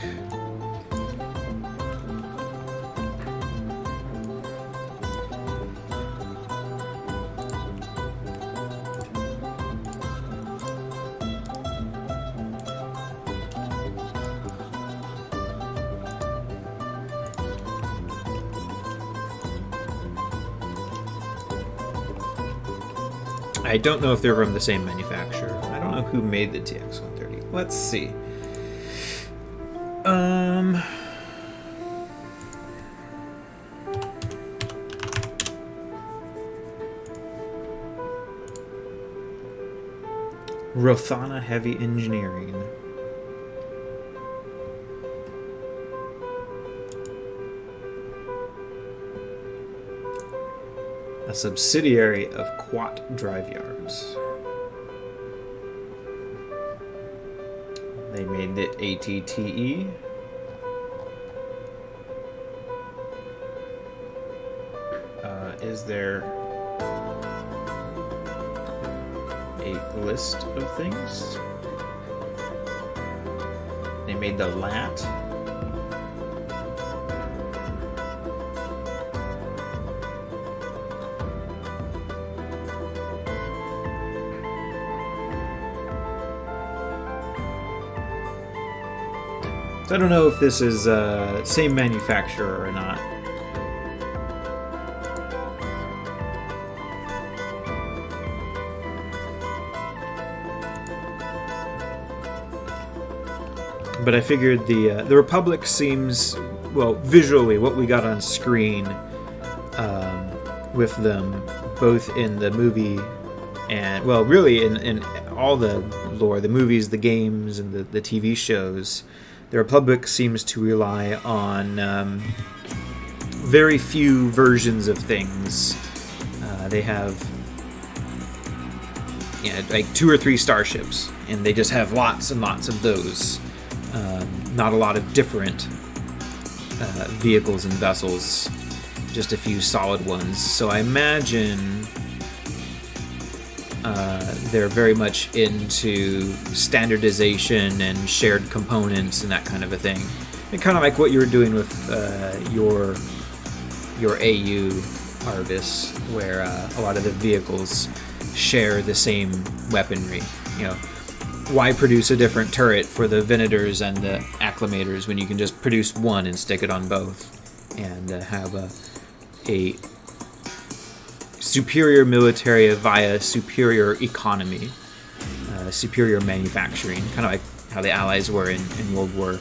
I don't know if they're from the same manufacturer. I don't know who made the TX-130. Let's see. Rothana Heavy Engineering. A subsidiary of Quat Drive Yards. They made the ATTE. Is there a list of things? They made the LAT. So I don't know if this is same manufacturer or not. But I figured the Republic seems, well, visually what we got on screen with them, both in the movie and, well, really in all the lore, the movies, the games, and the TV shows. The Republic seems to rely on very few versions of things. They have like 2 or 3 starships, and they just have lots and lots of those. Not a lot of different vehicles and vessels, just a few solid ones. So I imagine they're very much into standardization and shared components and that kind of a thing. And kind of like what you were doing with your AU Arvis, where a lot of the vehicles share the same weaponry. You know, why produce a different turret for the Venators and the Acclimators when you can just produce one and stick it on both and have a superior military via superior economy, superior manufacturing, kind of like how the Allies were in World War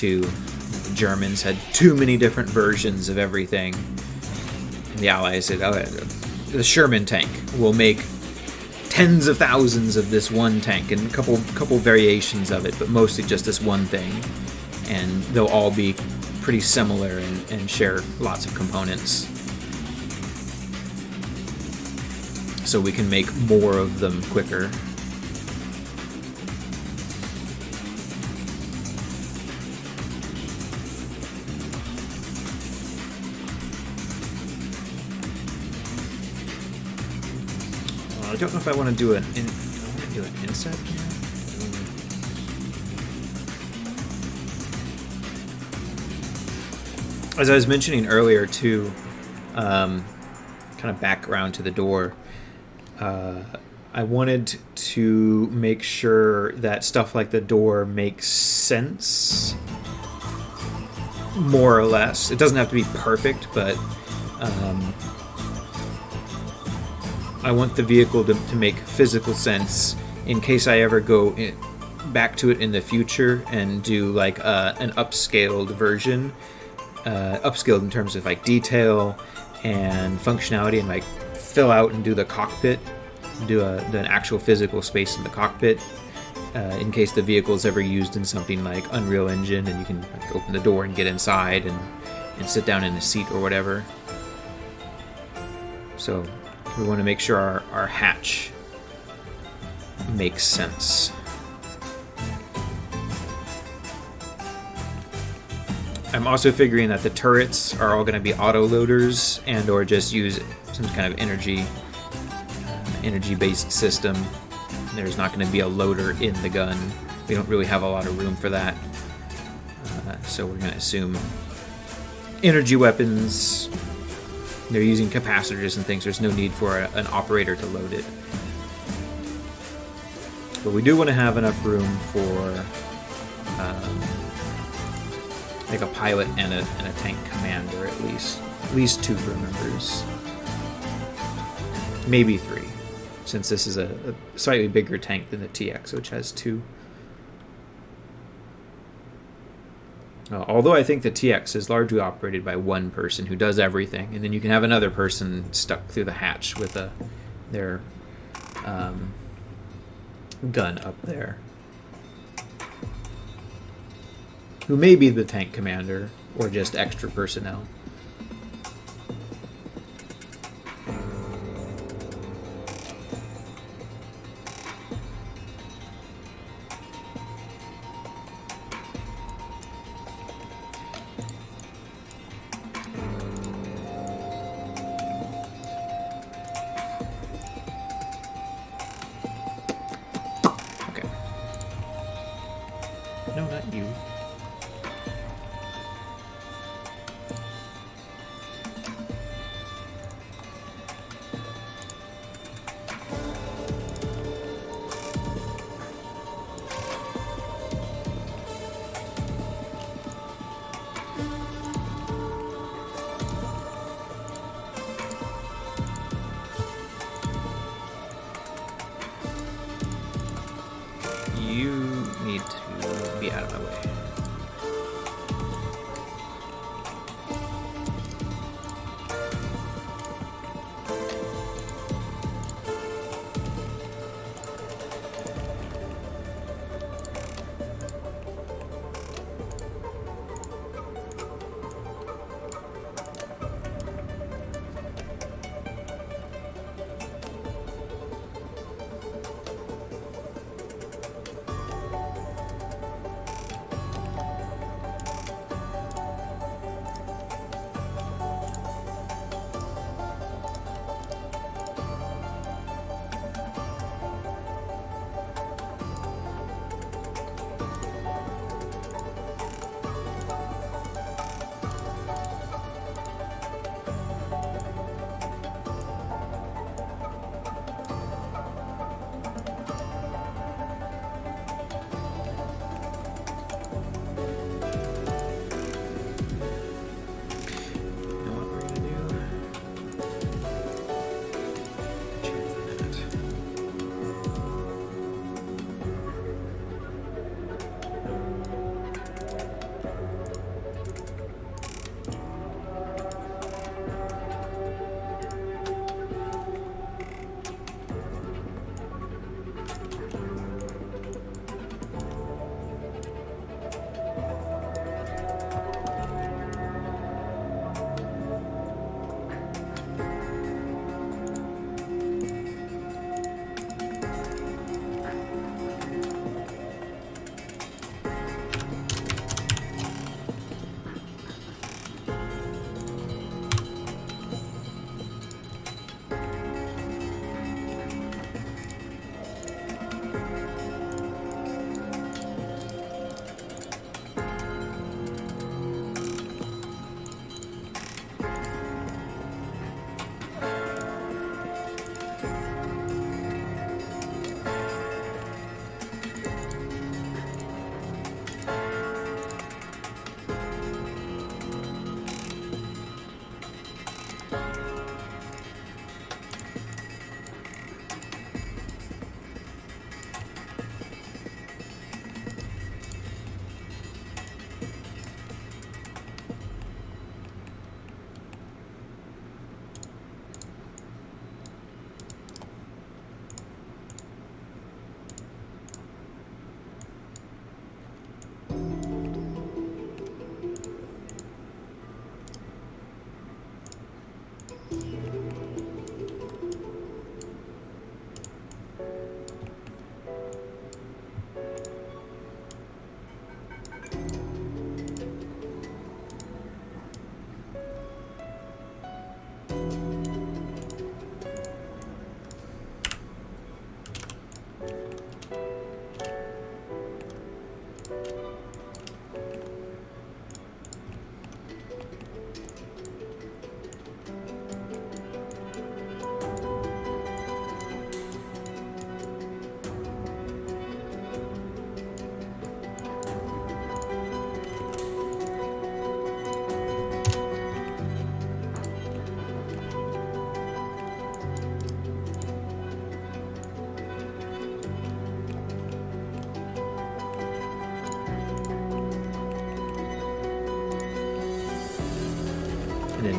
II. The Germans had too many different versions of everything. And the Allies said, oh, the Sherman tank will make tens of thousands of this one tank and a couple variations of it, but mostly just this one thing. And they'll all be pretty similar and share lots of components. So we can make more of them quicker. I don't know if I want to do an inset here. As I was mentioning earlier, too, kind of background to the door. I wanted to make sure that stuff like the door makes sense, more or less. It doesn't have to be perfect, but I want the vehicle to make physical sense in case I ever go back to it in the future and do like an upscaled version, upscaled in terms of like detail and functionality, and like fill out and do the cockpit, do an actual physical space in the cockpit, in case the vehicle is ever used in something like Unreal Engine and you can like, open the door and get inside and sit down in a seat or whatever. So we want to make sure our hatch makes sense. I'm also figuring that the turrets are all going to be auto loaders and or just use some kind of energy-based system. There's not going to be a loader in the gun. We don't really have a lot of room for that. So we're going to assume energy weapons. They're using capacitors and things. There's no need for an operator to load it. But we do want to have enough room for like a pilot and a tank commander, at least 2 crew members, maybe 3, since this is a slightly bigger tank than the TX, which has 2. Although I think the TX is largely operated by one person who does everything, and then you can have another person stuck through the hatch with their gun up there, who may be the tank commander or just extra personnel. Okay. No, not you. You need to be out of my way.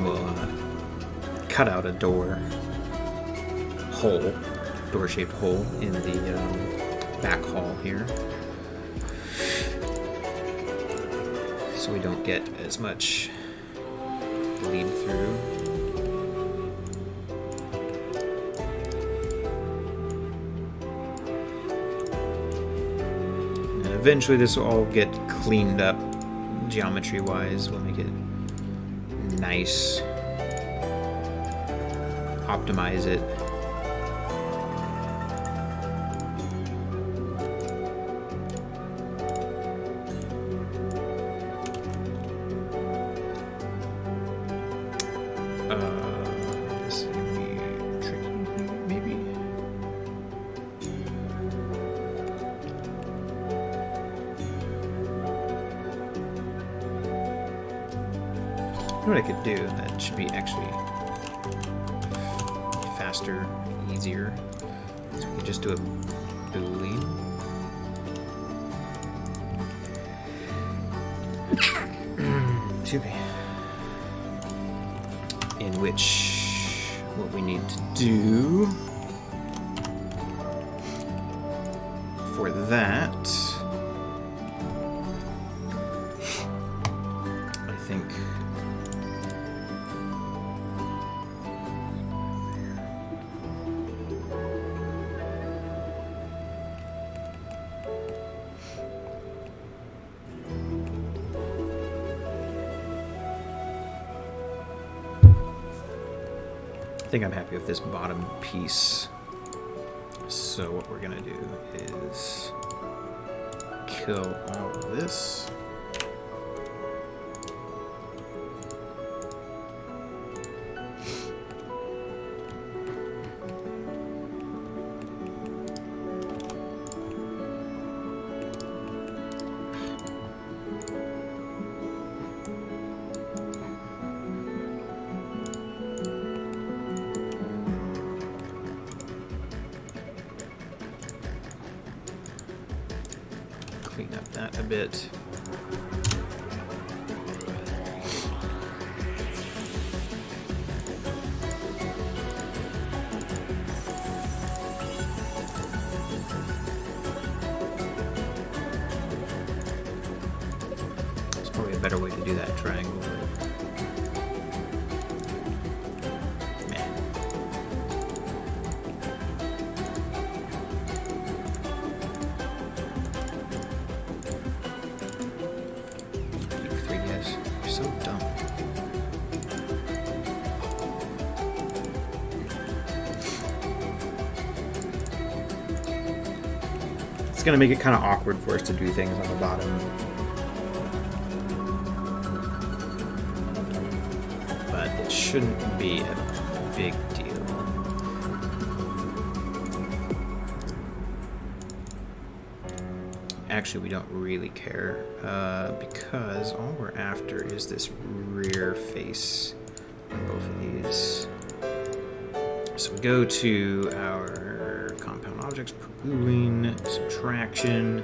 then we'll cut out a door-shaped hole in the back hall here, so we don't get as much bleed through. And eventually this will all get cleaned up geometry-wise. We'll make it nice, optimize it. This is gonna be tricky, maybe. You know what I could do that should be actually faster, easier? So we could just do a boolean. Excuse me. In which what we need to do for that, I think I'm happy with this bottom piece. So what we're gonna do is kill all of this. Clean up that a bit. There's probably a better way to do that triangle. It's going to make it kind of awkward for us to do things on the bottom. But it shouldn't be a big deal. Actually, we don't really care because all we're after is this rear face on both of these. So we go to our compound objects, boolean, subtraction.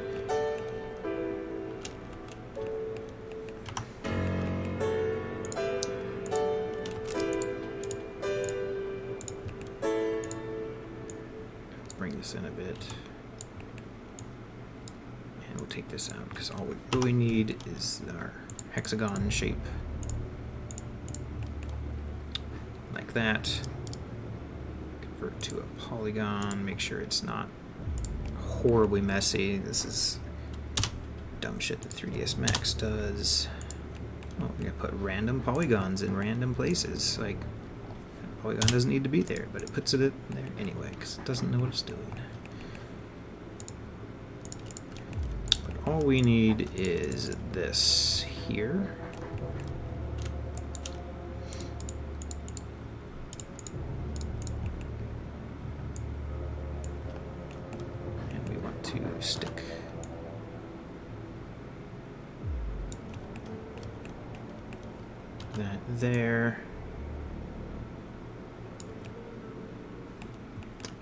Bring this in a bit. And we'll take this out because all we really need is our hexagon shape. Like that. Convert to a polygon, make sure it's not horribly messy. This is dumb shit that 3ds Max does. Oh, we're gonna put random polygons in random places. Like, that polygon doesn't need to be there, but it puts it there anyway because it doesn't know what it's doing. But all we need is this here. To stick that there.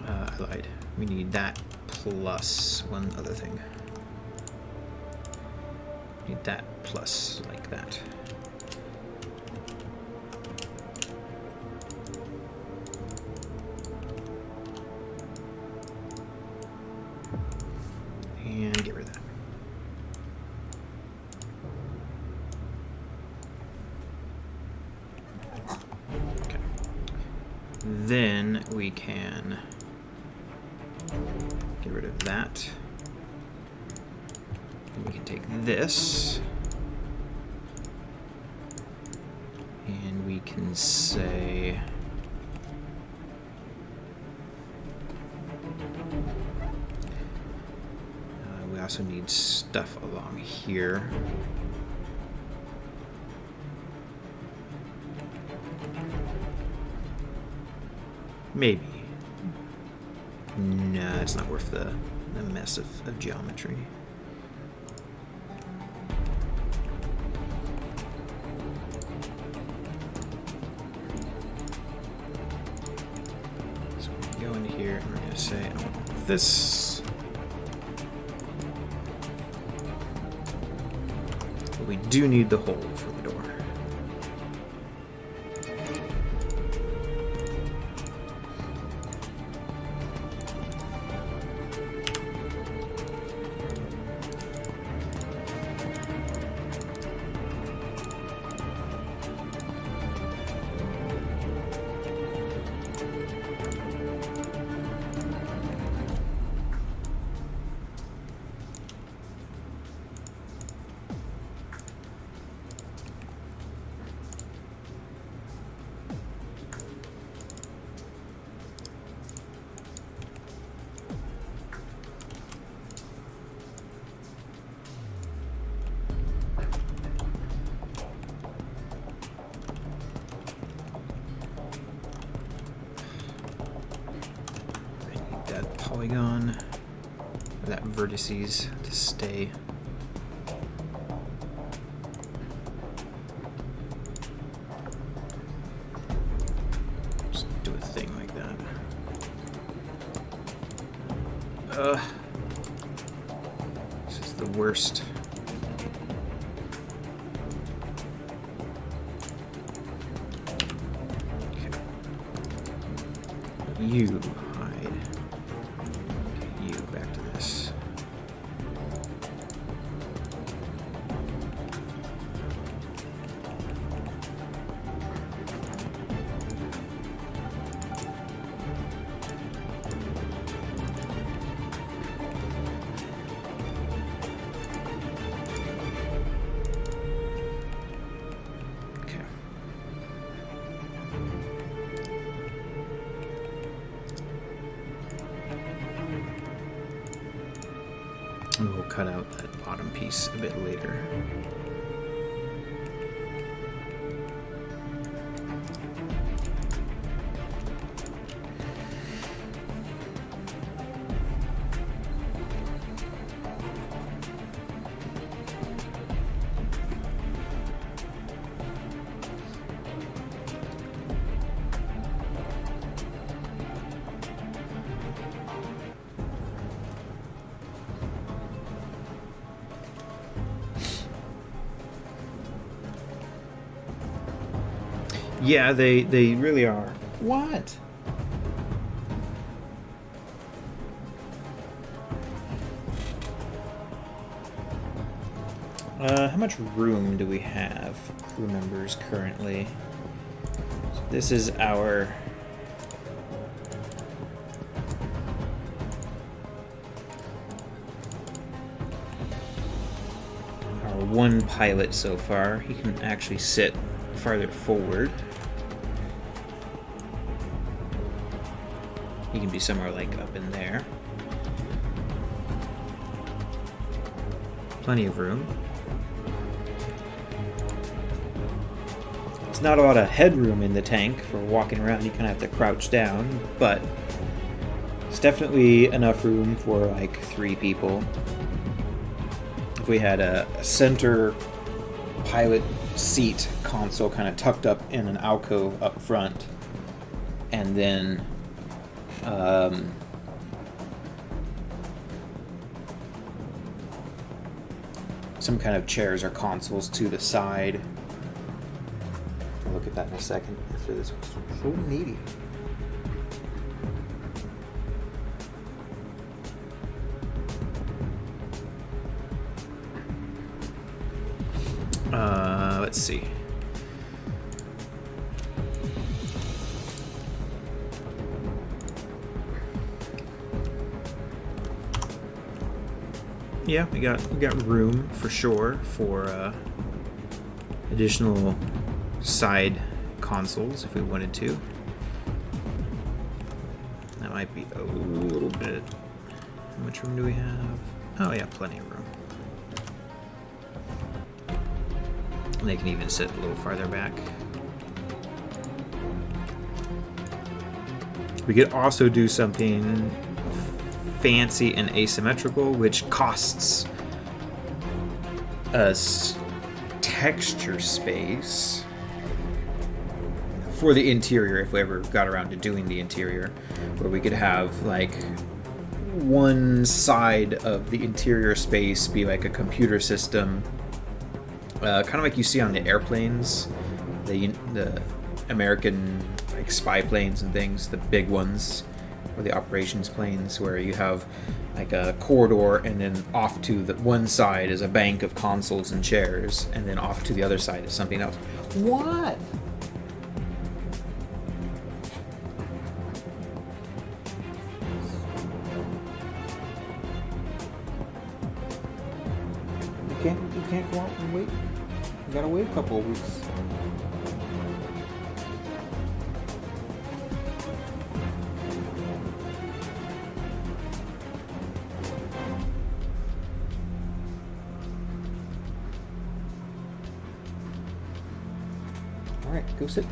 I lied. We need that plus one other thing. Need that plus like that. get rid of that. Okay. Then we can get rid of that. And we can take this. And we can say... we also need stuff along here. Maybe. No, it's not worth the mess of geometry. So we go into here and we're going to say, I want this. But we do need the hole for the door. Polygon, that vertices to stay. Just do a thing like that. This is the worst. Okay. You hide. Back to this. Okay. And we'll cut out that bottom piece a bit later. Yeah, they really are. What? How much room do we have, crew members, currently? So this is our... one pilot so far. He can actually sit farther forward. He can be somewhere like up in there. Plenty of room. It's not a lot of headroom in the tank for walking around. You kind of have to crouch down, but it's definitely enough room for like 3 people. If we had a center pilot seat console kind of tucked up in an alcove up front, and then some kind of chairs or consoles to the side. I'll look at that in a second after this was so needy. Let's see. Yeah, we got room for sure for additional side consoles if we wanted to. That might be a little bit. How much room do we have? Oh yeah, plenty of room. And they can even sit a little farther back. We could also do something fancy and asymmetrical, which costs us texture space for the interior if we ever got around to doing the interior, where we could have like one side of the interior space be like a computer system, kind of like you see on the airplanes, the American like spy planes and things, the big ones, or the operations planes, where you have like a corridor, and then off to the one side is a bank of consoles and chairs, and then off to the other side is something else. What? You can't go out and wait. You gotta wait a couple of weeks. Alright, go sit.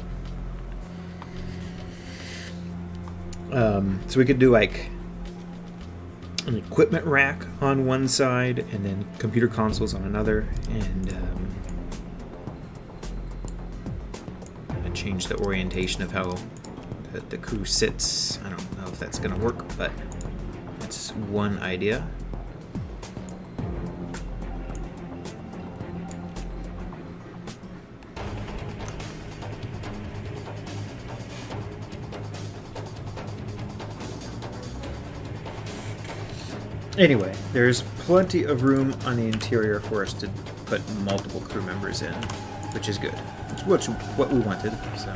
So we could do like an equipment rack on one side and then computer consoles on another, and change the orientation of how the crew sits. I don't know if that's going to work, but that's one idea. Anyway, there's plenty of room on the interior for us to put multiple crew members in, which is good. It's what we wanted, so.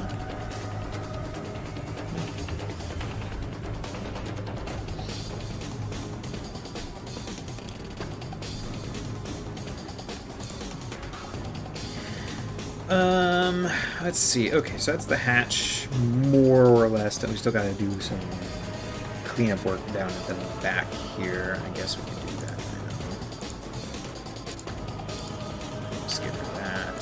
Let's see. Okay, so that's the hatch, more or less. We still got to do some cleanup work down at the back here. I guess we can do that now. Skip that.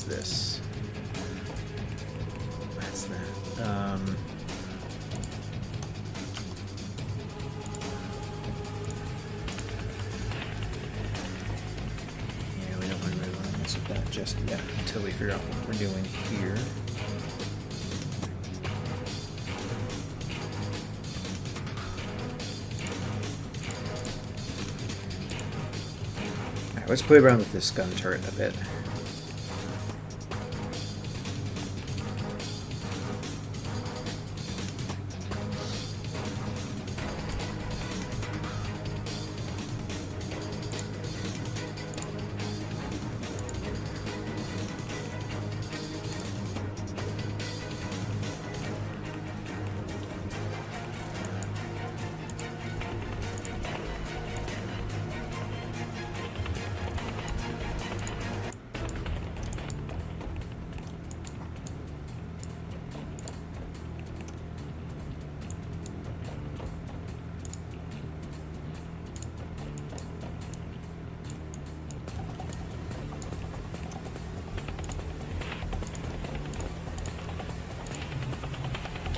This. That's that. Yeah, we don't really want to mess with that just yet until we figure out what we're doing here. Alright, let's play around with this gun turret a bit.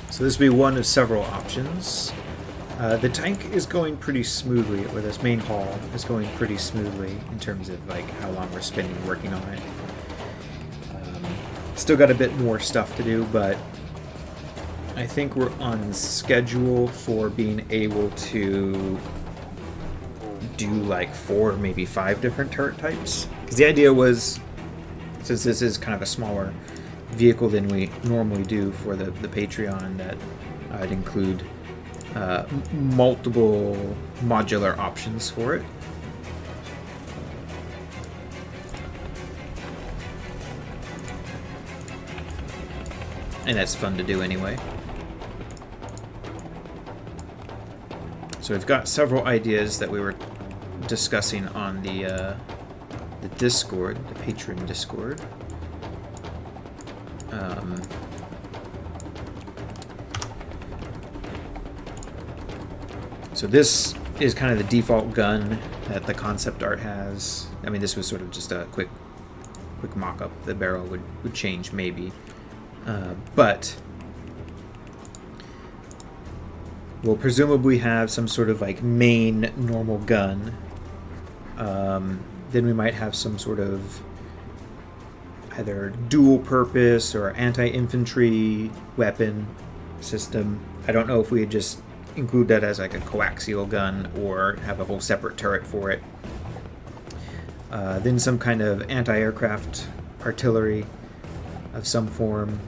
So this will be one of several options. The tank is going pretty smoothly, or this main hall is going pretty smoothly in terms of like how long we're spending working on it. Still got a bit more stuff to do, but I think we're on schedule for being able to do like 4, maybe 5 different turret types. Because the idea was, since this is kind of a smaller vehicle than we normally do for the Patreon, that I'd include multiple modular options for it. And that's fun to do anyway. So we've got several ideas that we were discussing on the Discord, the Patreon Discord. So this is kind of the default gun that the concept art has. I mean, this was sort of just a quick mock-up. The barrel would change maybe. But we'll presumably have some sort of like main normal gun. Then we might have some sort of either dual purpose or anti-infantry weapon system. I don't know if we would just include that as like a coaxial gun or have a whole separate turret for it. Then some kind of anti-aircraft artillery of some form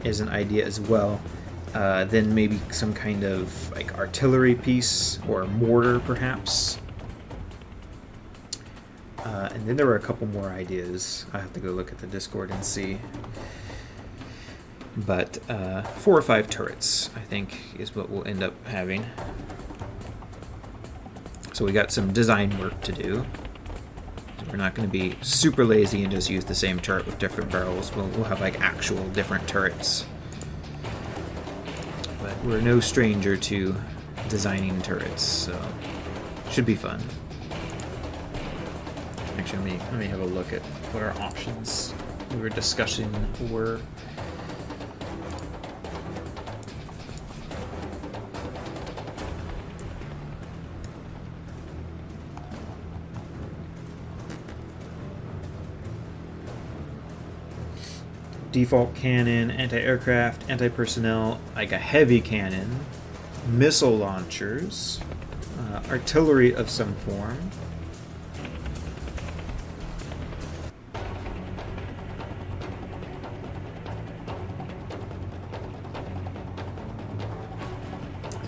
is an idea as well. Then maybe some kind of like artillery piece or mortar perhaps. And then there were a couple more ideas. I have to go look at the Discord and see. But 4 or 5 turrets, I think, is what we'll end up having. So we got some design work to do. We're not going to be super lazy and just use the same turret with different barrels. We'll have like actual different turrets. But we're no stranger to designing turrets, so should be fun. Actually, let me have a look at what our options we were discussing were. Default cannon, anti-aircraft, anti-personnel, like a heavy cannon, missile launchers, artillery of some form.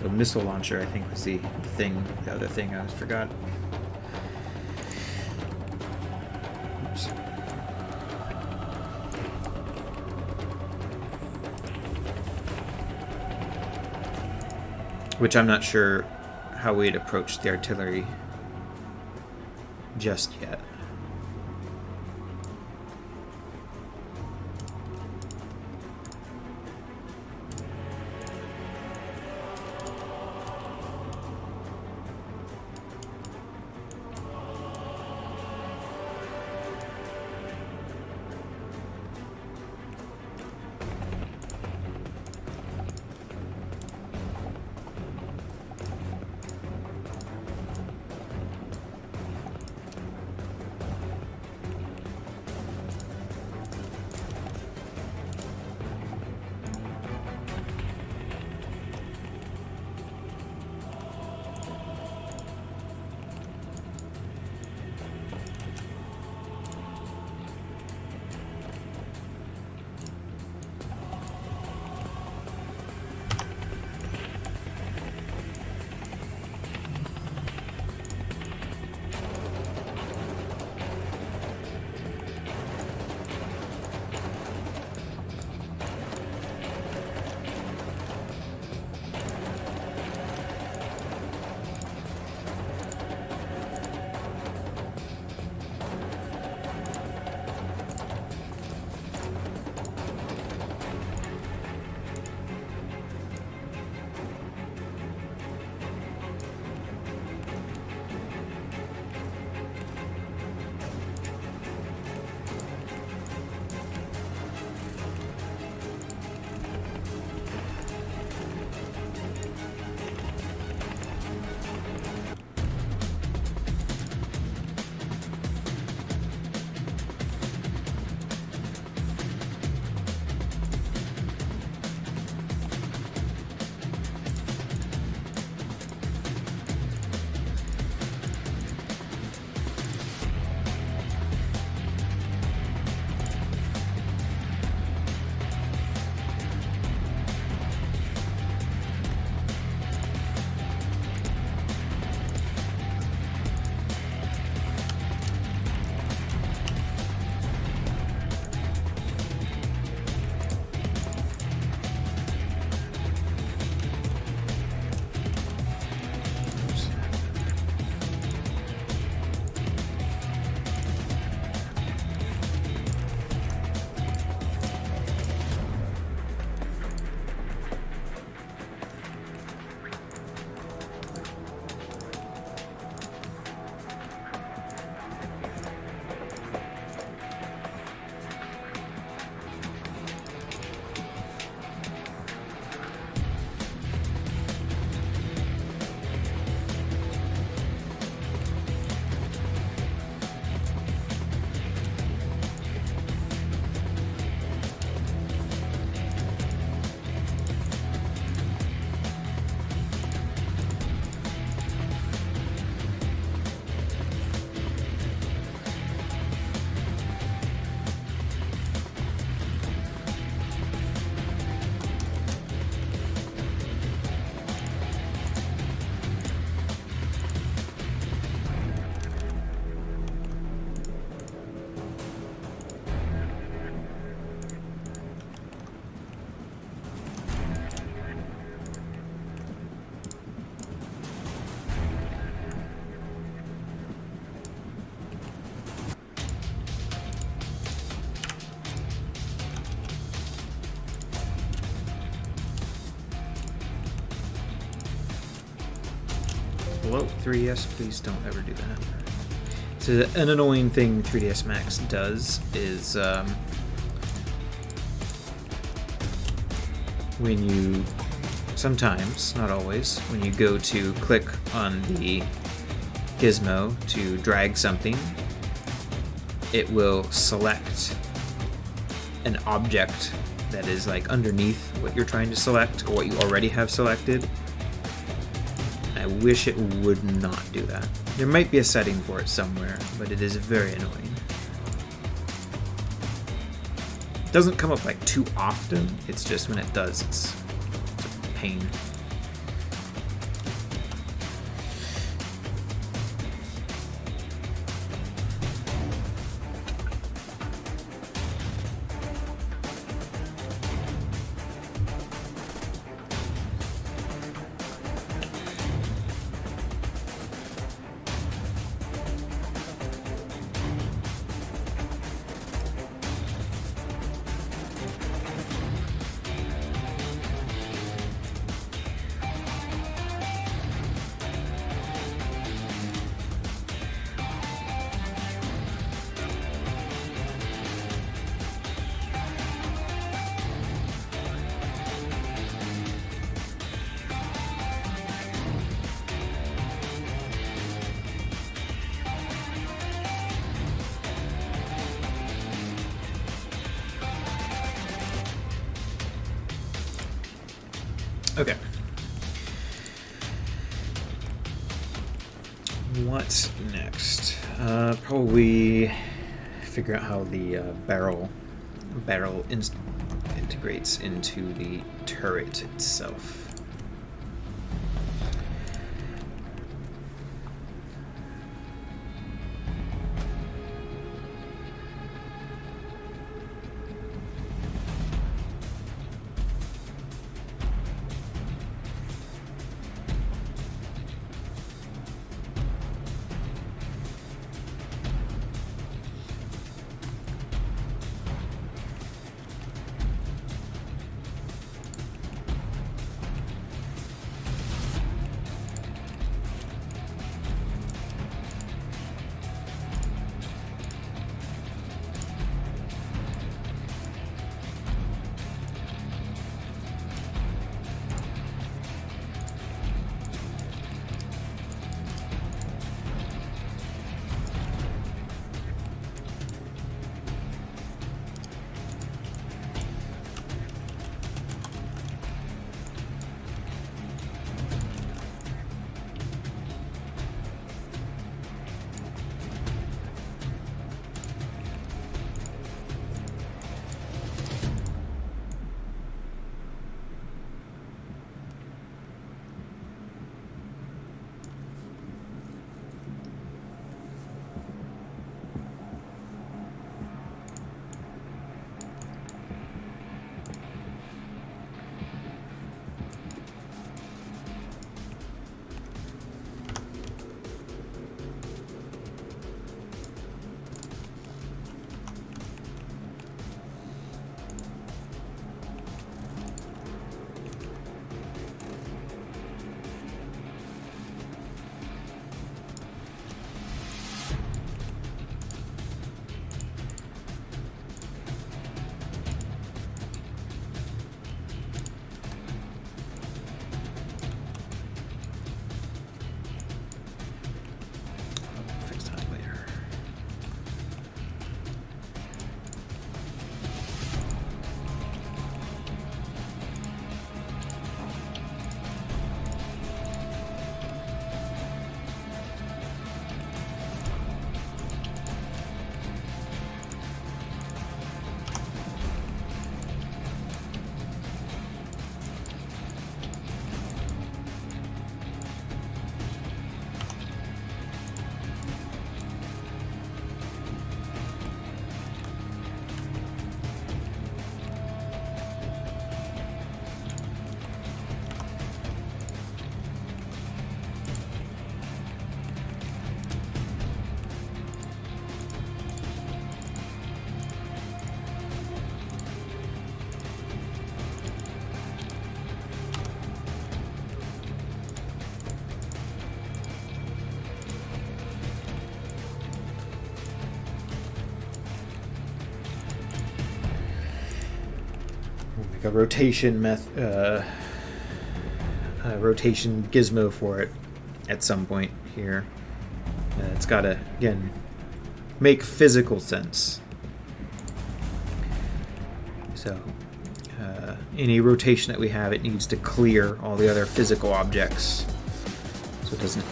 So missile launcher, I think, was the other thing I forgot. Oops. Which I'm not sure how we'd approach the artillery just yet. Hello, 3DS, please don't ever do that. So an annoying thing 3DS Max does is when you, sometimes, not always, when you go to click on the gizmo to drag something, it will select an object that is like underneath what you're trying to select or what you already have selected. I wish it would not do that. There might be a setting for it somewhere, but it is very annoying. It doesn't come up like too often, it's just when it does, it's a pain. Okay. What's next? Probably figure out how the barrel integrates into the turret itself. a rotation rotation gizmo for it at some point here. It's got to, again, make physical sense. So any rotation that we have, it needs to clear all the other physical objects so it doesn't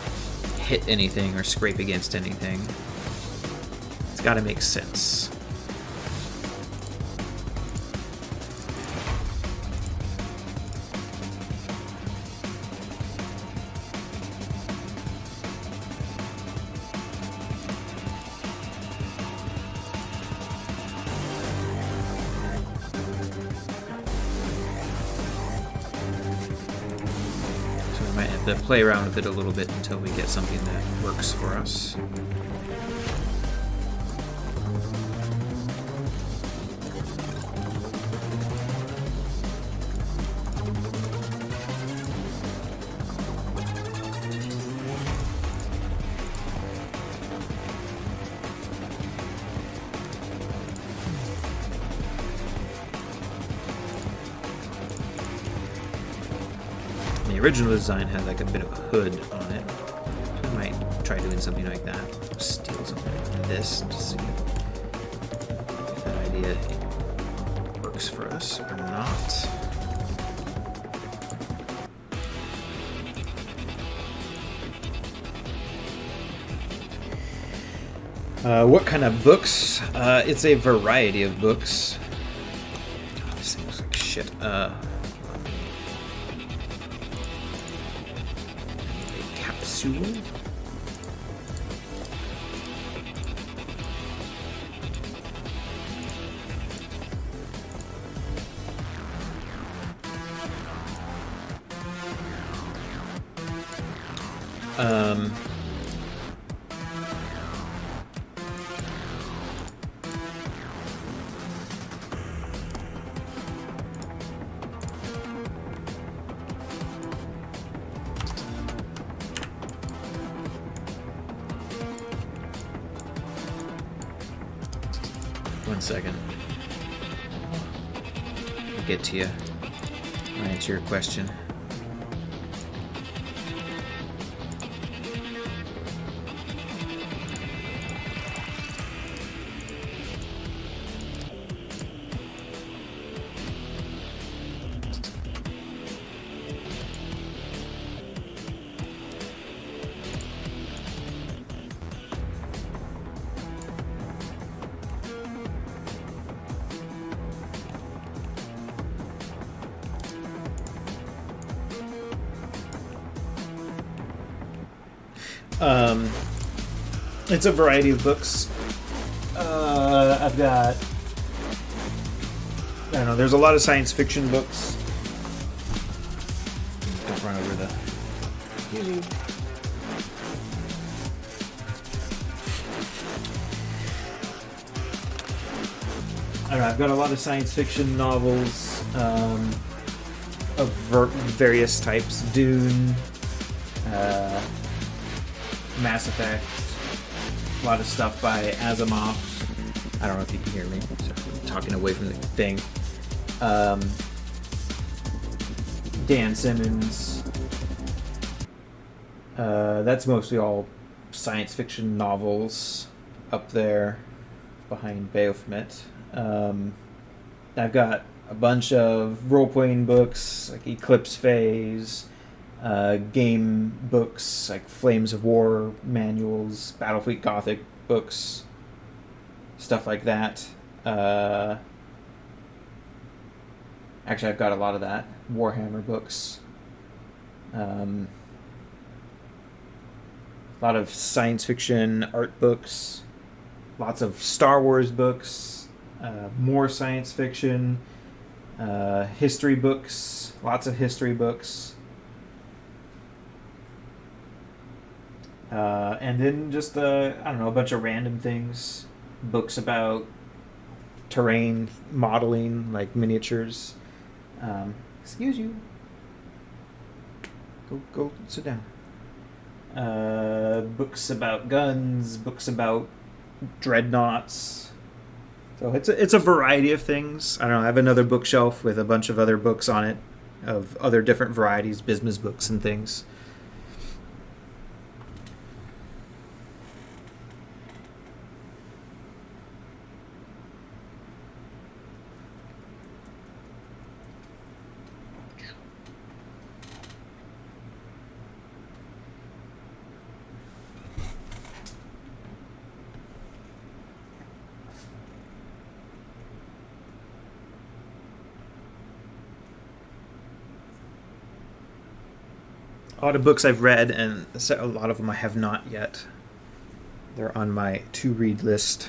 hit anything or scrape against anything. It's got to make sense. To play around with it a little bit until we get something that works for us. The original design had like a bit of a hood on it. So we might try doing something like that. Steal something like this to see if that idea works for us or not. What kind of books? It's a variety of books. Oh, this thing looks like shit. Capsule? One second. I'll get to you. I'll answer your question. It's a variety of books. I've got, I don't know, there's a lot of science fiction books. Don't run over the... Excuse me. I don't know, I've got a lot of science fiction novels of various types. Dune, Mass Effect, a lot of stuff by Asimov. I don't know if you can hear me. I'm talking away from the thing. Dan Simmons. That's mostly all science fiction novels up there behind Baphomet. I've got a bunch of role-playing books like Eclipse Phase, game books like Flames of War manuals, Battlefleet Gothic books, stuff like that. Actually, I've got a lot of that. Warhammer books. A lot of science fiction art books. Lots of Star Wars books. More science fiction. History books. Lots of history books. And then just, I don't know, a bunch of random things. Books about terrain modeling, like miniatures. Excuse you. Go sit down. Books about guns, books about dreadnoughts, So it's a variety of things. I don't know. I have another bookshelf with a bunch of other books on it, of other different varieties, business books and things. A lot of books I've read, and a lot of them I have not yet. They're on my to-read list.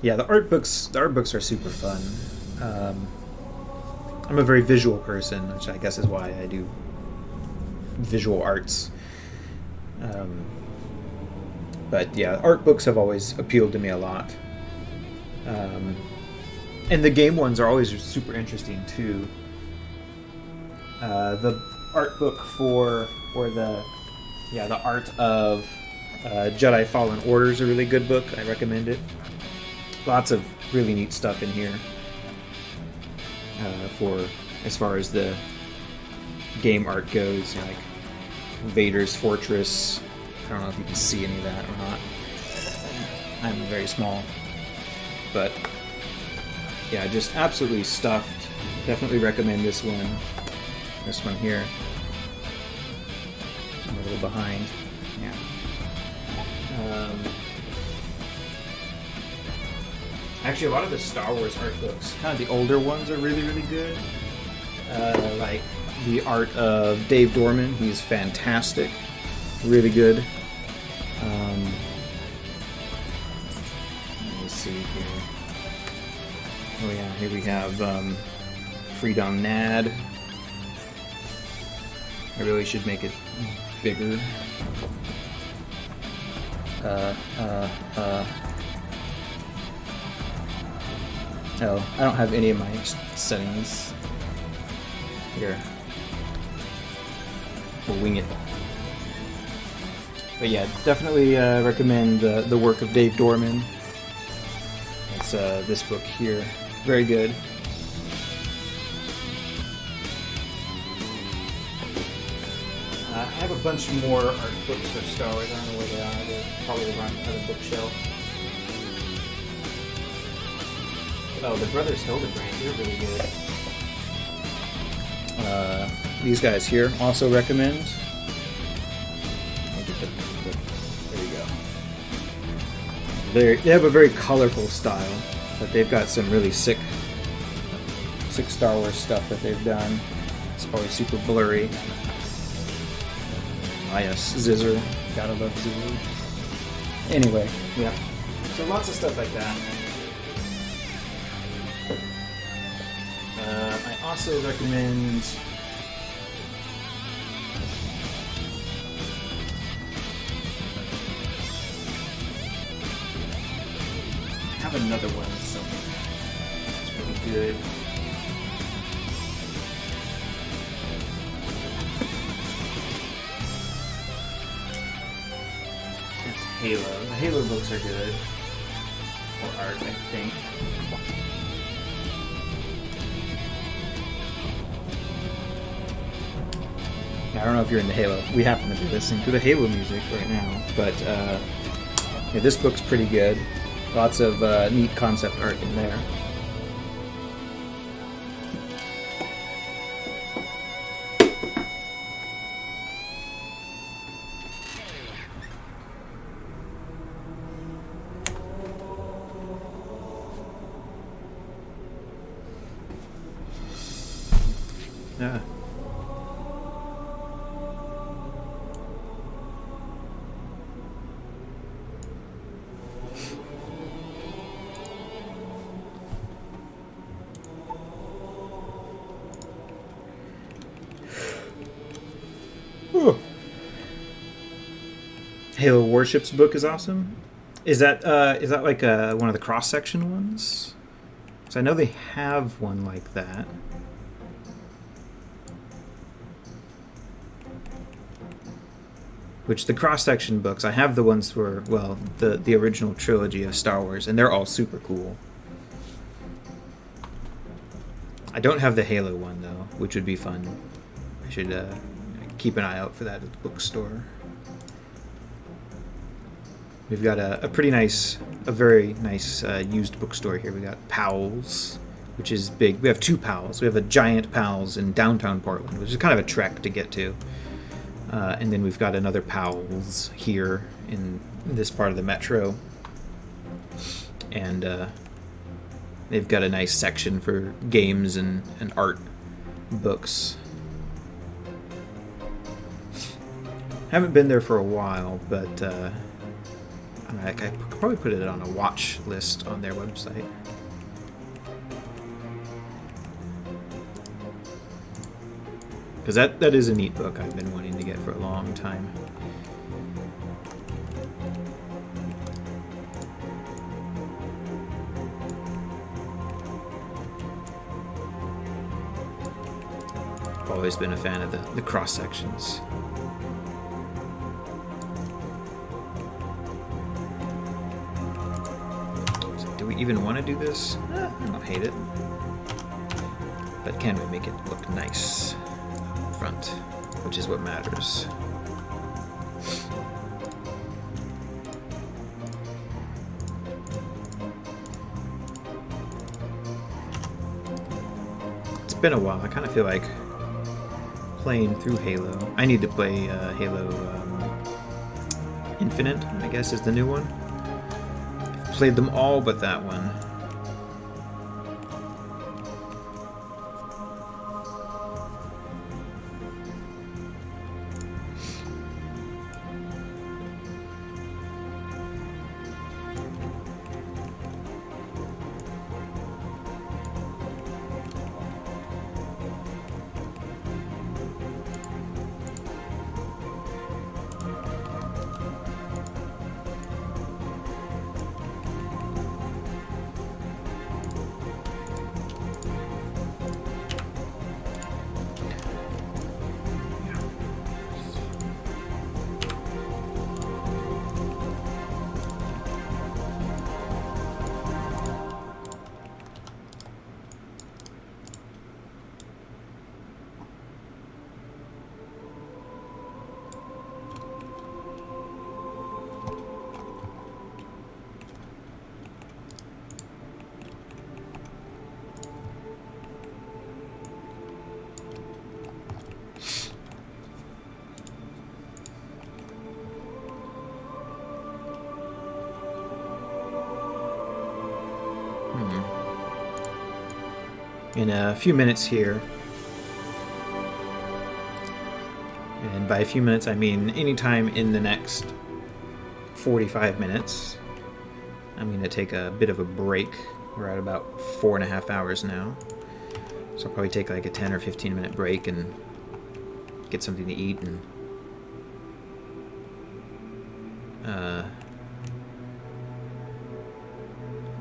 Yeah, the art books are super fun. I'm a very visual person, which I guess is why I do visual arts. But yeah, art books have always appealed to me a lot. And the game ones are always super interesting too. The art book for the art of Jedi Fallen Order is a really good book. I recommend it. Lots of really neat stuff in here for as far as the game art goes, you know, like Vader's Fortress. I don't know if you can see any of that or not. I'm very small, but yeah, just absolutely stuffed. Definitely recommend this one. This one here. I'm a little behind. Yeah. Actually, a lot of the Star Wars art books, kind of the older ones, are really, really good. Like the art of Dave Dorman, he's fantastic. Really good. Let me see here. Oh yeah, here we have Freedom Nad. I really should make it bigger. Oh, I don't have any of my settings. Here. We'll wing it. But yeah, definitely recommend the work of Dave Dorman. It's this book here. Very good. I have a bunch more art books for Star Wars. I don't know where they are. They're probably around another bookshelf. Oh, the Brothers Hildebrand, they're really good. These guys here also recommend. There you go. They have a very colorful style, but they've got some really sick Star Wars stuff that they've done. It's probably super blurry. Ah yes, Zizzer. Gotta love Zizzer. Anyway, yeah. So lots of stuff like that. I also recommend I have another one somewhere. It's really good. It's Halo. The Halo books are good for art, I think. I don't know if you're into Halo. We happen to be listening to the Halo music right now, but yeah, this book's pretty good. Lots of neat concept art in there. Yeah. Halo Warships book is awesome. Is that like one of the cross section ones? Because I know they have one like that. Which the cross section books, I have the ones for, well, the original trilogy of Star Wars, and they're all super cool. I don't have the Halo one though, which would be fun. I should keep an eye out for that at the bookstore. We've got a pretty nice, a very nice used bookstore here. We got Powell's, which is big. We have two Powell's. We have a giant Powell's in downtown Portland, which is kind of a trek to get to. And then we've got another Powell's here in this part of the metro. And they've got a nice section for games and art books. Haven't been there for a while, but I could probably put it on a watch list on their website. Because that is a neat book I've been wanting to get for a long time. I've always been a fan of the cross sections. Do we even want to do this? I don't hate it. But can we make it look nice up front, which is what matters. It's been a while. I kind of feel like playing through Halo. I need to play Halo Infinite, I guess is the new one. I've played them all but that one. In a few minutes here, and by a few minutes I mean anytime in the next 45 minutes, I'm going to take a bit of a break. We're at about 4.5 hours now, so I'll probably take like a 10 or 15 minute break and get something to eat and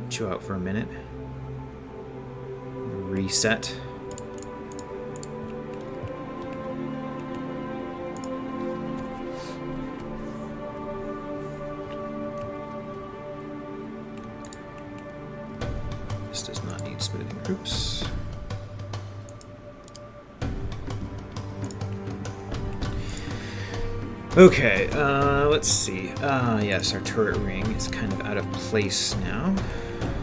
chill out for a minute. Reset. This does not need smoothing groups. Okay, let's see. Yes, our turret ring is kind of out of place now,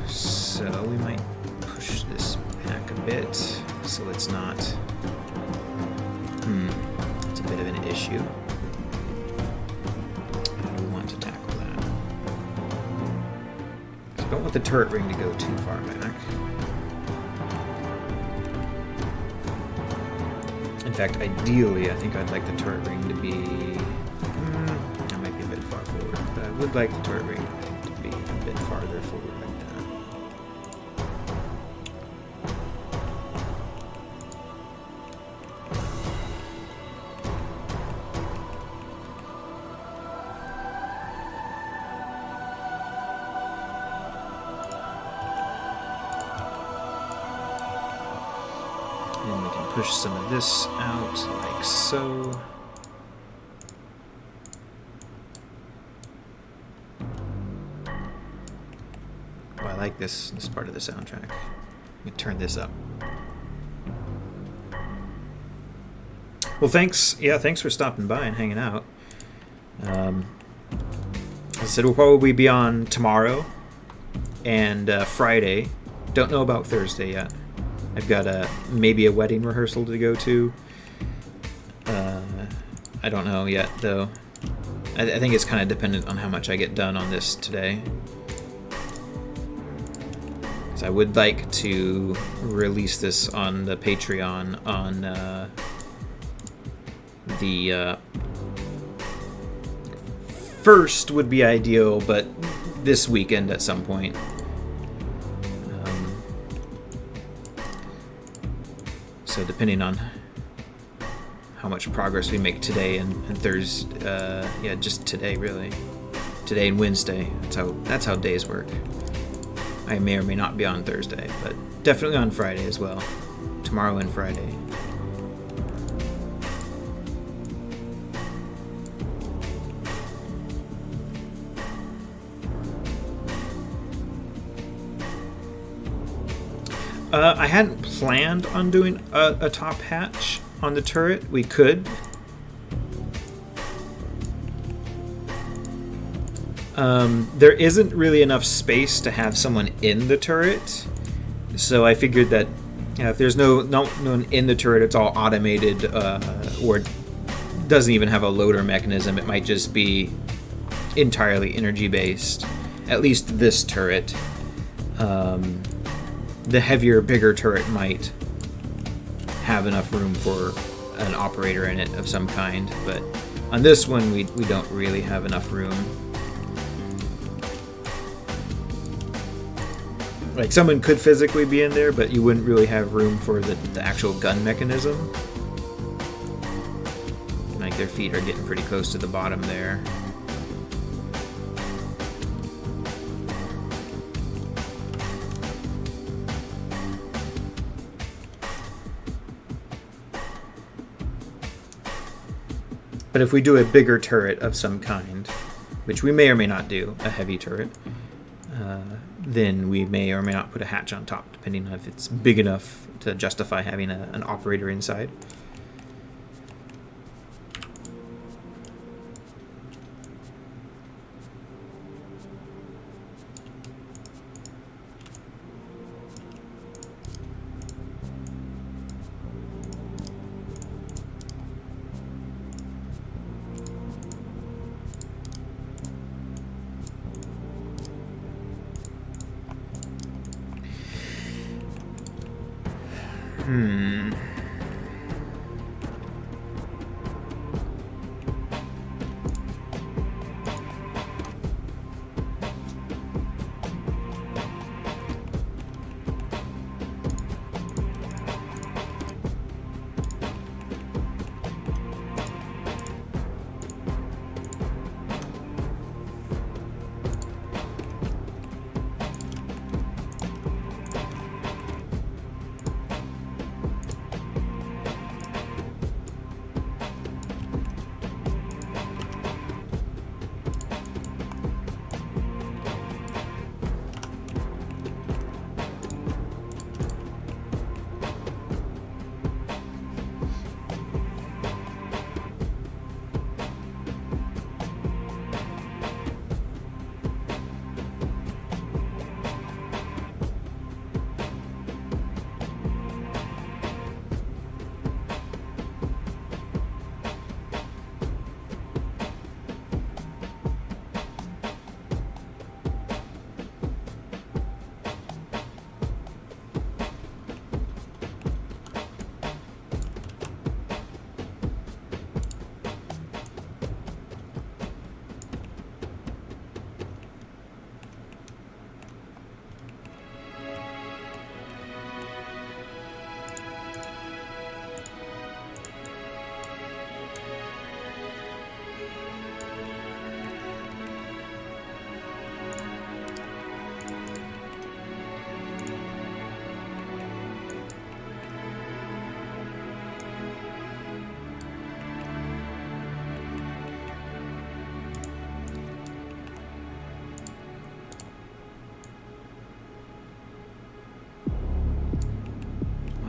so we might push this back a bit so it's not. It's a bit of an issue. How do we want to tackle that? So I don't want the turret ring to go too far back. In fact, ideally, I think I'd like the turret ring to be. That might be a bit far forward, but I would like the turret ring to be a bit farther forward like that. push some of this out like so. Oh, I like this part of the soundtrack. Let me turn this up. Well, thanks. Yeah, thanks for stopping by and hanging out. As I said, we'll probably be on tomorrow and Friday. Don't know about Thursday yet. I've got maybe a wedding rehearsal to go to. I don't know yet, though. I think it's kind of dependent on how much I get done on this today. So I would like to release this on the Patreon on the first would be ideal, but this weekend at some point. So depending on how much progress we make today and Thursday, yeah, just today really, today and Wednesday. That's how days work. I may or may not be on Thursday, but definitely on Friday as well. Tomorrow and Friday. I hadn't planned on doing a top hatch on the turret. We could. There isn't really enough space to have someone in the turret, so I figured that if there's no one in the turret, it's all automated, or doesn't even have a loader mechanism. It might just be entirely energy based. At least this turret. The heavier, bigger turret might have enough room for an operator in it of some kind, but on this one we don't really have enough room. Like, someone could physically be in there, but you wouldn't really have room for the actual gun mechanism. Like, their feet are getting pretty close to the bottom there. But if we do a bigger turret of some kind, which we may or may not do, a heavy turret, then we may or may not put a hatch on top, depending on if it's big enough to justify having an operator inside.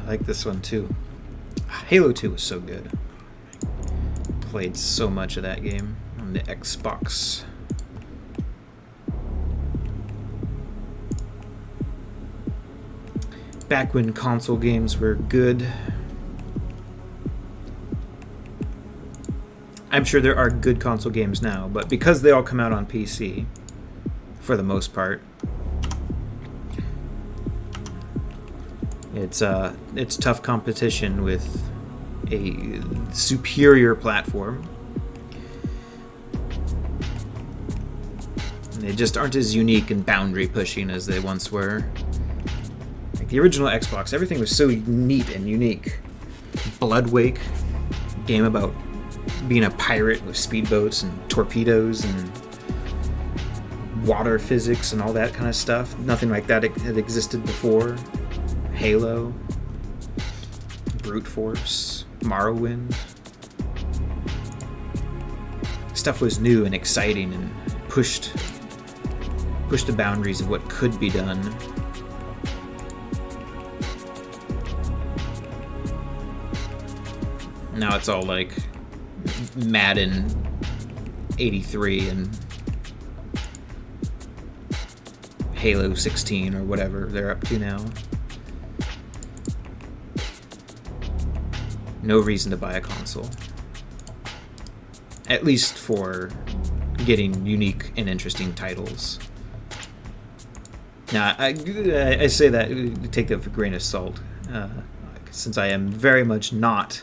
I like this one too. Halo 2 was so good. Played so much of that game on the Xbox. Back when console games were good. I'm sure there are good console games now, but because they all come out on PC, for the most part, it's tough competition with a superior platform. And they just aren't as unique and boundary pushing as they once were. Like the original Xbox, everything was so neat and unique. Bloodwake, game about being a pirate with speedboats and torpedoes and water physics and all that kind of stuff. Nothing like that had existed before. Halo, Brute Force, Morrowind. Stuff was new and exciting and pushed the boundaries of what could be done. Now it's all like Madden 83 and Halo 16 or whatever they're up to now. No reason to buy a console. At least for getting unique and interesting titles. Now, I say that, take that with a grain of salt, since I am very much not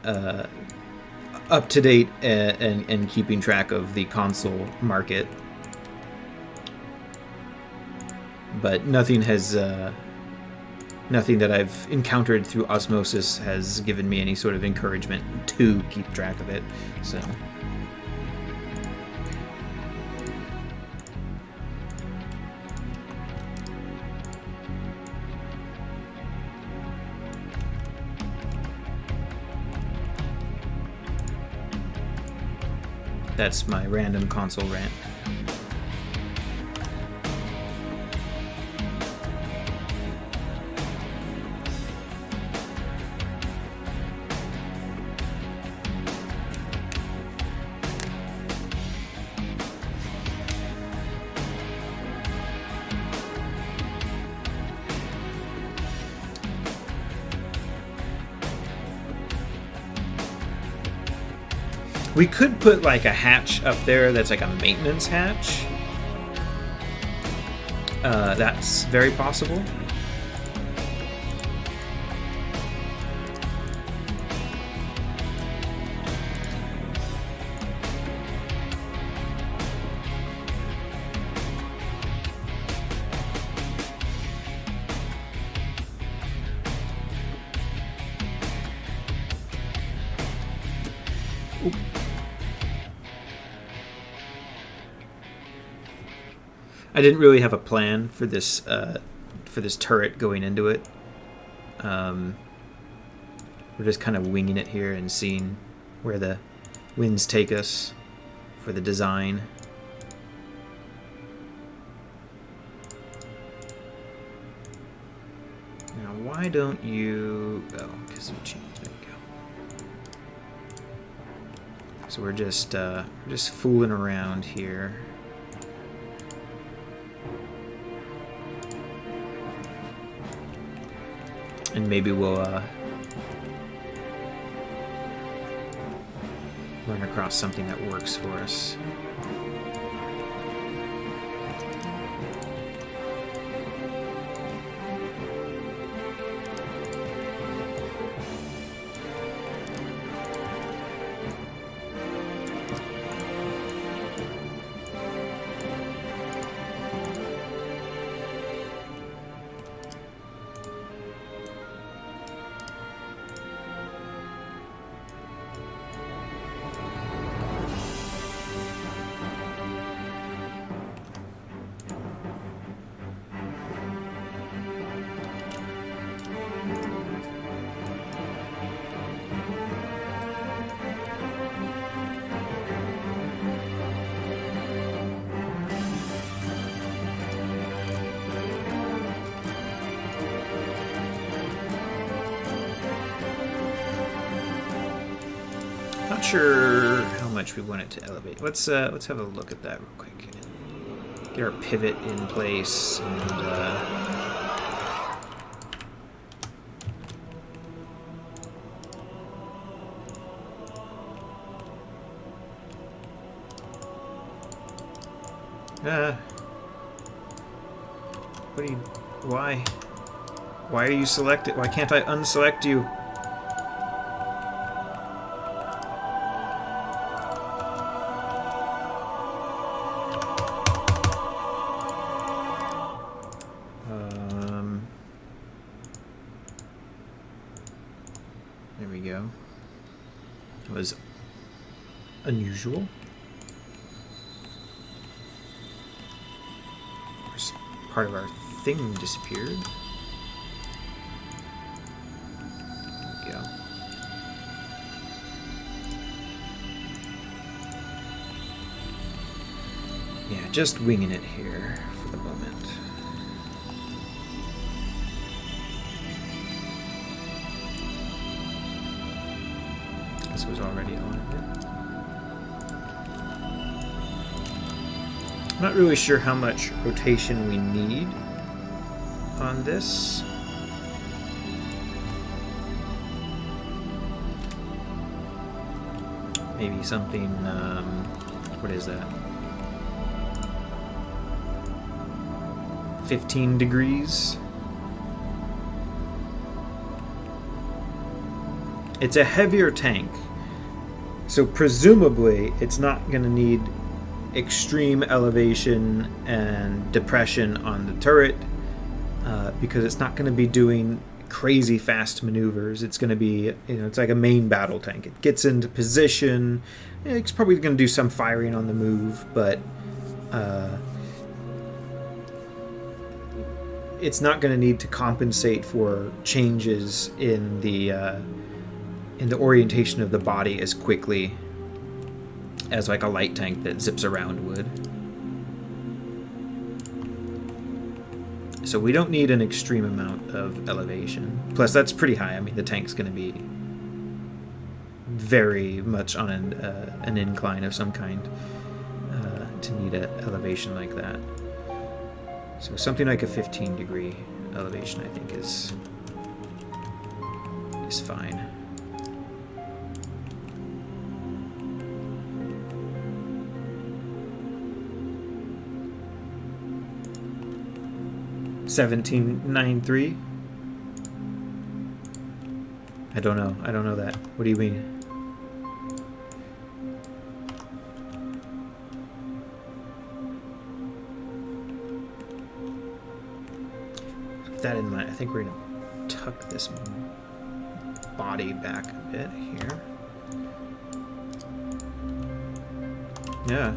up to date and keeping track of the console market. But nothing that I've encountered through osmosis has given me any sort of encouragement to keep track of it. So that's my random console rant. We could put like a hatch up there that's like a maintenance hatch. That's very possible. I didn't really have a plan for this turret going into it. We're just kind of winging it here and seeing where the winds take us for the design. Now, why don't you... Oh, because you changed. There you go. So we're just fooling around here. And maybe we'll run across something that works for us. not sure how much we want it to elevate. Let's have a look at that real quick. Get our pivot in place and what do you... Why? Why are you selected? Why can't I unselect you? There we go. That was unusual. Part of our thing disappeared. There we go. Yeah, just winging it here for the moment. This was already on it. Not really sure how much rotation we need on this. Maybe something, what is that? 15 degrees. It's a heavier tank, so presumably it's not going to need extreme elevation and depression on the turret because it's not going to be doing crazy fast maneuvers. It's going to be, it's like a main battle tank. It gets into position. It's probably going to do some firing on the move, but it's not going to need to compensate for changes in the orientation of the body as quickly as like a light tank that zips around would. So we don't need an extreme amount of elevation. Plus that's pretty high. I mean, the tank's going to be very much on an incline of some kind to need an elevation like that. So something like a 15 degree elevation I think is fine. $17.93. I don't know that. What do you mean? With that in mind, I think we're gonna tuck this body back a bit here. Yeah.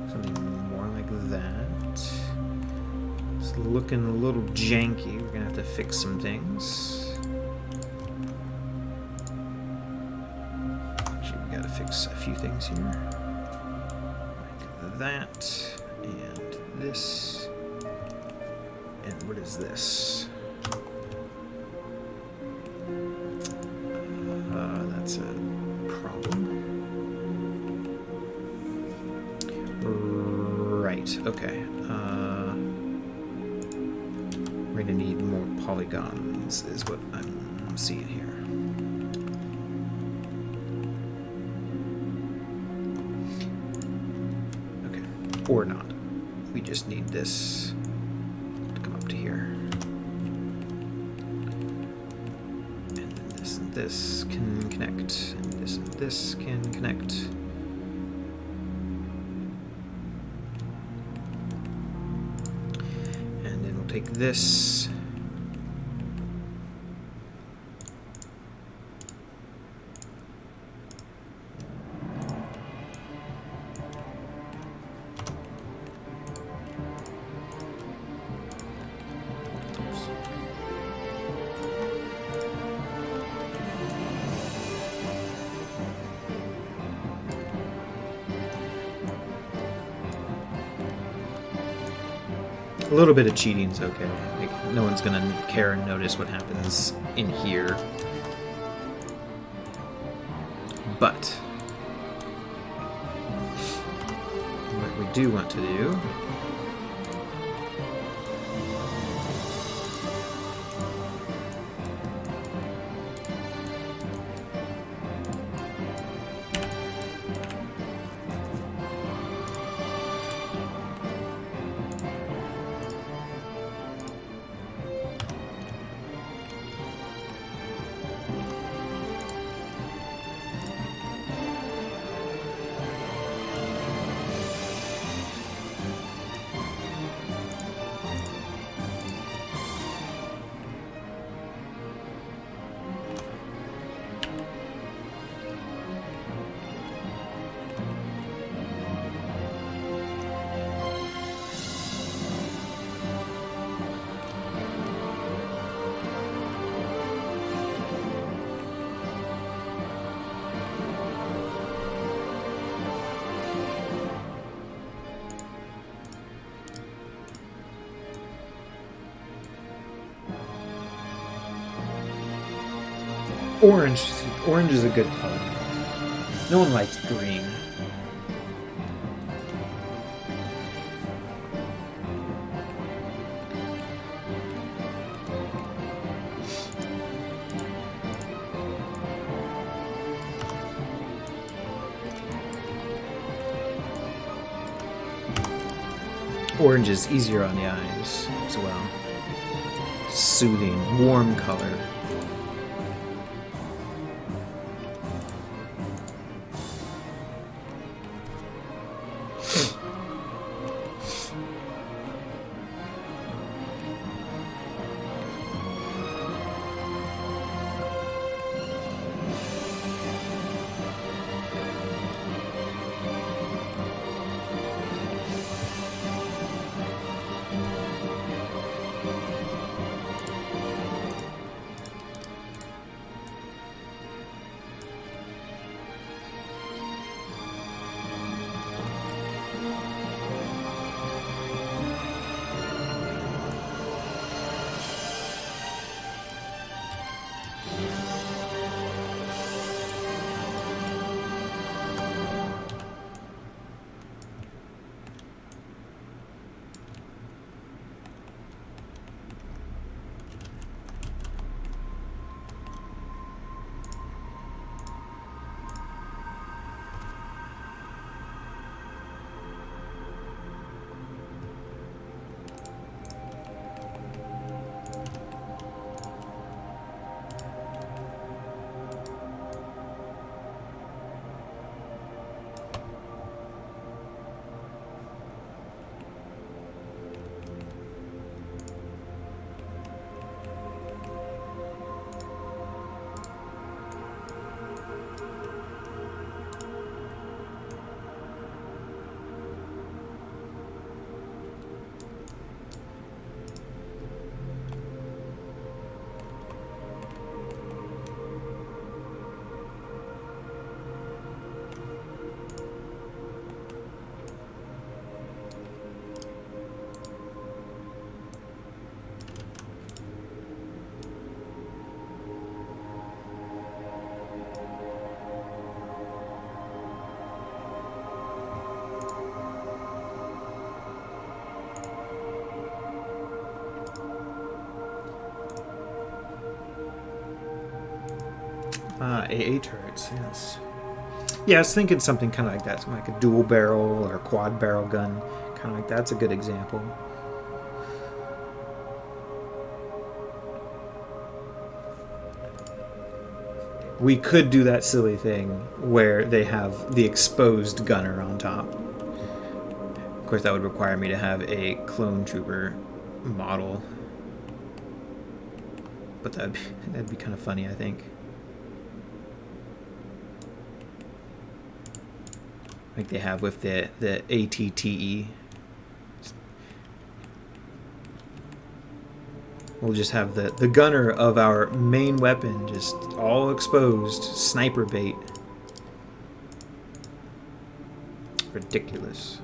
Something more like that. It's looking a little janky. We're gonna have to fix some things. Actually, we gotta fix a few things here. Like that, and this. And what is this? That's a problem. Right, okay. We're gonna need more polygons, is what I'm seeing here. Okay, or not. We just need this to come up to here. And this can connect, and this can connect. Take this. Oops. A little bit of cheating's okay. Like, no one's gonna care and notice what happens in here. But what we do want to do orange. Orange is a good color. No one likes green. Orange is easier on the eyes as well. Soothing, warm color. AA turrets, yes. Yeah, I was thinking something kind of like that, something like a dual barrel or a quad barrel gun, kind of like that's a good example. We could do that silly thing where they have the exposed gunner on top. Of course, that would require me to have a clone trooper model, but that'd be kind of funny, I think. Like they have with the ATTE. We'll just have the gunner of our main weapon just all exposed, sniper bait. Ridiculous.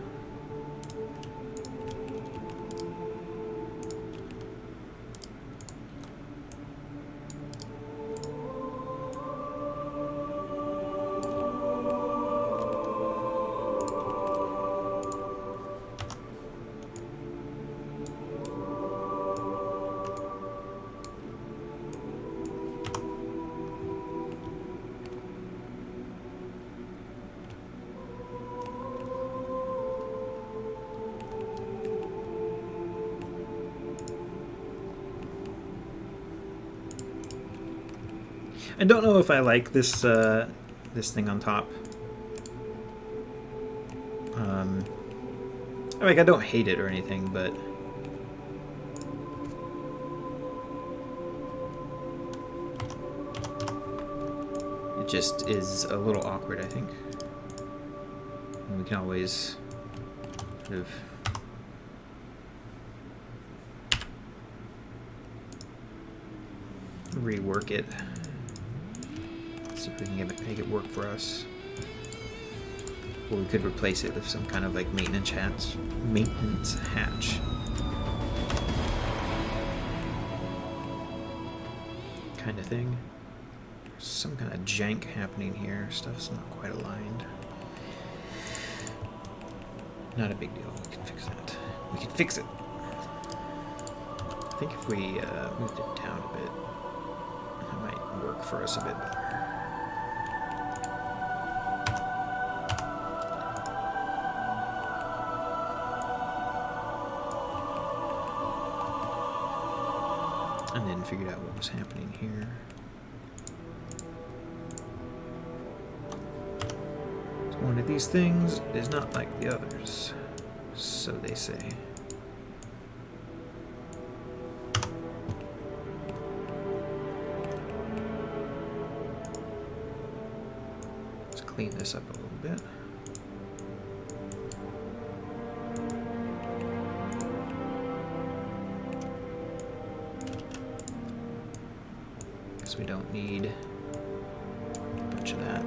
I don't know if I like this this thing on top. Like, I don't hate it or anything, but it just is a little awkward, I think. And we can always sort of rework it. See if we can make it work for us. Or we could replace it with some kind of like maintenance hatch. Maintenance hatch. Kind of thing. There's some kind of jank happening here. Stuff's not quite aligned. Not a big deal. We can fix that. We can fix it. I think if we moved it down a bit, it might work for us a bit better. And then figured out what was happening here. So one of these things is not like the others, so they say. Let's clean this up a little bit. We don't need a bunch of that.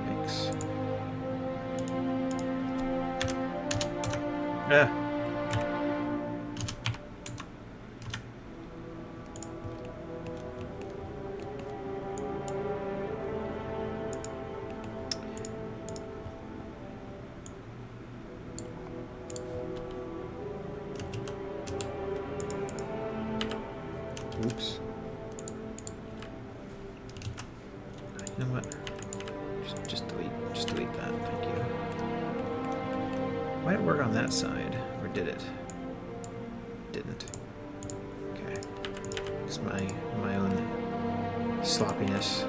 Thanks. Ah. Oops. You know what? Just delete that. Thank you. Might it work on that side, or did it? Didn't. Okay. It's my own sloppiness.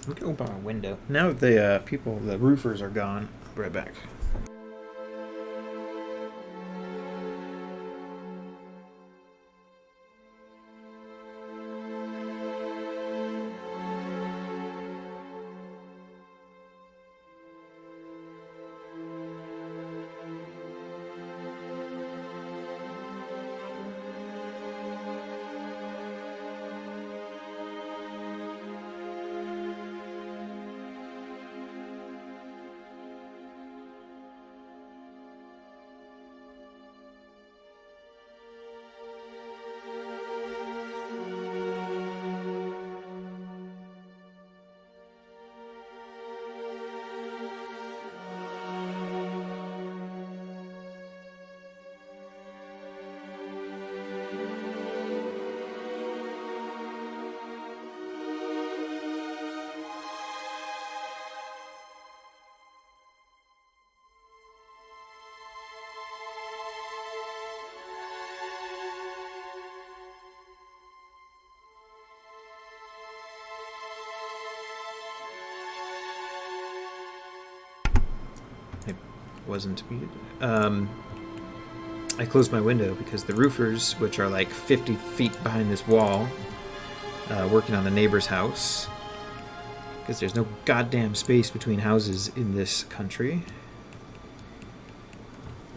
Let me open our window. Now that the roofers are gone, I'll be right back. Wasn't muted. I closed my window because the roofers, which are like 50 feet behind this wall, working on the neighbor's house, because there's no goddamn space between houses in this country.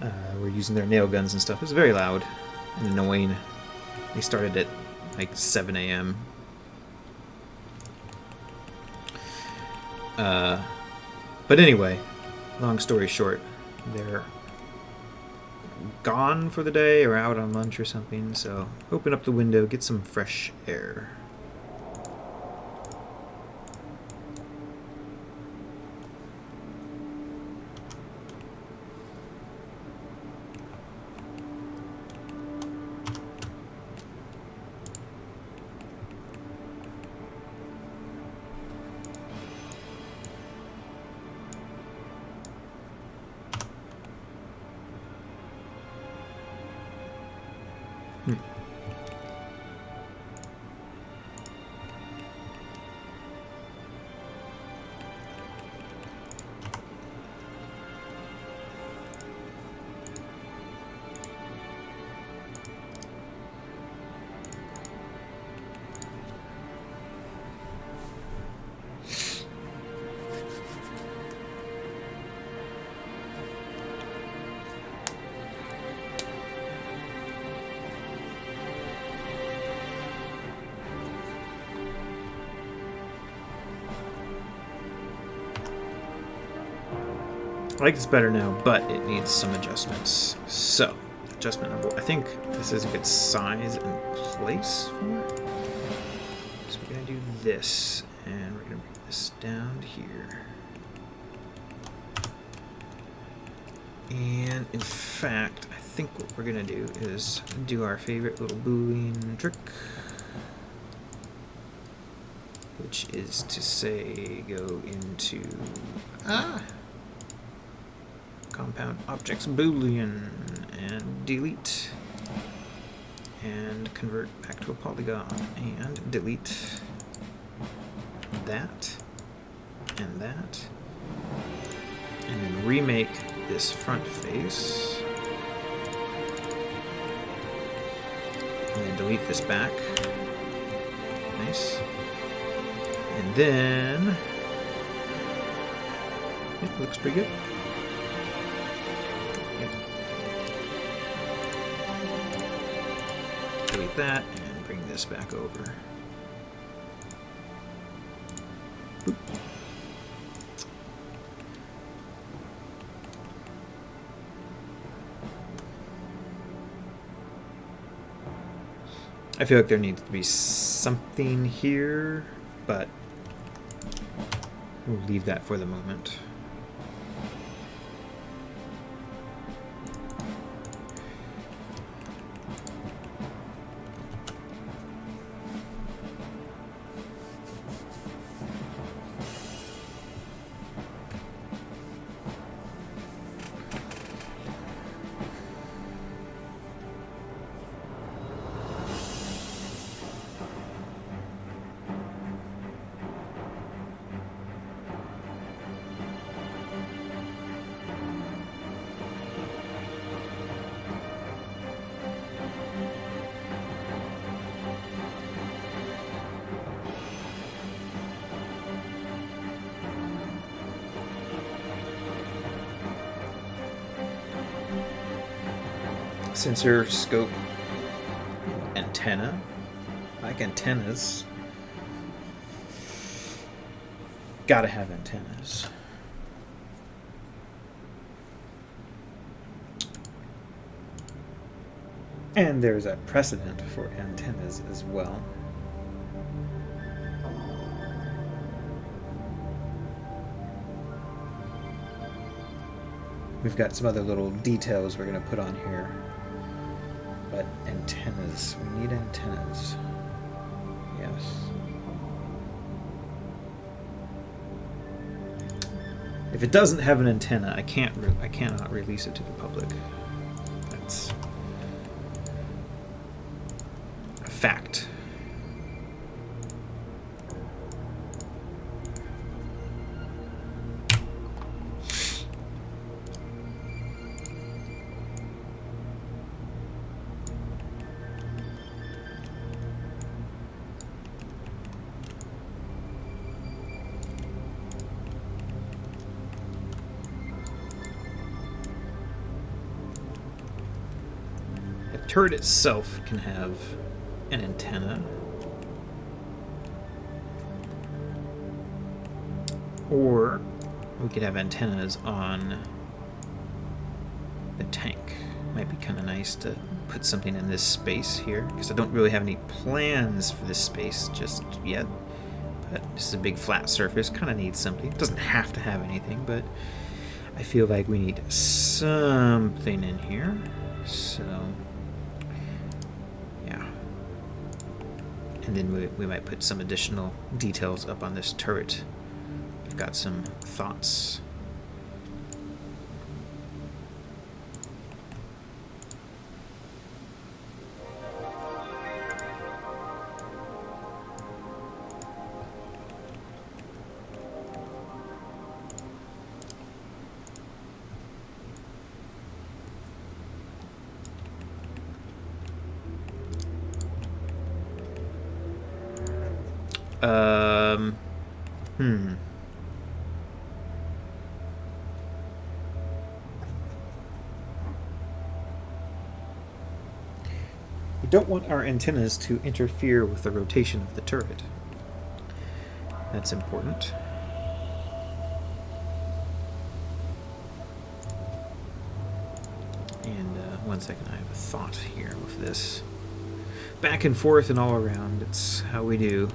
We're using their nail guns and stuff. It's very loud and annoying. They started at like 7 a.m. But anyway, long story short, they're gone for the day or out on lunch or something, so open up the window, get some fresh air. I like this better now, but it needs some adjustments. So, adjustment number 1. I think this is a good size and place for it. So we're going to do this, and we're going to bring this down here. And in fact, I think what we're going to do is do our favorite little Boolean trick, which is to say go into compound objects Boolean and delete and convert back to a polygon and delete that and that, and then remake this front face and then delete this back. Nice. And then it looks pretty good. Delete that and bring this back over. Boop. I feel like there needs to be something here, but we'll leave that for the moment. Sensor, scope, antenna. I like antennas. Gotta have antennas. And there's a precedent for antennas as well. We've got some other little details we're going to put on here. But antennas, we need antennas. Yes. If it doesn't have an antenna, I cannot release it to the public. That's a fact. Turret itself can have an antenna, or we could have antennas on the tank. Might be kind of nice to put something in this space here, because I don't really have any plans for this space just yet. But this is a big flat surface, kind of needs something. It doesn't have to have anything, but I feel like we need something in here. So and then we might put some additional details up on this turret. I've got some thoughts. We don't want our antennas to interfere with the rotation of the turret. That's important. 1 second, I have a thought here with this. Back and forth and all around. It's how we do.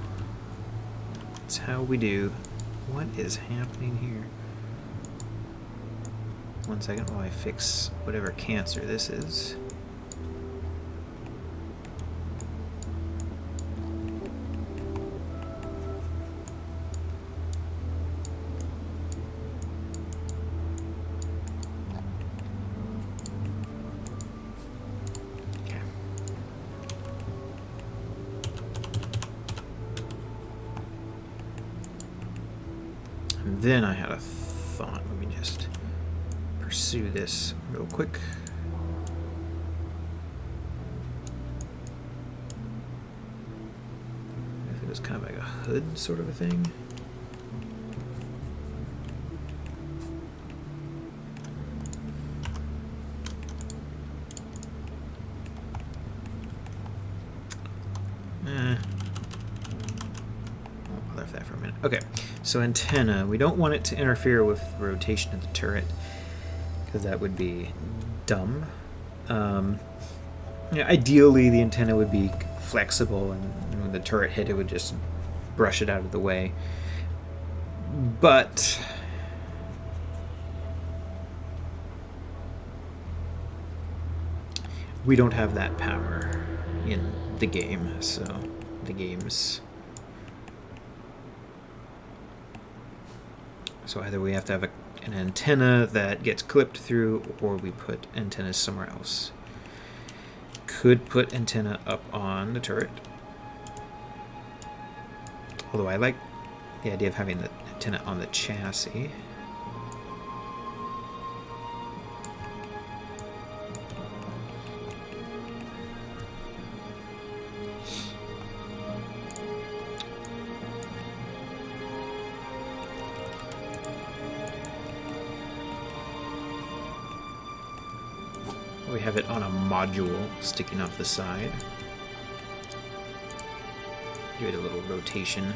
It's how we do. What is happening here? 1 second while I fix whatever cancer this is. Then I had a thought. Let me just pursue this real quick. If it was kind of like a hood sort of a thing. I'll bother with that for a minute. Okay. So antenna, we don't want it to interfere with the rotation of the turret, because that would be dumb. Ideally, the antenna would be flexible, and when the turret hit, it would just brush it out of the way. But we don't have that power in the game, so the game's... So either we have to have an antenna that gets clipped through, or we put antennas somewhere else. Could put antenna up on the turret. Although I like the idea of having the antenna on the chassis. We have it on a module sticking off the side. Give it a little rotation.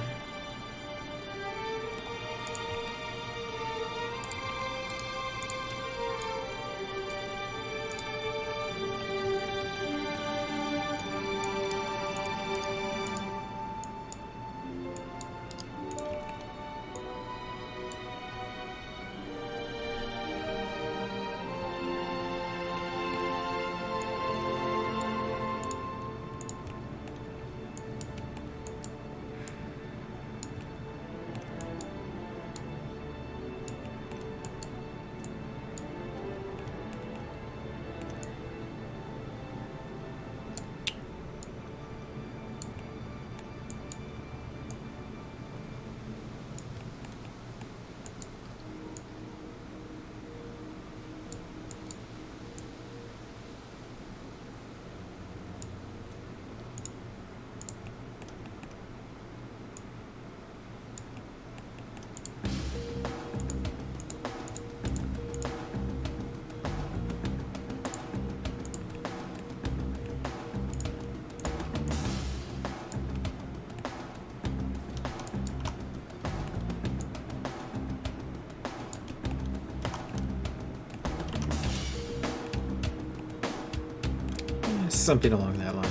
Something along that line.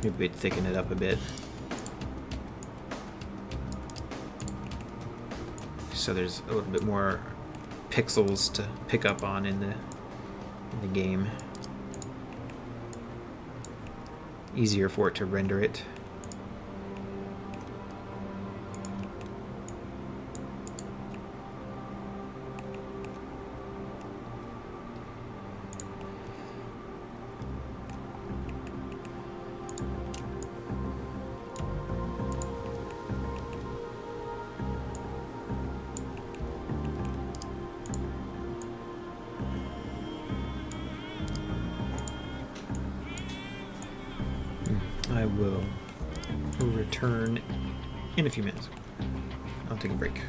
Maybe we'd thicken it up a bit. So there's a little bit more pixels to pick up on in the game. Easier for it to render it. I will return in a few minutes. I'll take a break.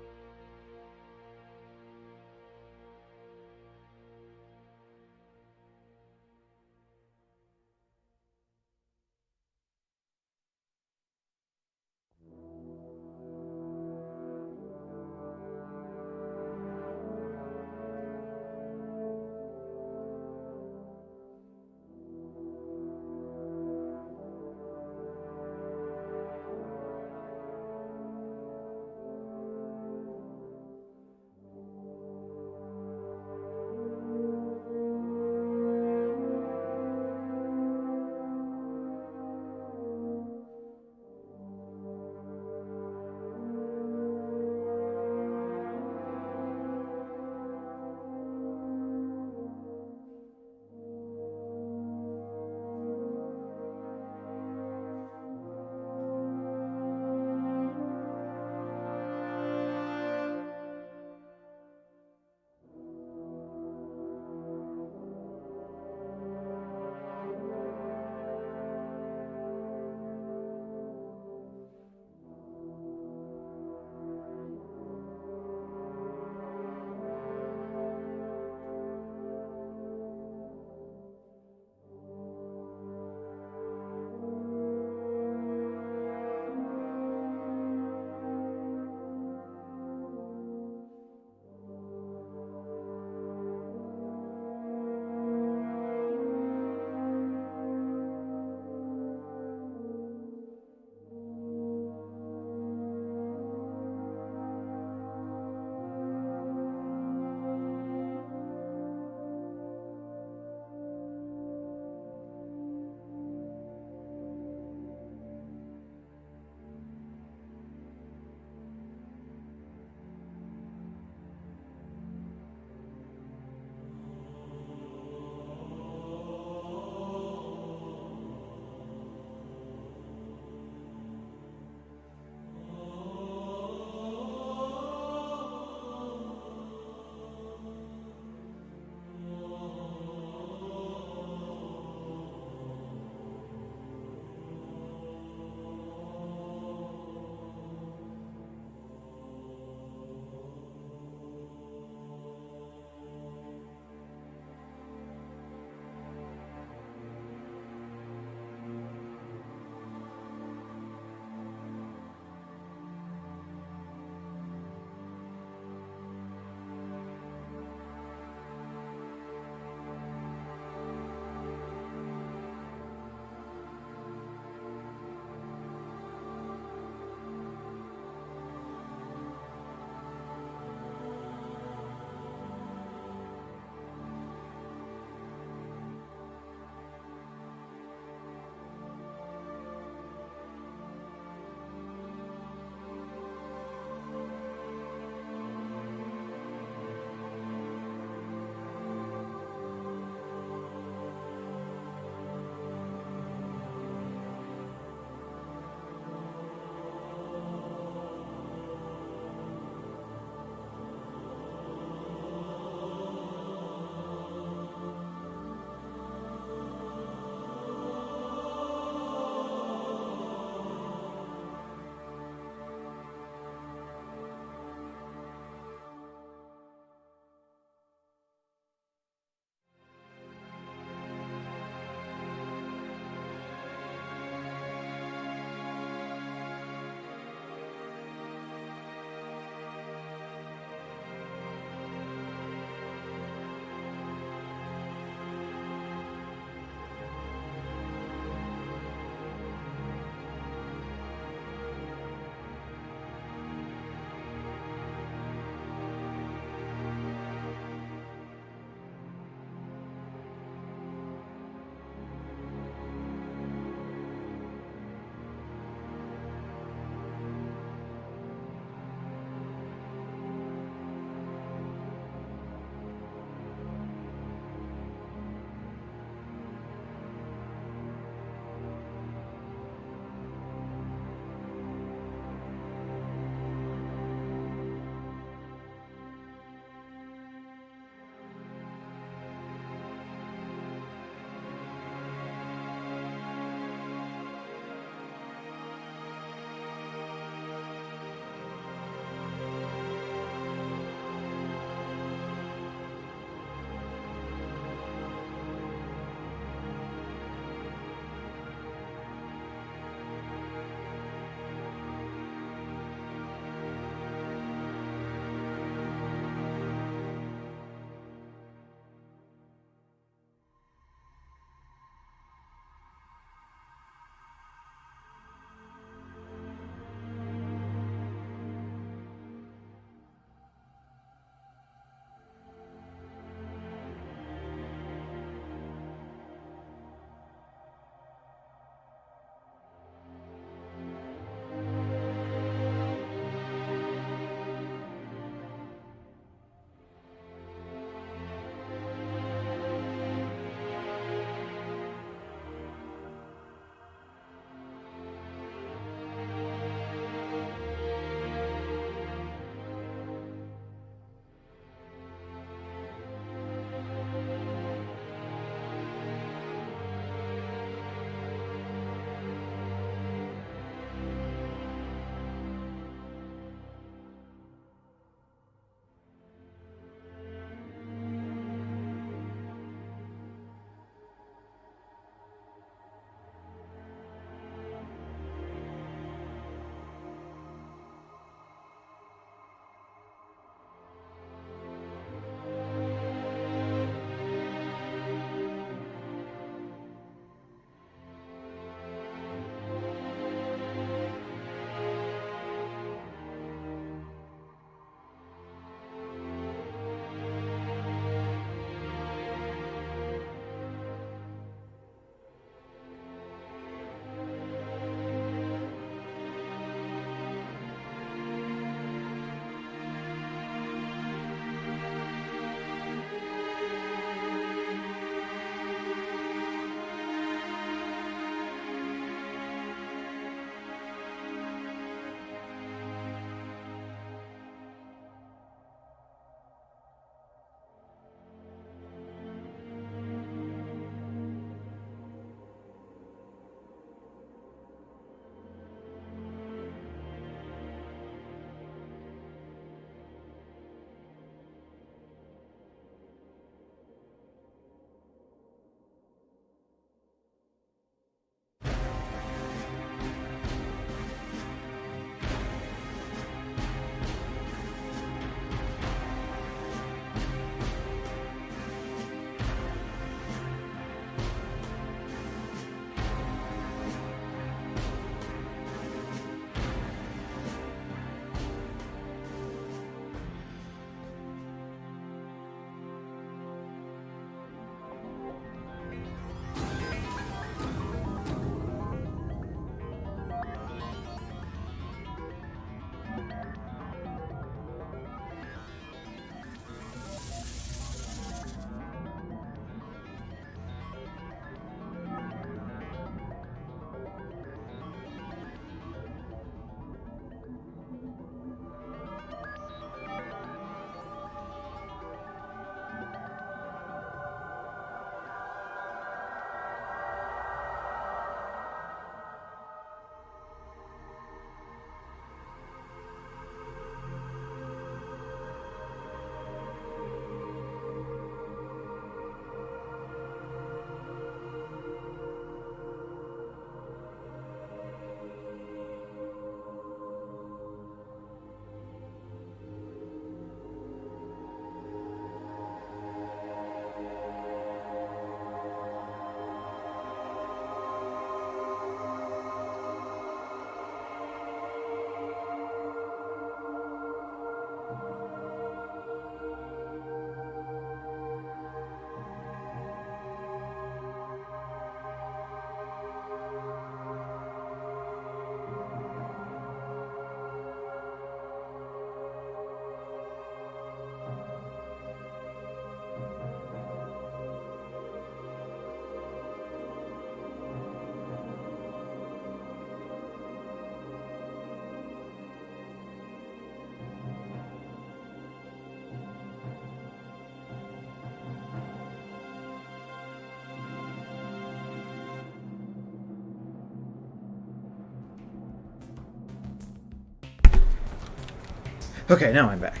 Okay, now I'm back.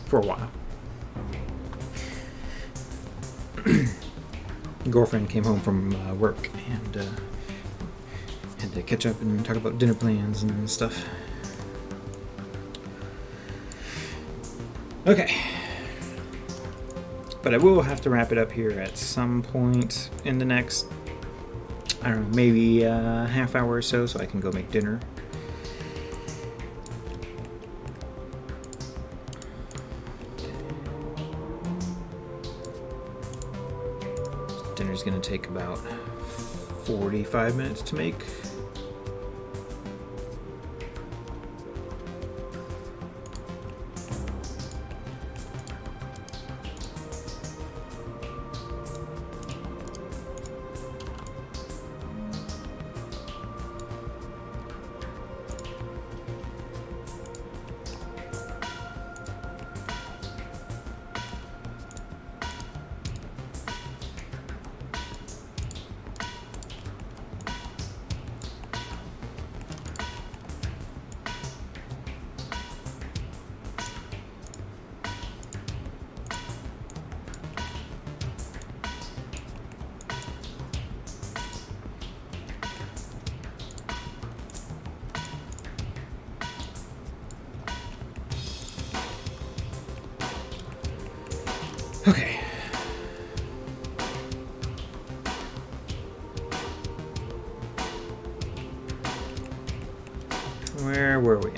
For a while. Girlfriend came home from work and had to catch up and talk about dinner plans and stuff. Okay. But I will have to wrap it up here at some point in the next, I don't know, maybe a half hour or so I can go make dinner. Dinner's gonna take about 45 minutes to make. Okay. Where were we?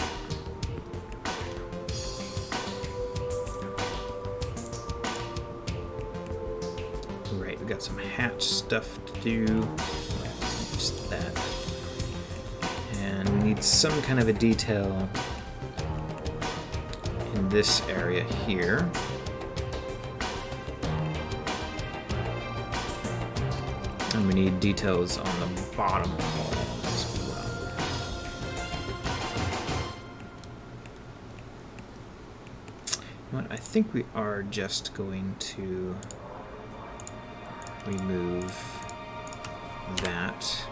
Right, we got some hatch stuff to do. Just that. And we need some kind of a detail in this area here. And we need details on the bottom wall as well. You know what? I think we are just going to remove that.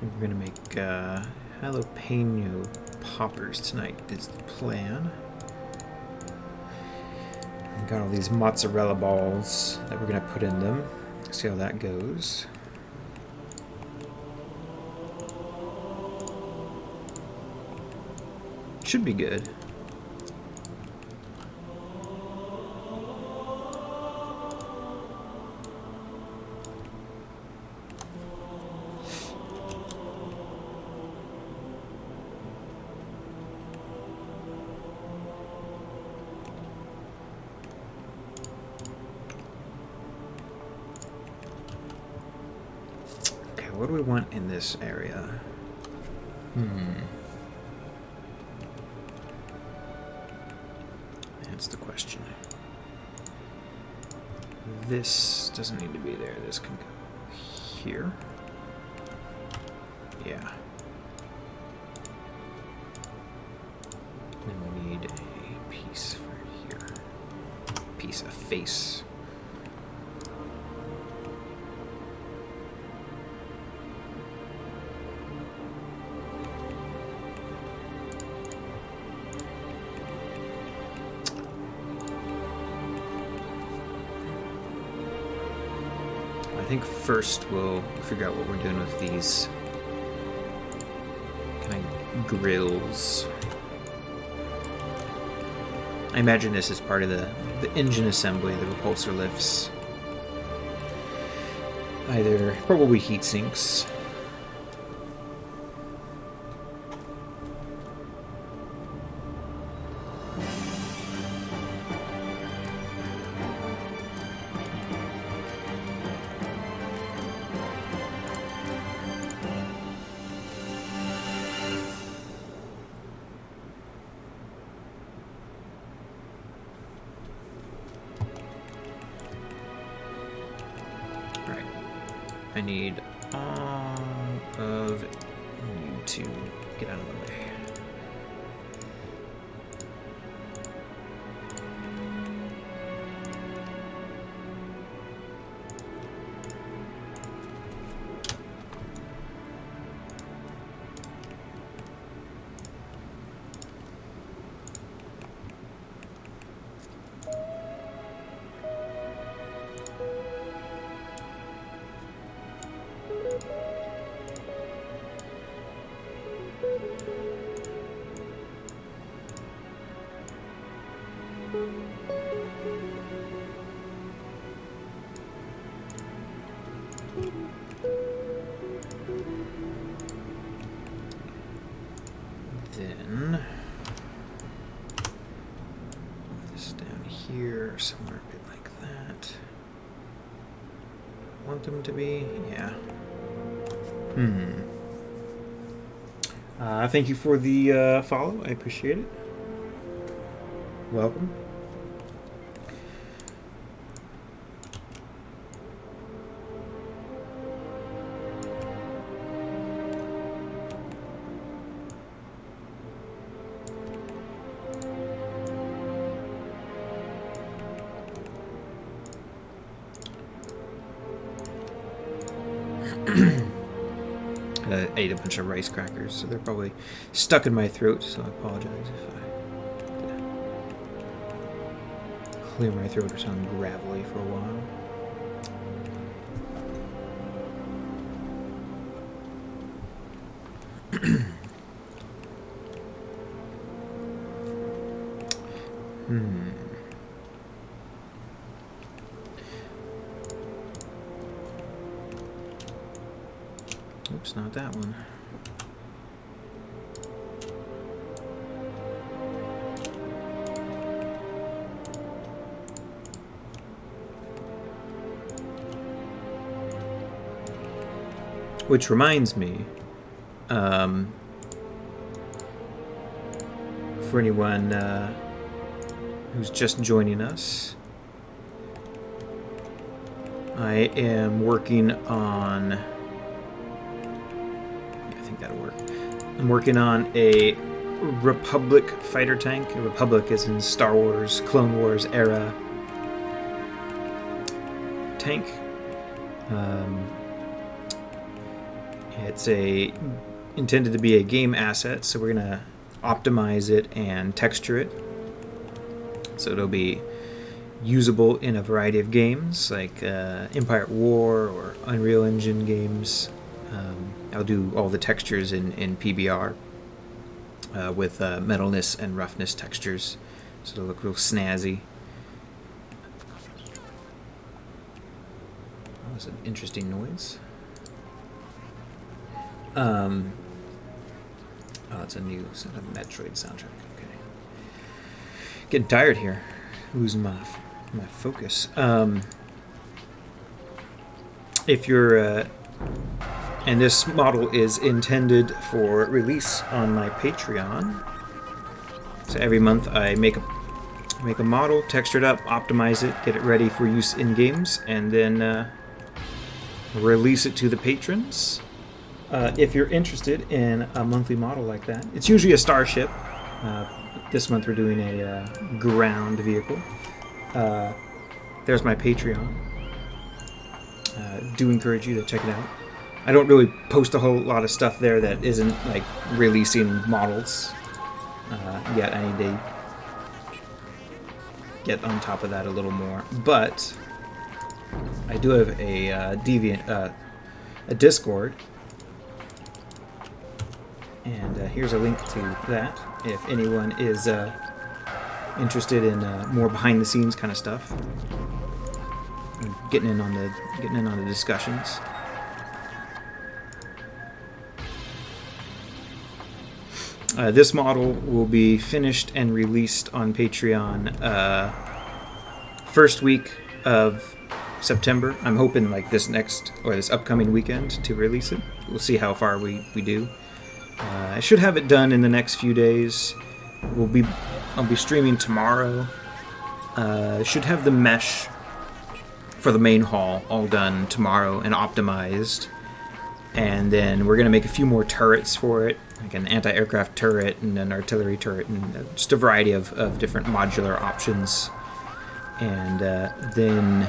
We're gonna make jalapeno poppers tonight is the plan. We got all these mozzarella balls that we're gonna put in them. See how that goes. Should be good. What do we want in this area? That's the question. This doesn't need to be there. This can go here. Yeah. And we need a piece for here. Piece of face. I think first we'll figure out what we're doing with these kind of grills. I imagine this is part of the engine assembly, the repulsor lifts. Either probably heat sinks. I need all of you to get out of the way. Then this down here, somewhere a bit like that. Want them to be? Yeah. Thank you for the follow. I appreciate it. Welcome. I ate a bunch of rice crackers, so they're probably stuck in my throat, so I apologize if I clear my throat or sound gravelly for a while. Oops, not that one. Which reminds me, for anyone who's just joining us, I am working on... that'll work. I'm working on a Republic fighter tank. A Republic is in Star Wars, Clone Wars era tank. It's intended to be a game asset, so we're gonna optimize it and texture it, so it'll be usable in a variety of games like Empire at War or Unreal Engine games. I'll do all the textures in PBR with metalness and roughness textures, so it'll look real snazzy. That was an interesting noise. Oh, it's a new Metroid soundtrack. Okay, getting tired here, losing my focus. If you're and this model is intended for release on my Patreon. So every month I make a model, texture it up, optimize it, get it ready for use in games, and then release it to the patrons. If you're interested in a monthly model like that, it's usually a starship. This month we're doing a ground vehicle. There's my Patreon. Do encourage you to check it out. I don't really post a whole lot of stuff there that isn't like releasing models yet. I need to get on top of that a little more. But I do have a Discord, and here's a link to that if anyone is interested in more behind-the-scenes kind of stuff, and getting in on the discussions. This model will be finished and released on Patreon first week of September. I'm hoping like this upcoming weekend to release it. We'll see how far we do. I should have it done in the next few days. I'll be streaming tomorrow. Should have the mesh for the main hall all done tomorrow and optimized. And then we're going to make a few more turrets for it, like an anti-aircraft turret and an artillery turret, and just a variety of different modular options. And then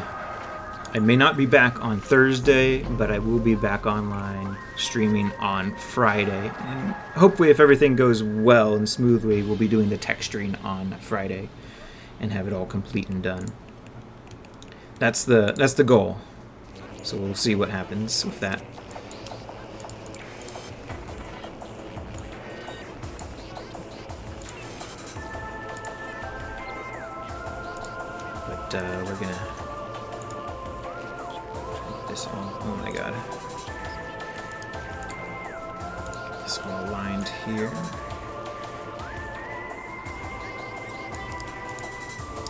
I may not be back on Thursday, but I will be back online streaming on Friday. And hopefully, if everything goes well and smoothly, we'll be doing the texturing on Friday and have it all complete and done. That's the goal. So we'll see what happens with that. But we're gonna put this all. Oh my god! This all aligned here.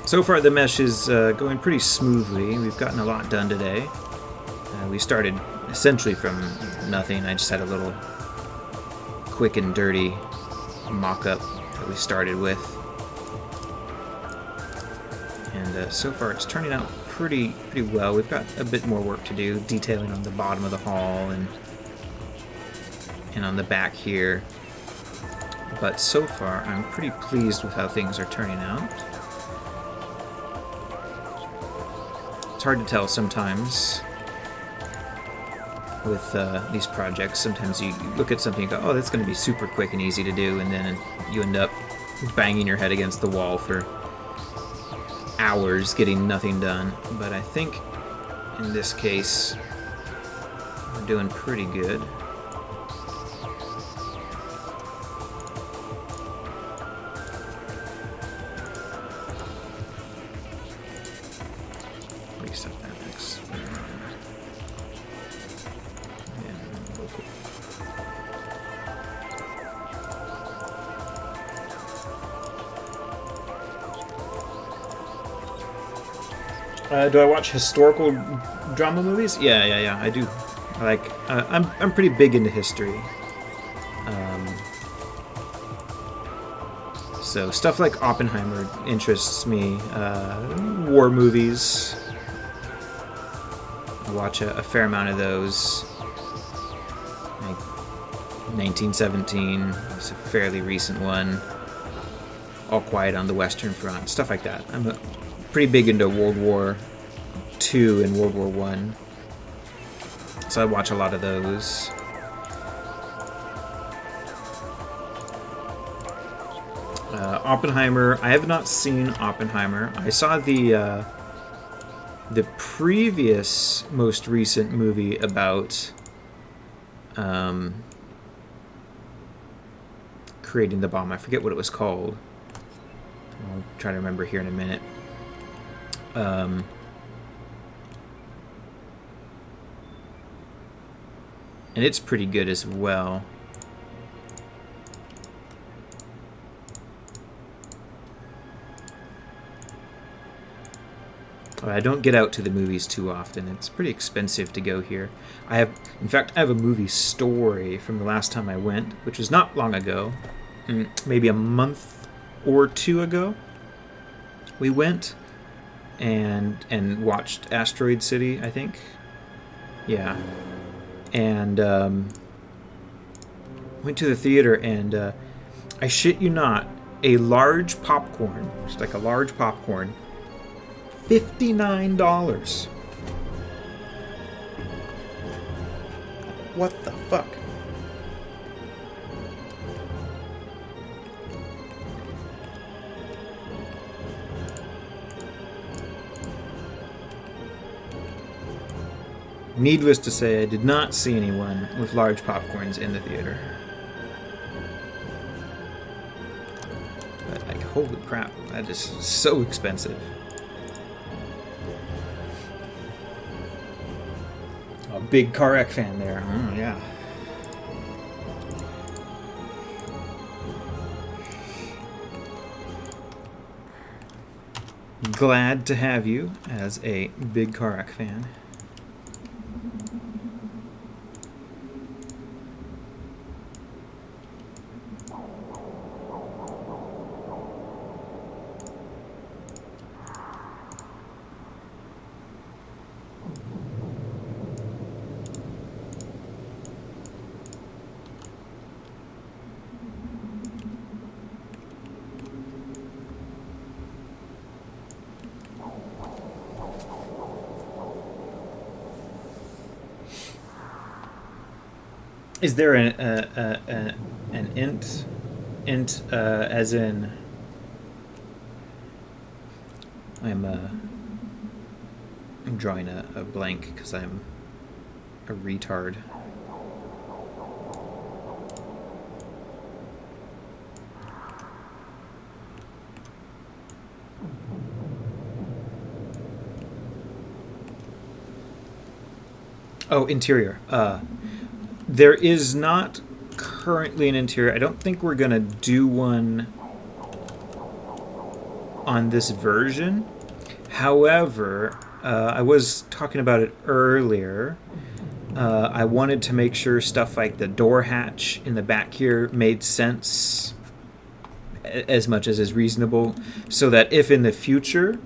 So far, the mesh is going pretty smoothly. We've gotten a lot done today. We started essentially from nothing. I just had a little quick and dirty mock-up that we started with. And so far, it's turning out pretty well. We've got a bit more work to do, detailing on the bottom of the hall and on the back here. But so far, I'm pretty pleased with how things are turning out. It's hard to tell sometimes with these projects. Sometimes you look at something and go, oh, that's going to be super quick and easy to do, and then you end up banging your head against the wall for hours getting nothing done. But I think in this case, we're doing pretty good. Reset that next. Do I watch historical drama movies? Yeah, I do. I'm pretty big into history. So stuff like Oppenheimer interests me. War movies. I watch a fair amount of those. Like 1917 is a fairly recent one. All Quiet on the Western Front. Stuff like that. I'm pretty big into World War II and World War I. So I watch a lot of those. Oppenheimer. I have not seen Oppenheimer. I saw the previous most recent movie about creating the bomb. I forget what it was called. I'll try to remember here in a minute. And it's pretty good as well. I don't get out to the movies too often. It's pretty expensive to go here. In fact, I have a movie story from the last time I went, which was not long ago, maybe a month or two ago. We went and watched Asteroid City, I think. Yeah. And went to the theater, and I shit you not, a large popcorn, just like a large popcorn, $59. What the fuck? Needless to say, I did not see anyone with large popcorns in the theater. But I Holy crap, that is so expensive. A big Carrack fan there. Oh, yeah. Glad to have you as a big Carrack fan. Is there an int as in I'm drawing a blank because I'm a retard. Oh, interior. There is not currently an interior. I don't think we're gonna do one on this version. However, I was talking about it earlier. I wanted to make sure stuff like the door hatch in the back here made sense as much as is reasonable, so that if in the future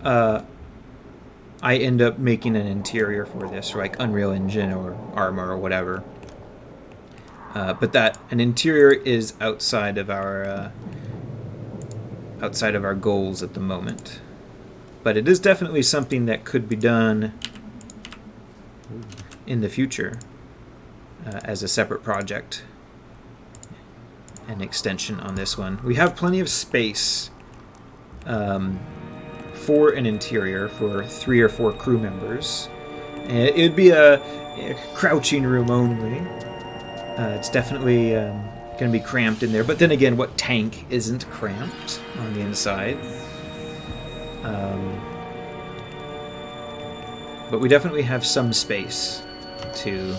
I end up making an interior for this, like Unreal Engine or Armor or whatever. But that an interior is outside of our goals at the moment. But it is definitely something that could be done in the future as a separate project. An extension on this one. We have plenty of space for an interior for 3 or 4 crew members. It would be a crouching room only. It's definitely going to be cramped in there. But then again, what tank isn't cramped on the inside? But we definitely have some space to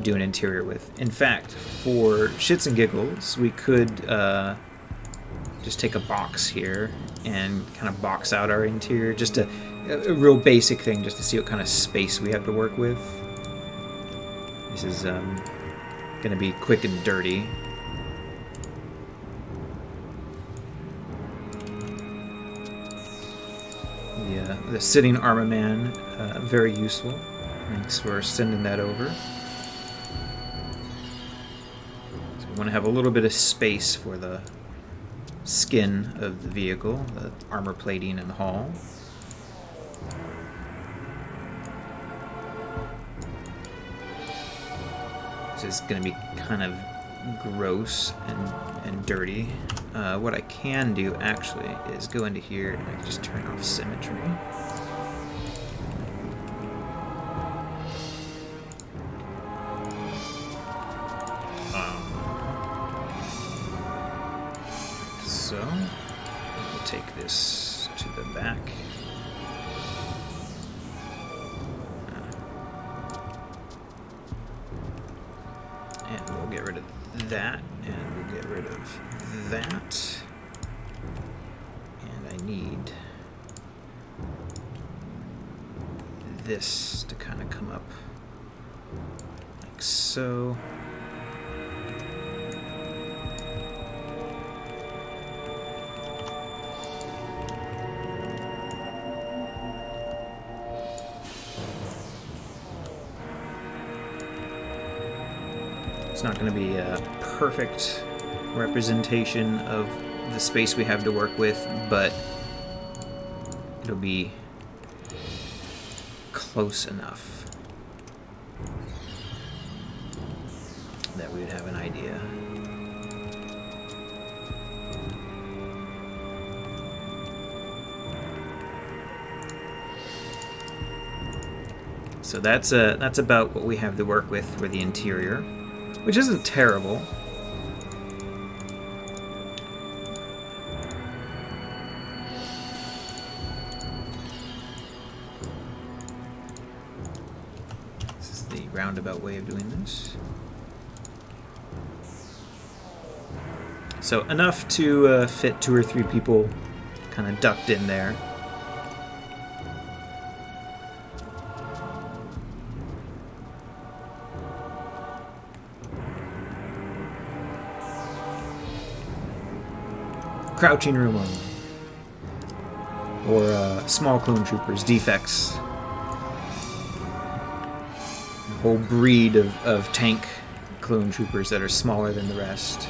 do an interior with. In fact, for shits and giggles, we could just take a box here and kind of box out our interior. Just a real basic thing, just to see what kind of space we have to work with. This is going to be quick and dirty. The sitting armament, very useful. Thanks for sending that over. So we want to have a little bit of space for the skin of the vehicle, the armor plating and the hull. This is going to be kind of gross and dirty. What I can do actually is go into here and I can just turn off symmetry. So we'll take this to the back. And we'll get rid of that, and we'll get rid of that. And I need this to kind of come up like so. It's not going to be a perfect representation of the space we have to work with, but it'll be close enough that we would have an idea. So that's about what we have to work with for the interior, which isn't terrible. roundabout way of doing this. So enough to fit 2 or 3 people kind of ducked in there. Crouching room only. Or small clone troopers, defects. A whole breed of tank clone troopers that are smaller than the rest.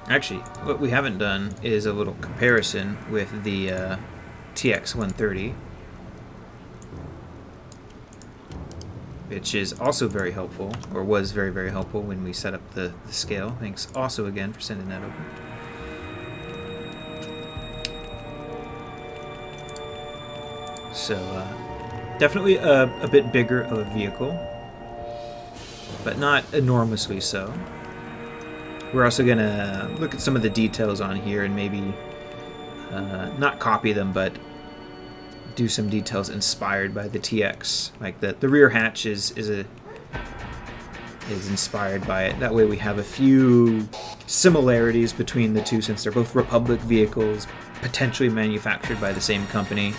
Actually, what we haven't done is a little comparison with the TX-130, which is also very helpful, or was very, very helpful when we set up the scale. Thanks also again for sending that over. So, definitely a bit bigger of a vehicle, but not enormously so. We're also going to look at some of the details on here and maybe not copy them, but do some details inspired by the TX. Like the rear hatch is inspired by it. That way we have a few similarities between the two, since they're both Republic vehicles, potentially manufactured by the same company.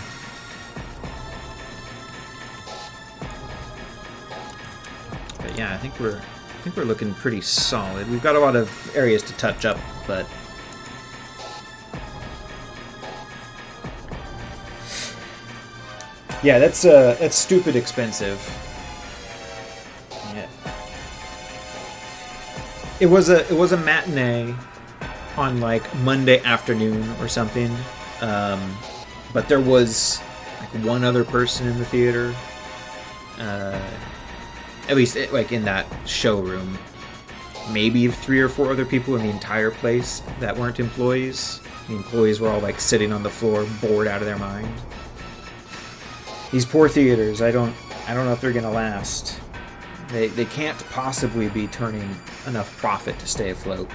But yeah, I think we're looking pretty solid. We've got a lot of areas to touch up, but yeah, that's stupid expensive. Yeah. It was a matinee on like Monday afternoon or something, but there was like one other person in the theater. At least, like, in that showroom. Maybe 3 or 4 other people in the entire place that weren't employees. The employees were all, like, sitting on the floor, bored out of their mind. These poor theaters, I don't know if they're gonna last. They can't possibly be turning enough profit to stay afloat.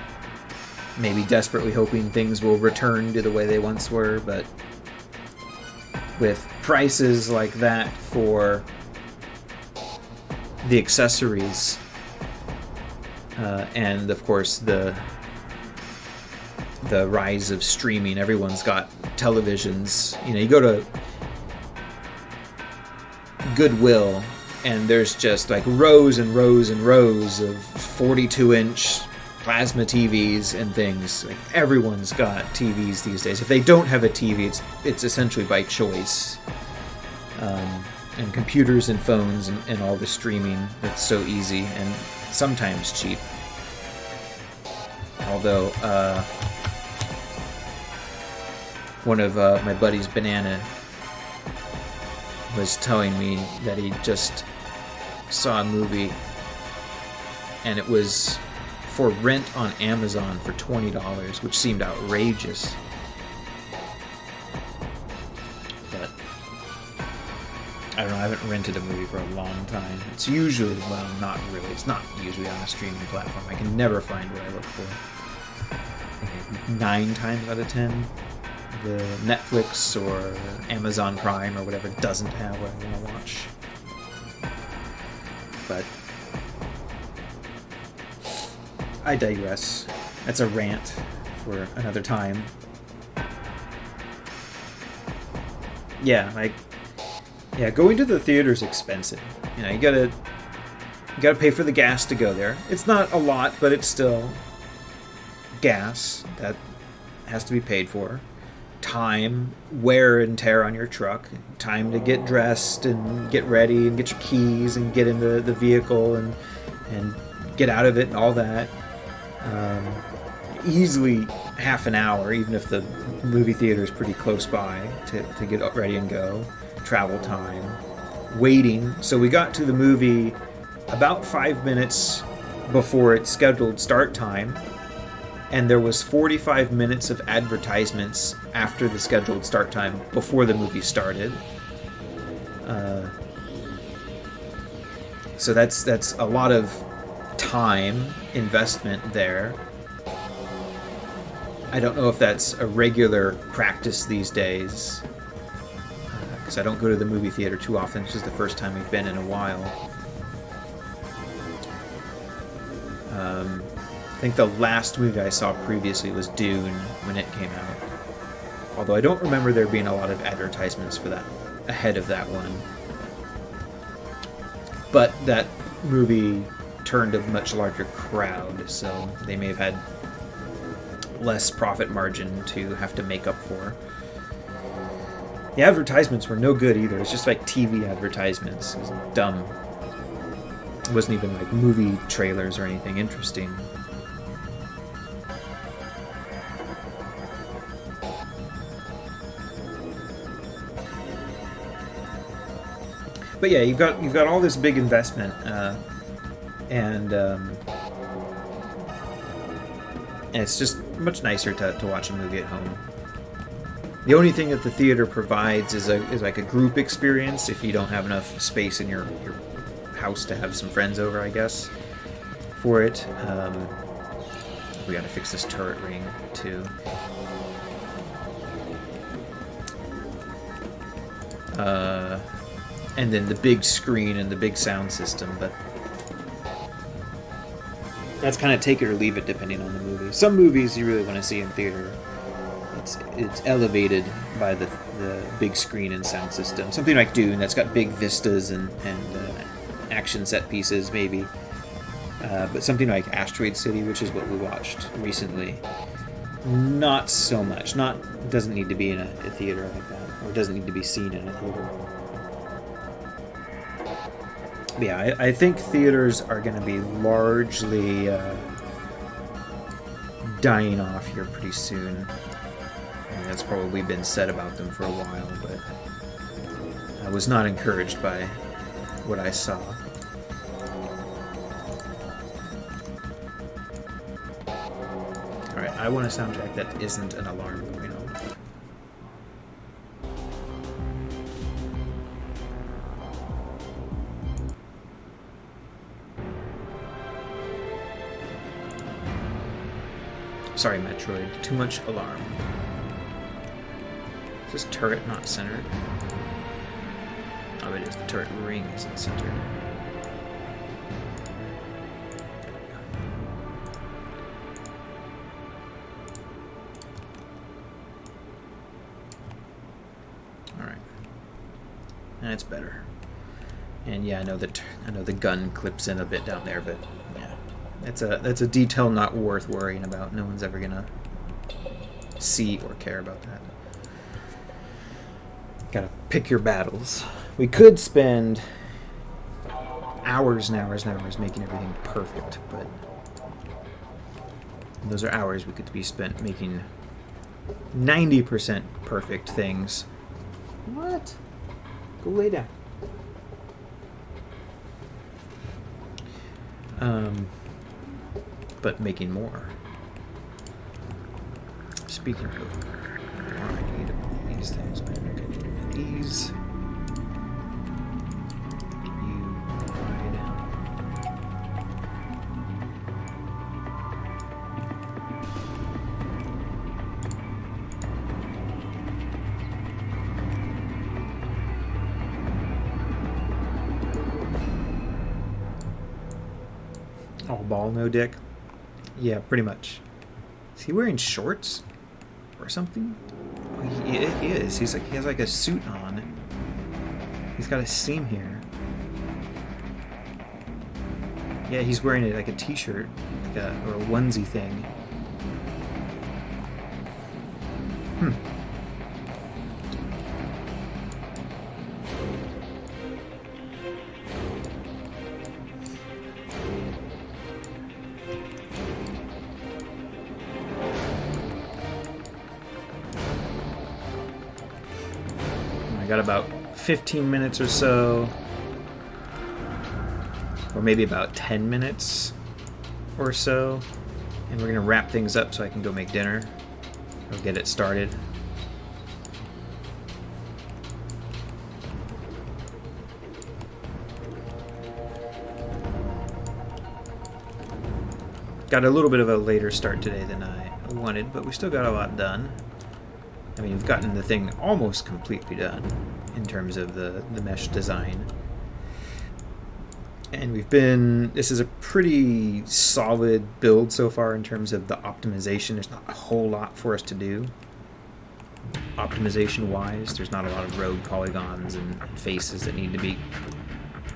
Maybe desperately hoping things will return to the way they once were, but with prices like that for the accessories, and of course the rise of streaming. Everyone's got televisions. You know, you go to Goodwill and there's just like rows and rows and rows of 42-inch plasma TVs and things. Like, everyone's got TVs these days. If they don't have a TV, it's essentially by choice. And computers and phones and all the streaming that's so easy and sometimes cheap. Although one of my buddies, Banana, was telling me that he just saw a movie and it was for rent on Amazon for $20, which seemed outrageous. I don't know, I haven't rented a movie for a long time. It's usually, well, not really. It's not usually on a streaming platform. I can never find what I look for. Okay, 9 times out of 10, the Netflix or Amazon Prime or whatever doesn't have what I want to watch. But I digress. That's a rant for another time. Yeah, going to the theater is expensive. You know, you gotta pay for the gas to go there. It's not a lot, but it's still gas that has to be paid for. Time, wear and tear on your truck, time to get dressed and get ready and get your keys and get into the vehicle and get out of it and all that. Easily half an hour, even if the movie theater is pretty close by, to get ready and go. Travel time, waiting. So we got to the movie about 5 minutes before its scheduled start time, and there was 45 minutes of advertisements after the scheduled start time before the movie started. So that's a lot of time investment there. I don't know if that's a regular practice these days. because I don't go to the movie theater too often. This is the first time we've been in a while. I think the last movie I saw previously was Dune when it came out. Although I don't remember there being a lot of advertisements for that ahead of that one. But that movie turned a much larger crowd, so they may have had less profit margin to have to make up for. The advertisements were no good either. It's just like TV advertisements. It was dumb. It wasn't even like movie trailers or anything interesting. But yeah, you've got all this big investment, and it's just much nicer to watch a movie at home. The only thing that the theater provides is like a group experience if you don't have enough space in your house to have some friends over, I guess, for it. We gotta fix this turret ring too. And then the big screen and the big sound system, but that's kind of take it or leave it depending on the movie. Some movies you really want to see in theater. It's elevated by the big screen and sound system. Something like Dune that's got big vistas and action set pieces maybe. But something like Asteroid City, which is what we watched recently, not so much. Doesn't need to be in a theater like that, or doesn't need to be seen in a theater. But yeah, I think theaters are going to be largely dying off here pretty soon. I mean, that's probably been said about them for a while, but I was not encouraged by what I saw. Alright, I want a soundtrack that isn't an alarm going on. Sorry, Metroid. Too much alarm. Is this turret not centered? Oh, it is. The turret ring isn't centered. Alright. And it's better. And yeah, I know the gun clips in a bit down there, but yeah. That's a detail not worth worrying about. No one's ever gonna see or care about that. Gotta pick your battles. We could spend hours and hours and hours making everything perfect, but those are hours we could be spent making 90% perfect things. What? Go lay down. But making more. Speaking of, I need these things. Okay, these. You ride. All ball, no dick. Yeah, pretty much. Is he wearing shorts or something? Oh, he is. He has like a suit on. He's got a seam here. Yeah, he's wearing like a t-shirt, or a onesie thing. Got about 15 minutes or so, or maybe about 10 minutes or so, and we're gonna wrap things up so I can go make dinner or get it started. Got a little bit of a later start today than I wanted, but we still got a lot done. I mean, we've gotten the thing almost completely done in terms of the mesh design. And this is a pretty solid build so far in terms of the optimization. There's not a whole lot for us to do. Optimization-wise, there's not a lot of rogue polygons and faces that need to be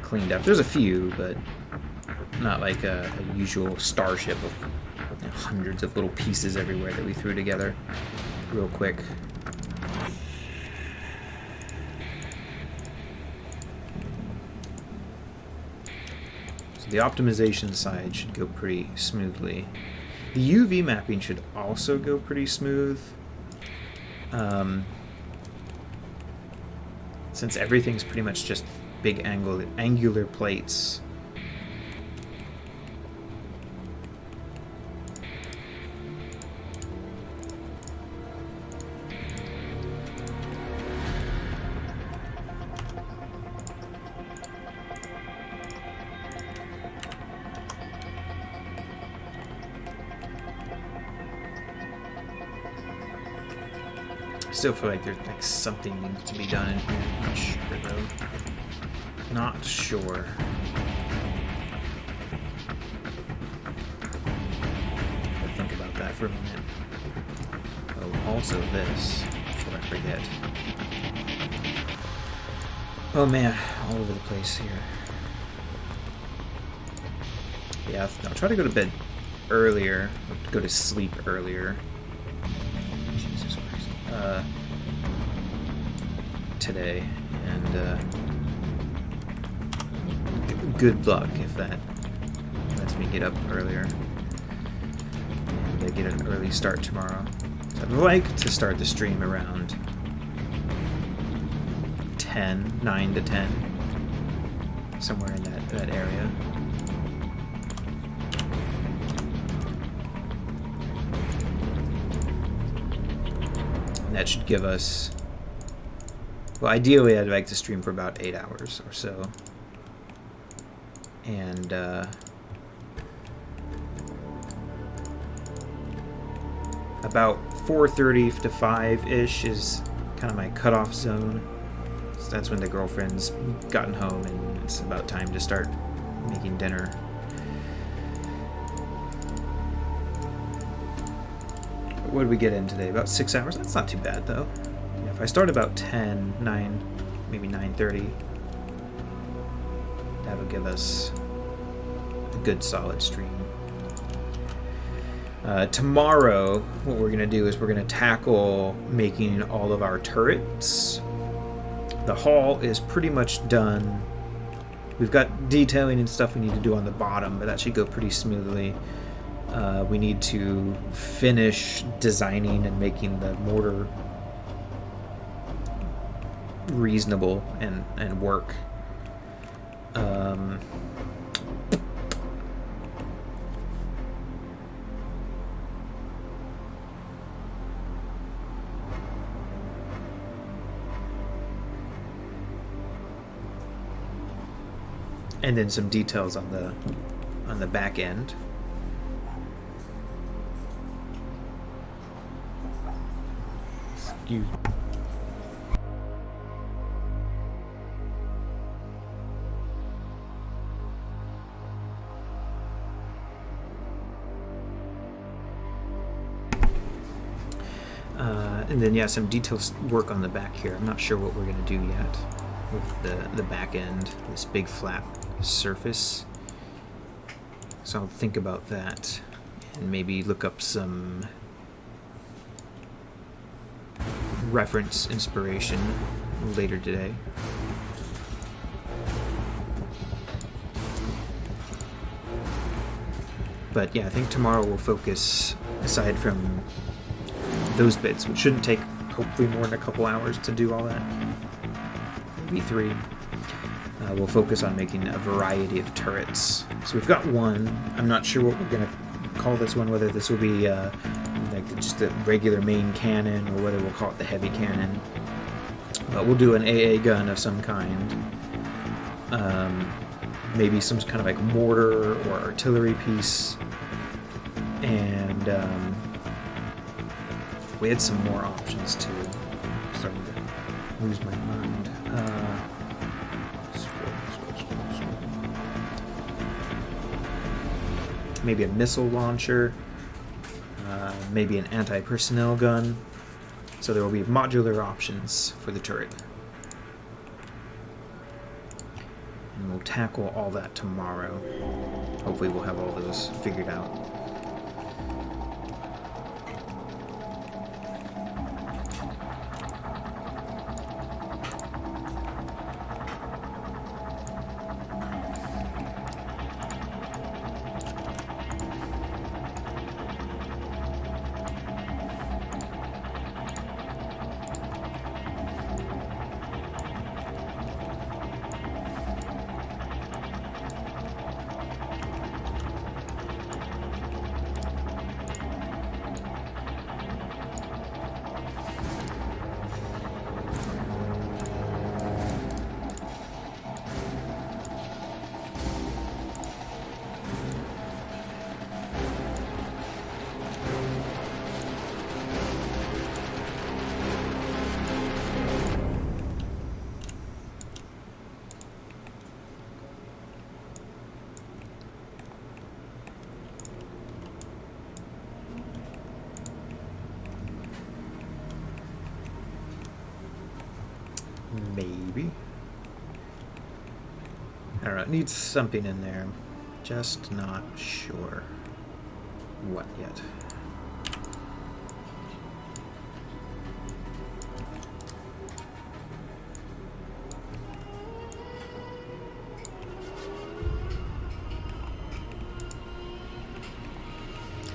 cleaned up. There's a few, but not like a usual starship of hundreds of little pieces everywhere that we threw together real quick. So the optimization side should go pretty smoothly. The UV mapping should also go pretty smooth. Since everything's pretty much just big angular plates. Still feel like there's like something needs to be done in here. Not sure though. Not sure. I'll think about that for a minute. Oh, also this, before I forget. Oh man, all over the place here. Yeah, I'll try to go to bed earlier, or go to sleep earlier. Jesus Christ. Today, and good luck if that lets me get up earlier and get an early start tomorrow. So I'd like to start the stream around 9 to 10, somewhere in that area. And that should give us, well, ideally I'd like to stream for about 8 hours or so. And about 4:30 to 5-ish is kind of my cutoff zone. So that's when the girlfriend's gotten home and it's about time to start making dinner. What did we get in today? About 6 hours? That's not too bad though. Yeah, if I start about 9, maybe 9:30, that would give us a good solid stream. Tomorrow, what we're going to do is we're going to tackle making all of our turrets. The hull is pretty much done. We've got detailing and stuff we need to do on the bottom, but that should go pretty smoothly. We need to finish designing and making the mortar reasonable and work. And then some details on the back end. Excuse me. And then yeah, some details work on the back here. I'm not sure what we're gonna do yet with the back end, this big flat surface. So I'll think about that and maybe look up some reference inspiration later today. But yeah, I think tomorrow we'll focus, aside from those bits, which shouldn't take hopefully more than a couple hours to do all that, maybe 3. We'll focus on making a variety of turrets. So we've got one. I'm not sure what we're going to call this one, whether this will be like just a regular main cannon or whether we'll call it the heavy cannon. But we'll do an AA gun of some kind. Maybe some kind of like mortar or artillery piece. And we had some more options too. I'm starting to lose my mind. Scroll. Maybe a missile launcher. Maybe an anti-personnel gun. So there will be modular options for the turret. And we'll tackle all that tomorrow. Hopefully we'll have all those figured out. Maybe. I don't know. It needs something in there. Just not sure what yet.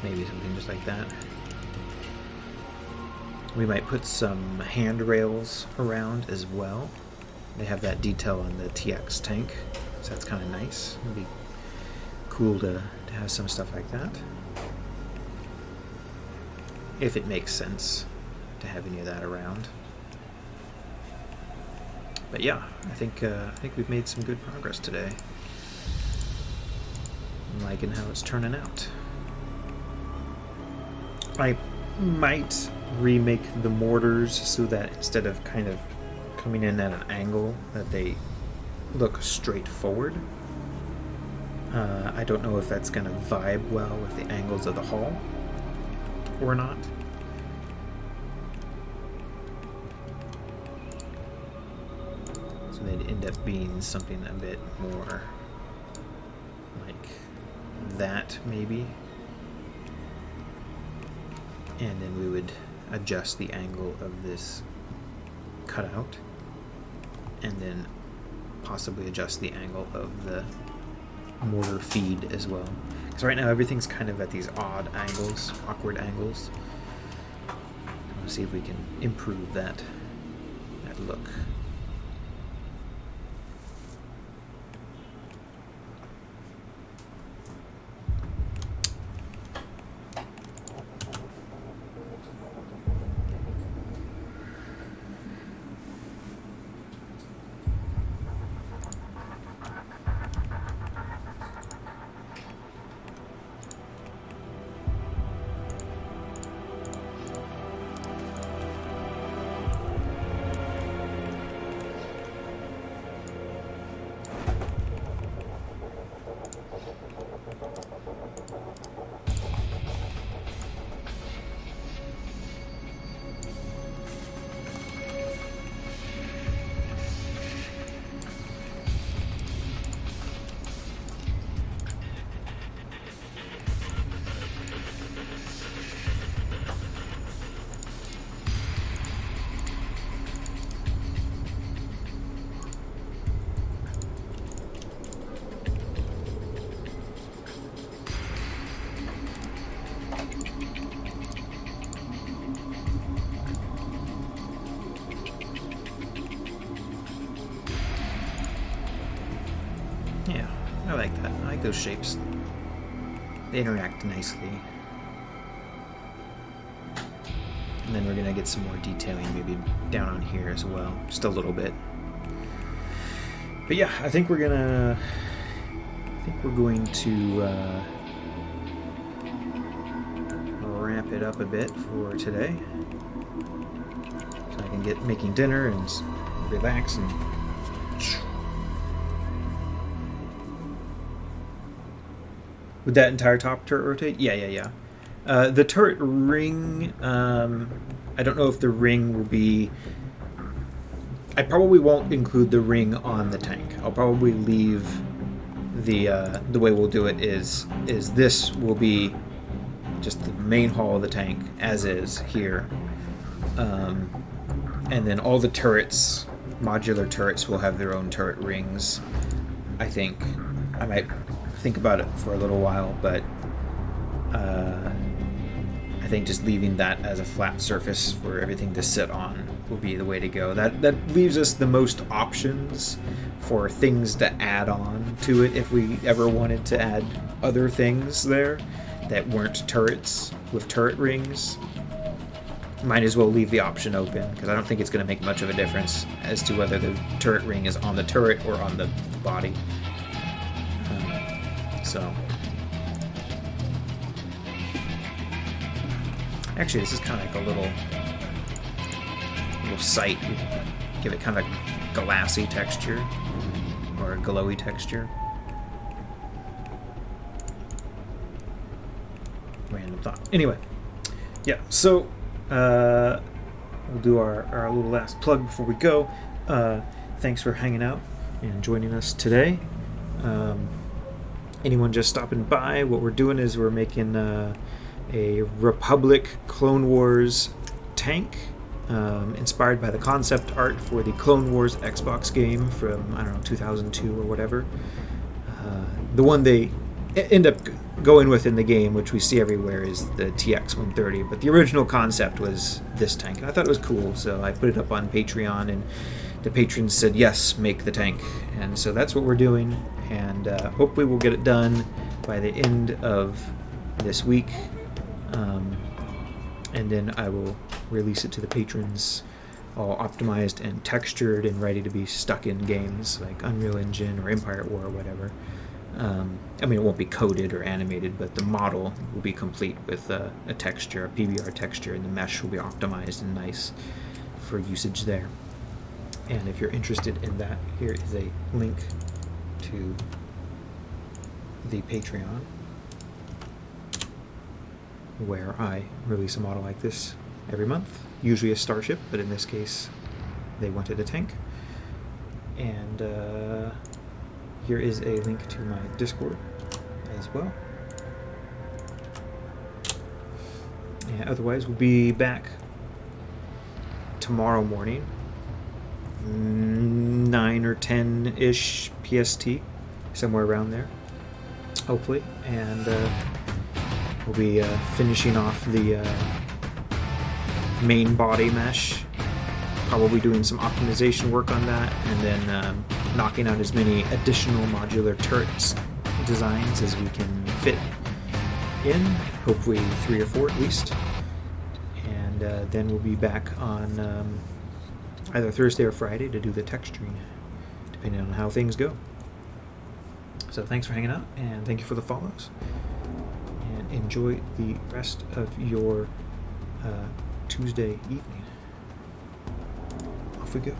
Maybe something just like that. We might put some handrails around as well. They have that detail on the TX tank, so that's kind of nice. It'd be cool to have some stuff like that. If it makes sense to have any of that around. But yeah, I think we've made some good progress today. I'm liking how it's turning out. I might remake the mortars so that instead of kind of coming in at an angle, that they look straight forward. I don't know if that's going to vibe well with the angles of the hull or not. So they'd end up being something a bit more like that, maybe. And then we would adjust the angle of this cutout, and then possibly adjust the angle of the mortar feed as well. Because right now everything's kind of at these odd angles, awkward angles. We'll see if we can improve that look. Yeah, I like that. I like those shapes. They interact nicely. And then we're gonna get some more detailing maybe down on here as well, just a little bit. But yeah, I think we're going to wrap it it up a bit for today, so I can get making dinner and relax and. Would that entire top turret rotate? Yeah. The turret ring, I don't know if the ring will be... I probably won't include the ring on the tank. I'll probably leave the way we'll do it is this will be just the main hull of the tank, as is here. And then all the turrets, modular turrets, will have their own turret rings, I think. I might think about it for a little while, but I think just leaving that as a flat surface for everything to sit on will be the way to go. That leaves us the most options for things to add on to it if we ever wanted to add other things there that weren't turrets with turret rings. Might as well leave the option open, because I don't think it's going to make much of a difference as to whether the turret ring is on the turret or on the body. So, actually, this is kind of like a little sight. We give it kind of a glassy texture or a glowy texture. Random thought. Anyway, yeah. So we'll do our little last plug before we go. Thanks for hanging out and joining us today. Anyone just stopping by, what we're doing is we're making a Republic Clone Wars tank inspired by the concept art for the Clone Wars Xbox game from, I don't know, 2002 or whatever. The one they end up going with in the game, which we see everywhere, is the TX-130, but the original concept was this tank, and I thought it was cool, so I put it up on Patreon, and the patrons said, yes, make the tank. And so that's what we're doing, and hopefully we'll get it done by the end of this week. And then I will release it to the patrons all optimized and textured and ready to be stuck in games like Unreal Engine or Empire at War or whatever. I mean, it won't be coded or animated, but the model will be complete with a texture, a PBR texture, and the mesh will be optimized and nice for usage there. And if you're interested in that, here is a link to the Patreon, where I release a model like this every month, usually a starship, but in this case they wanted a tank. And here is a link to my Discord as well. And otherwise, we'll be back tomorrow morning, 9 or 10-ish PST, somewhere around there, hopefully. And we'll be finishing off the main body mesh, probably doing some optimization work on that, and then knocking out as many additional modular turrets designs as we can fit in, hopefully 3 or 4 at least. And then we'll be back on either Thursday or Friday to do the texturing, depending on how things go. So thanks for hanging out, and thank you for the follows, and enjoy the rest of your Tuesday evening. Off we go.